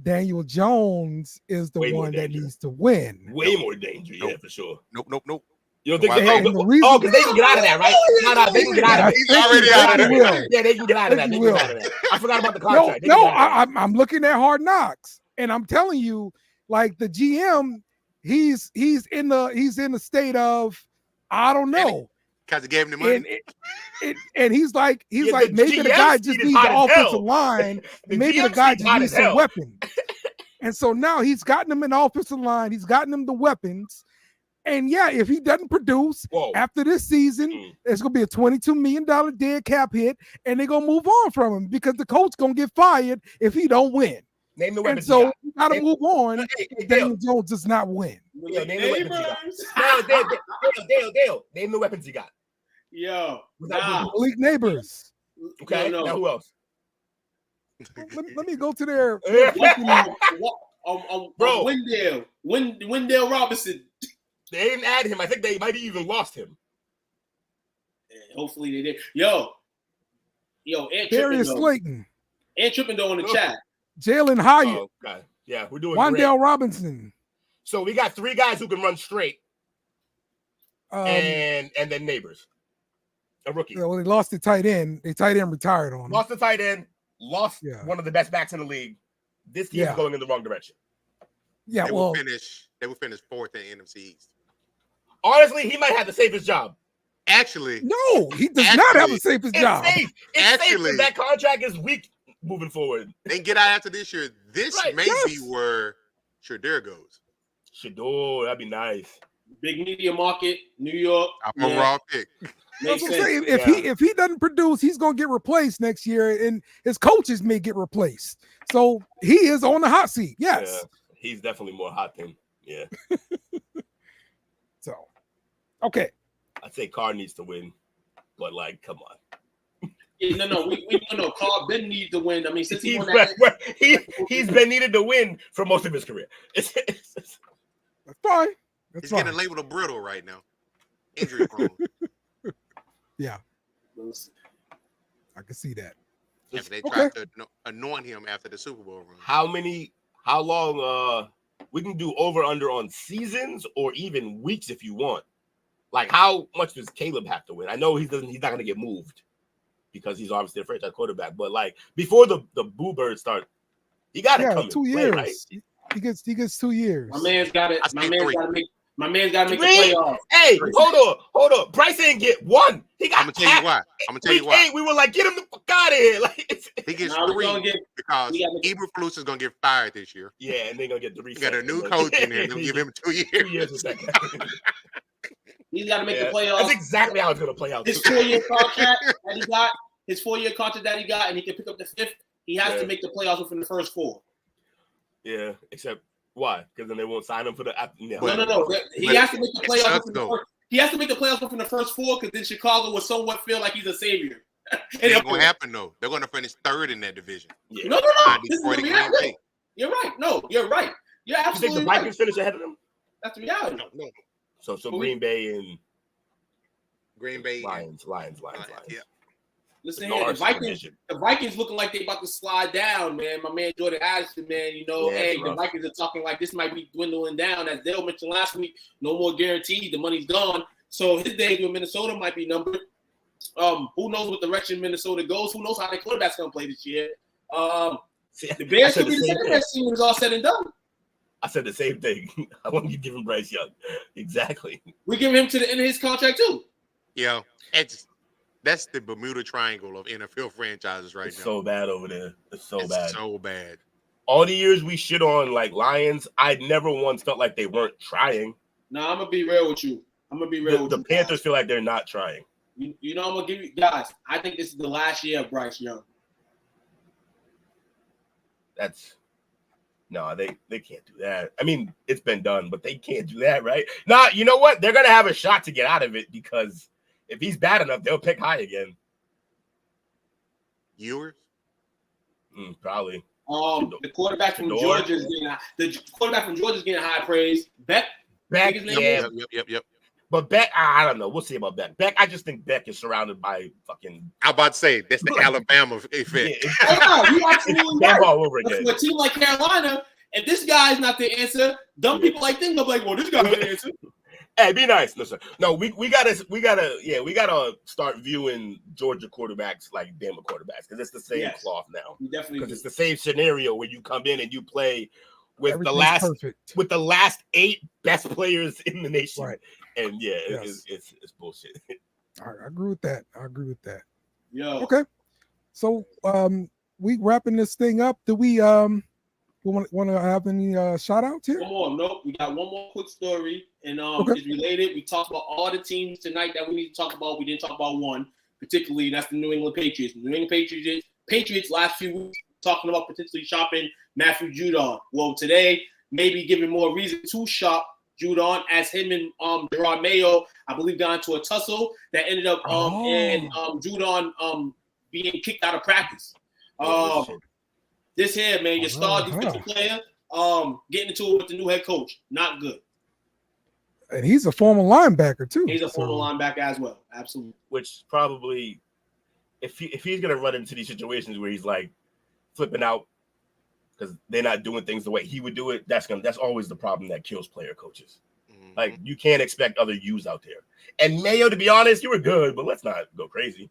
Daniel Jones is the one that needs to win. Way more danger, yeah, for sure. Nope. You don't think because they can get out of that, right? No, they can get out of that. He's already out of that. Yeah, they can get out of that. I forgot about the contract. I'm looking at Hard Knocks, and I'm telling you, like, the GM, he's in the state of, I don't know. Because they gave him the money. And he's like, maybe the guy just needs the offensive line. Maybe the guy just needs some weapons. And so now he's gotten them in the offensive line. He's gotten them the weapons. And yeah, if he doesn't produce after this season, it's going to be a $22 million dead cap hit, and they're going to move on from him because the coach going to get fired if he don't win. Name the weapons. And so you got to move on if Daniel Jones does not win. Yo, name the weapons he got. Dale, name the weapons he got. Yo, elite neighbors. Okay, now who else? Let me go to their Bro, Wendell Robinson. They didn't add him. I think they might have even lost him. Hopefully they did. Yo, Darius Slayton, and Trippendo in the chat. Jalen Hyatt. Oh, God. Yeah, we're doing Wandale great. Robinson. So we got 3 guys who can run straight, and then Neighbors, a rookie. Well, they lost the tight end. The tight end retired on him. Lost the tight end. Lost one of the best backs in the league. This team is going in the wrong direction. Yeah, they will finish 4th in NFC East. Honestly, he might have the safest job. Actually, no, he does not have the safest job. Safe. It's safe because that contract is weak moving forward. They can get out after this year. This may be where Shedeur goes. Shedeur, that'd be nice. Big media market, New York. Raw pick. That's what I'm saying. If he doesn't produce, he's gonna get replaced next year, and his coaches may get replaced. So he is on the hot seat. Yes. Yeah, he's definitely more hot than So okay. I'd say Carr needs to win, but like, come on. Yeah, no. Carr Ben needs to win. I mean, since he's been needed to win for most of his career. That's fine. He's getting labeled a brittle right now. Injury prone. Yeah. I can see that. After they tried to anoint him after the Super Bowl run. How long we can do over under on seasons or even weeks if you want. Like, how much does Caleb have to win? I know he's not going to get moved because he's obviously a franchise quarterback. But like before the Boo Birds start, he got to come 2 in years. play, right? He gets 2 years. My man's got it. My man's got to make the playoffs. Hey, hold on. Bryce ain't get 1. He got. I'm gonna tell you why. We were like, get him the fuck out of here. Like, he gets 3 because Eberflus is gonna get fired this year. Yeah, and they're gonna get the reset. You got a new coach in here. They'll give him 2 years. 2 years with that guy. He's got to make the playoffs. That's exactly how it's going to play out. His 4-year contract that he got, and he can pick up the 5th. He has to make the playoffs within the first 4. Yeah, except why? Because then they won't sign him for the. No. He has to make the playoffs. He has to make the playoffs within the first 4 because then Chicago will somewhat feel like he's a savior. It ain't going to happen though. They're going to finish 3rd in that division. Yeah. No. This is the reality. You're right. No, you're right. You're absolutely right. You think the Vikings finish ahead of them? That's the reality. No. So Green Bay Lions. Yeah. Listen here, the Vikings looking like they about to slide down, man. My man Jordan Addison, man, the Vikings are talking like this might be dwindling down. As Dale mentioned last week, no more guaranteed. The money's gone. So his days with Minnesota might be numbered. Who knows what direction Minnesota goes? Who knows how their quarterback's going to play this year? The Bears could be the second best team when it's all said and done. I said the same thing. I want you to give him Bryce Young. Exactly. We give him to the end of his contract too. Yeah, that's the Bermuda Triangle of NFL franchises right now. So bad over there. It's so bad. All the years we shit on like Lions, I never once felt like they weren't trying. No, I'm gonna be real with you. The Panthers feel like they're not trying. You know, I'm gonna give you guys. I think this is the last year of Bryce Young. No, they can't do that. I mean, it's been done, but they can't do that, right? Nah, you know what? They're going to have a shot to get out of it because if he's bad enough, they'll pick high again. Ewers? Probably. The quarterback from Georgia is getting high praise. Beck, yeah. Yep. But Beck, I don't know. We'll see about Beck. I just think Beck is surrounded by fucking. I'm about to say that's the Alabama effect. Yeah, you absolutely right. All over again. For a team like Carolina, if this guy is not the answer, dumb people like them go like, "Well, this guy's the answer." Hey, be nice. Listen, no, we gotta start viewing Georgia quarterbacks like Bama quarterbacks because it's the same cloth now. Because it's the same scenario where you come in and you play with the last 8 best players in the nation. Right. And it's bullshit. I agree with that. Yeah. Okay. So we wrapping this thing up. Do we want to have any shout outs here? One more. Nope. We got one more quick story, and it's related. We talked about all the teams tonight that we need to talk about. We didn't talk about one particularly. That's the New England Patriots. The New England Patriots last few weeks talking about potentially shopping Matthew Judon. Well, today maybe giving more reason to shop Judon as him and Gerard Mayo, I believe, got into a tussle that ended up and Judon being kicked out of practice. This here, man, your star defensive player getting into it with the new head coach. Not good. And he's a former linebacker too. He's a former linebacker as well. Absolutely. Which probably, if he's gonna run into these situations where he's like flipping out because they're not doing things the way he would do it, that's always the problem that kills player coaches. Mm-hmm. Like you can't expect other U's out there. And Mayo, to be honest, you were good, but let's not go crazy.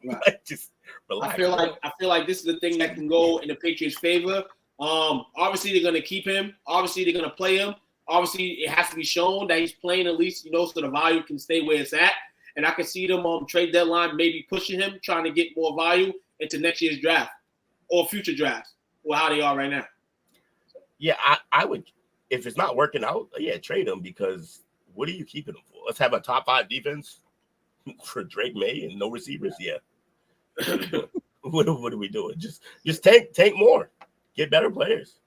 Right. Like, just relax. I feel like this is the thing that can go in the Patriots' favor. Obviously they're gonna keep him. Obviously they're gonna play him. Obviously it has to be shown that he's playing at least, so the value can stay where it's at. And I can see them trade deadline maybe pushing him, trying to get more value into next year's draft or future drafts, or how they are right now. Yeah, I would, if it's not working out, trade him, because what are you keeping him for? Let's have a top 5 defense for Drake May and no receivers. Yeah. What are we doing? Just tank more. Get better players.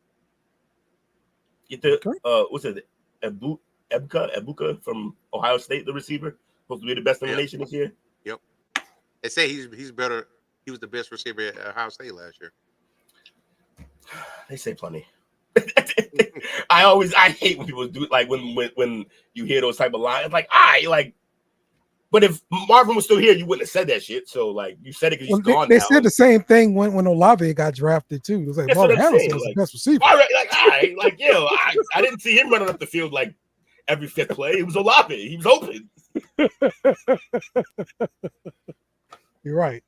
Get the what's it? Ebuka from Ohio State, the receiver, supposed to be the best in the nation this year. Yep. They say he's better. He was the best receiver at Ohio State last year. They say plenty. I hate when people do, like, when you hear those type of lines, like, but if Marvin was still here, you wouldn't have said that shit. So, like, you said it because he's gone. They now. said the same thing when Olave got drafted too. It was like Marvin Harrison was the best receiver. All right, I didn't see him running up the field like every 5th play. It was Olave. He was open. You're right.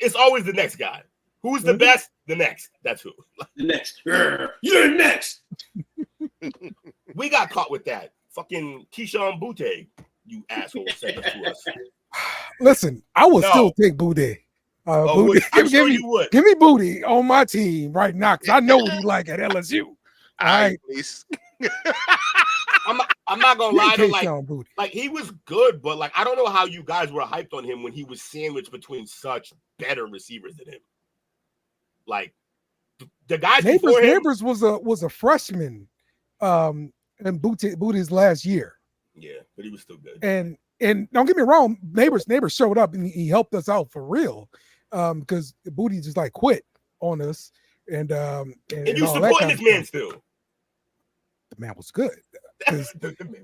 It's always the next guy. Who's the best? The next. That's who. The next. You're next. We got caught with that. Fucking Keyshawn Butte, you asshole, said that to us. Listen, I would still take Boutte. Boutte. I'm sure you would. Give me Boutte on my team right now, because I know what he like at LSU. All right. I'm not gonna lie to like he was good, but like I don't know how you guys were hyped on him when he was sandwiched between such better receivers than him. Like the guys before him, Neighbors was a freshman in Boutte's last year. Yeah, but he was still good. And don't get me wrong, Neighbors showed up and he helped us out for real. Because Boutte just like quit on us and you supporting this man still. The man was good.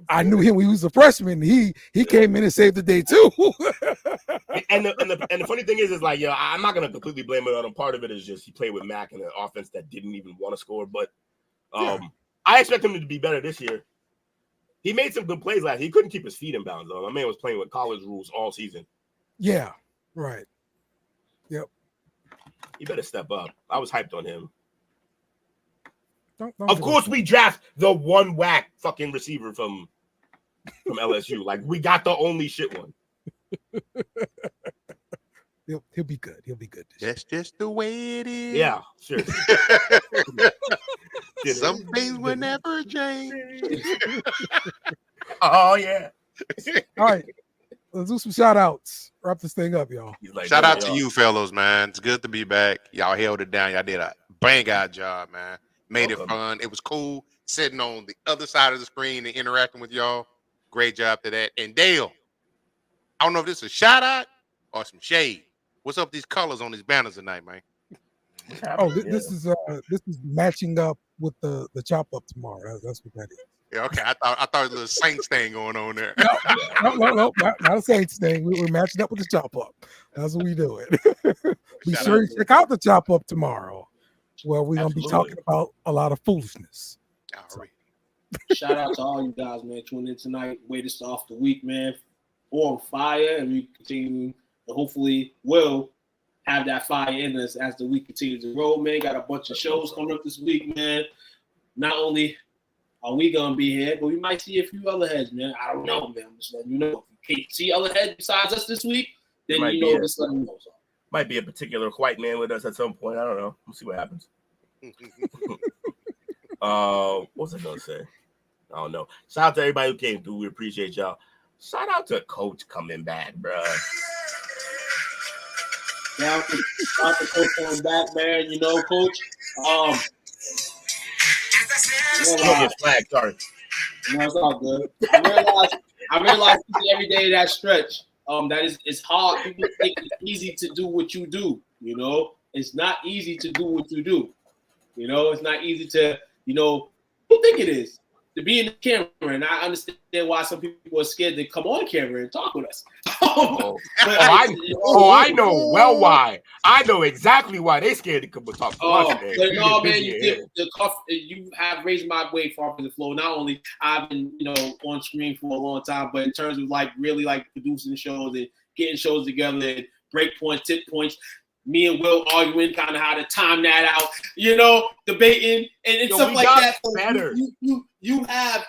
I knew him when he was a freshman. He came in and saved the day too. and the funny thing is like, I'm not gonna completely blame it on him. Part of it is just he played with Mac in an offense that didn't even want to score. But I expect him to be better this year. He made some good plays last year. He couldn't keep his feet in bounds though. My man was playing with college rules all season. Yeah, right. Yep. He better step up. I was hyped on him. Don't of course, we draft the one whack fucking receiver from LSU. Like, we got the only shit one. He'll be good. He'll be good. That's just the way it is. Yeah, sure. Some things will never change. Oh, yeah. All right. Let's do some shout outs. Wrap this thing up, y'all. Like, shout out to you, fellows, man. It's good to be back. Y'all held it down. Y'all did a bang-out job, man. Made it fun. It was cool sitting on the other side of the screen and interacting with y'all. Great job to that. And Dale, I don't know if this is a shout out or some shade. What's up with these colors on these banners tonight, man? Oh, this is matching up with the chop up tomorrow. That's what that is. Yeah, okay. I thought it was a little Saints thing going on there. No, not a Saints thing. We're matching up with the chop up. That's what we doing. Be sure to check out the chop up tomorrow. Well, we're gonna be talking about a lot of foolishness. All right. Shout out to all you guys, man. Tuning in tonight. Way to start off the week, man. We're on fire, and we continue to hopefully will have that fire in us as the week continues to roll, man. Got a bunch of shows coming up this week, man. Not only are we gonna be here, but we might see a few other heads, man. I don't know, man. I'm just letting you know. If you can't see other heads besides us this week, then just let me know. So. Might be a particular white man with us at some point. I don't know. We'll see what happens. What was I gonna say? I don't know. Shout out to everybody who came through. We appreciate y'all. Shout out to Coach coming back, bro. Shout out to Coach coming back, man. You know, Coach. Flag, sorry. No, it's all good. I realize every day that stretch. That it's hard. People think it's easy to do what you do. You know, it's not easy to do what you do. You know, it's not easy to. You know, who think it is? to be in the camera, and I understand why some people are scared to come on camera and talk with us. I know well why. I know exactly why they scared to come and talk to us. But no, man, you have raised my way far from the flow. Not only I've been, on screen for a long time, but in terms of like really like producing shows and getting shows together and break points, tip points. Me and Will arguing kind of how to time that out, debating and stuff like that. Better. You have,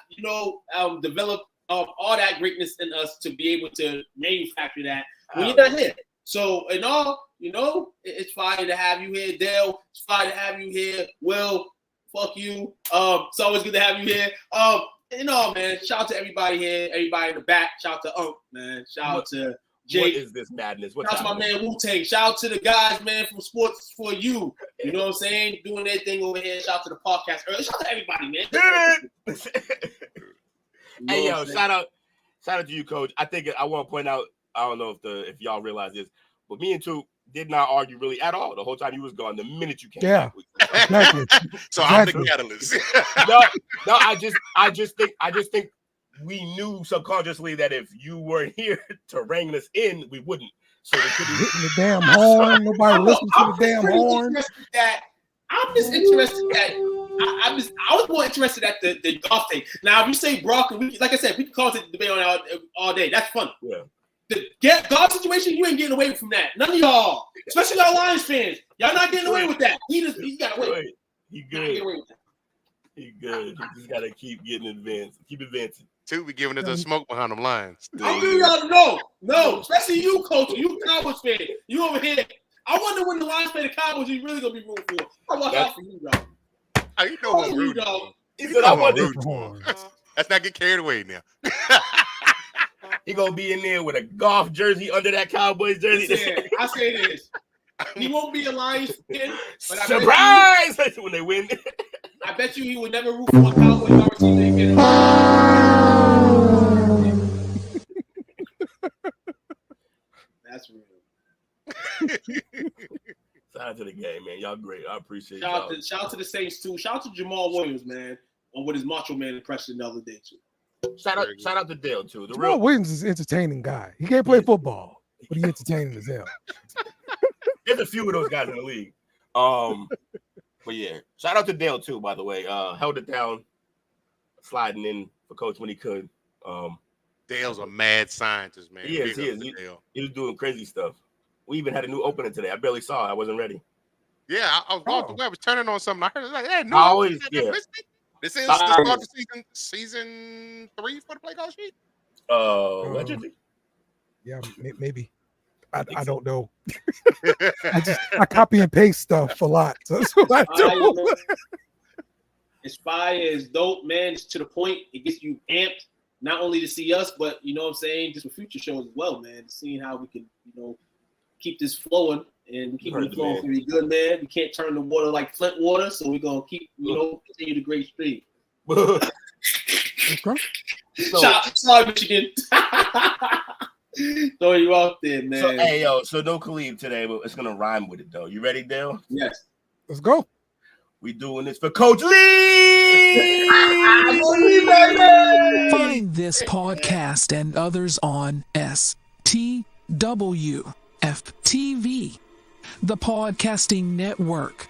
developed all that greatness in us to be able to manufacture that when you're not here. So, in all, it's fine to have you here, Dale. It's fine to have you here, Will. Fuck you. It's always good to have you here. Man, shout out to everybody here, everybody in the back. Shout out to man. Shout out to Jay. What is this madness? Shout out to my man Wu-Tang. Shout out to the guys, man, from Sports For You. You know what I'm saying? Doing their thing over here. Shout out to the podcast early. Shout out to everybody, man. Hey, yo, shout out to you, Coach. I think I want to point out, I don't know if y'all realize this, but me and Took did not argue really at all the whole time you was gone. The minute you came back. Exactly. So I'm the catalyst. No, I just think we knew subconsciously that if you weren't here to rein us in, we wouldn't. So we couldn't hitting the damn horn. Nobody listens to the damn horn. I'm just interested that I was more interested at the golf thing. Now, if you say Brock, like I said, we can call it debate on all day. That's fun. Yeah. The golf situation, you ain't getting away from that. None of y'all, especially y'all Lions fans, y'all not getting away with that. He got away. He good. He good. He just gotta keep getting advanced. Keep advancing. Two be giving us a smoke behind them lines. I need y'all to know. No, especially you, Coach. You Cowboys fan. You over here. I wonder when the Lions play the Cowboys, you really gonna be rooting for. I watch out for you, dog. Oh, you know what you, dog. He said, I want this. Let's not get carried away now. He gonna be in there with a golf jersey under that Cowboys jersey. I say this. He won't be a Lions fan, but surprise when they win. I bet you he would never root for a Cowboys power team again. That's real. Shout out to the game, man. Y'all great. I appreciate it. Shout out to the Saints too. Shout out to Jamal Williams, man, on with his Macho Man impression the other day too. Shout out to Dale too. Jamal Williams is an entertaining guy. He can't play football, but he's entertaining as hell. There's a few of those guys in the league. But yeah, shout out to Dale too, by the way. Held it down, sliding in for Coach when he could. Dale's a mad scientist, man. He is. He was doing crazy stuff. We even had a new opening today. I barely saw it. I wasn't ready. Yeah, I was walking away. I was turning on something. I heard it like, hey, no. Always, yeah. This is the start of season 3 for the Playcall sheet. Allegedly. Yeah, maybe. I don't know. I copy and paste stuff a lot. So that's what I do. It's fire, it's dope, man. It's to the point. It gets you amped, not only to see us, but you know what I'm saying, just for future shows as well, man. Seeing how we can, keep this flowing and keep it flowing pretty good, man. We can't turn the water like Flint water, so we're gonna keep, continue the great streak. Sorry, Michigan. Throw you out there, man. So no Khalid today, but it's gonna rhyme with it though. You ready, Dale? Yes. Let's go. We doing this for Coach Lee. Find this podcast and others on STWF TV, the Podcasting Network.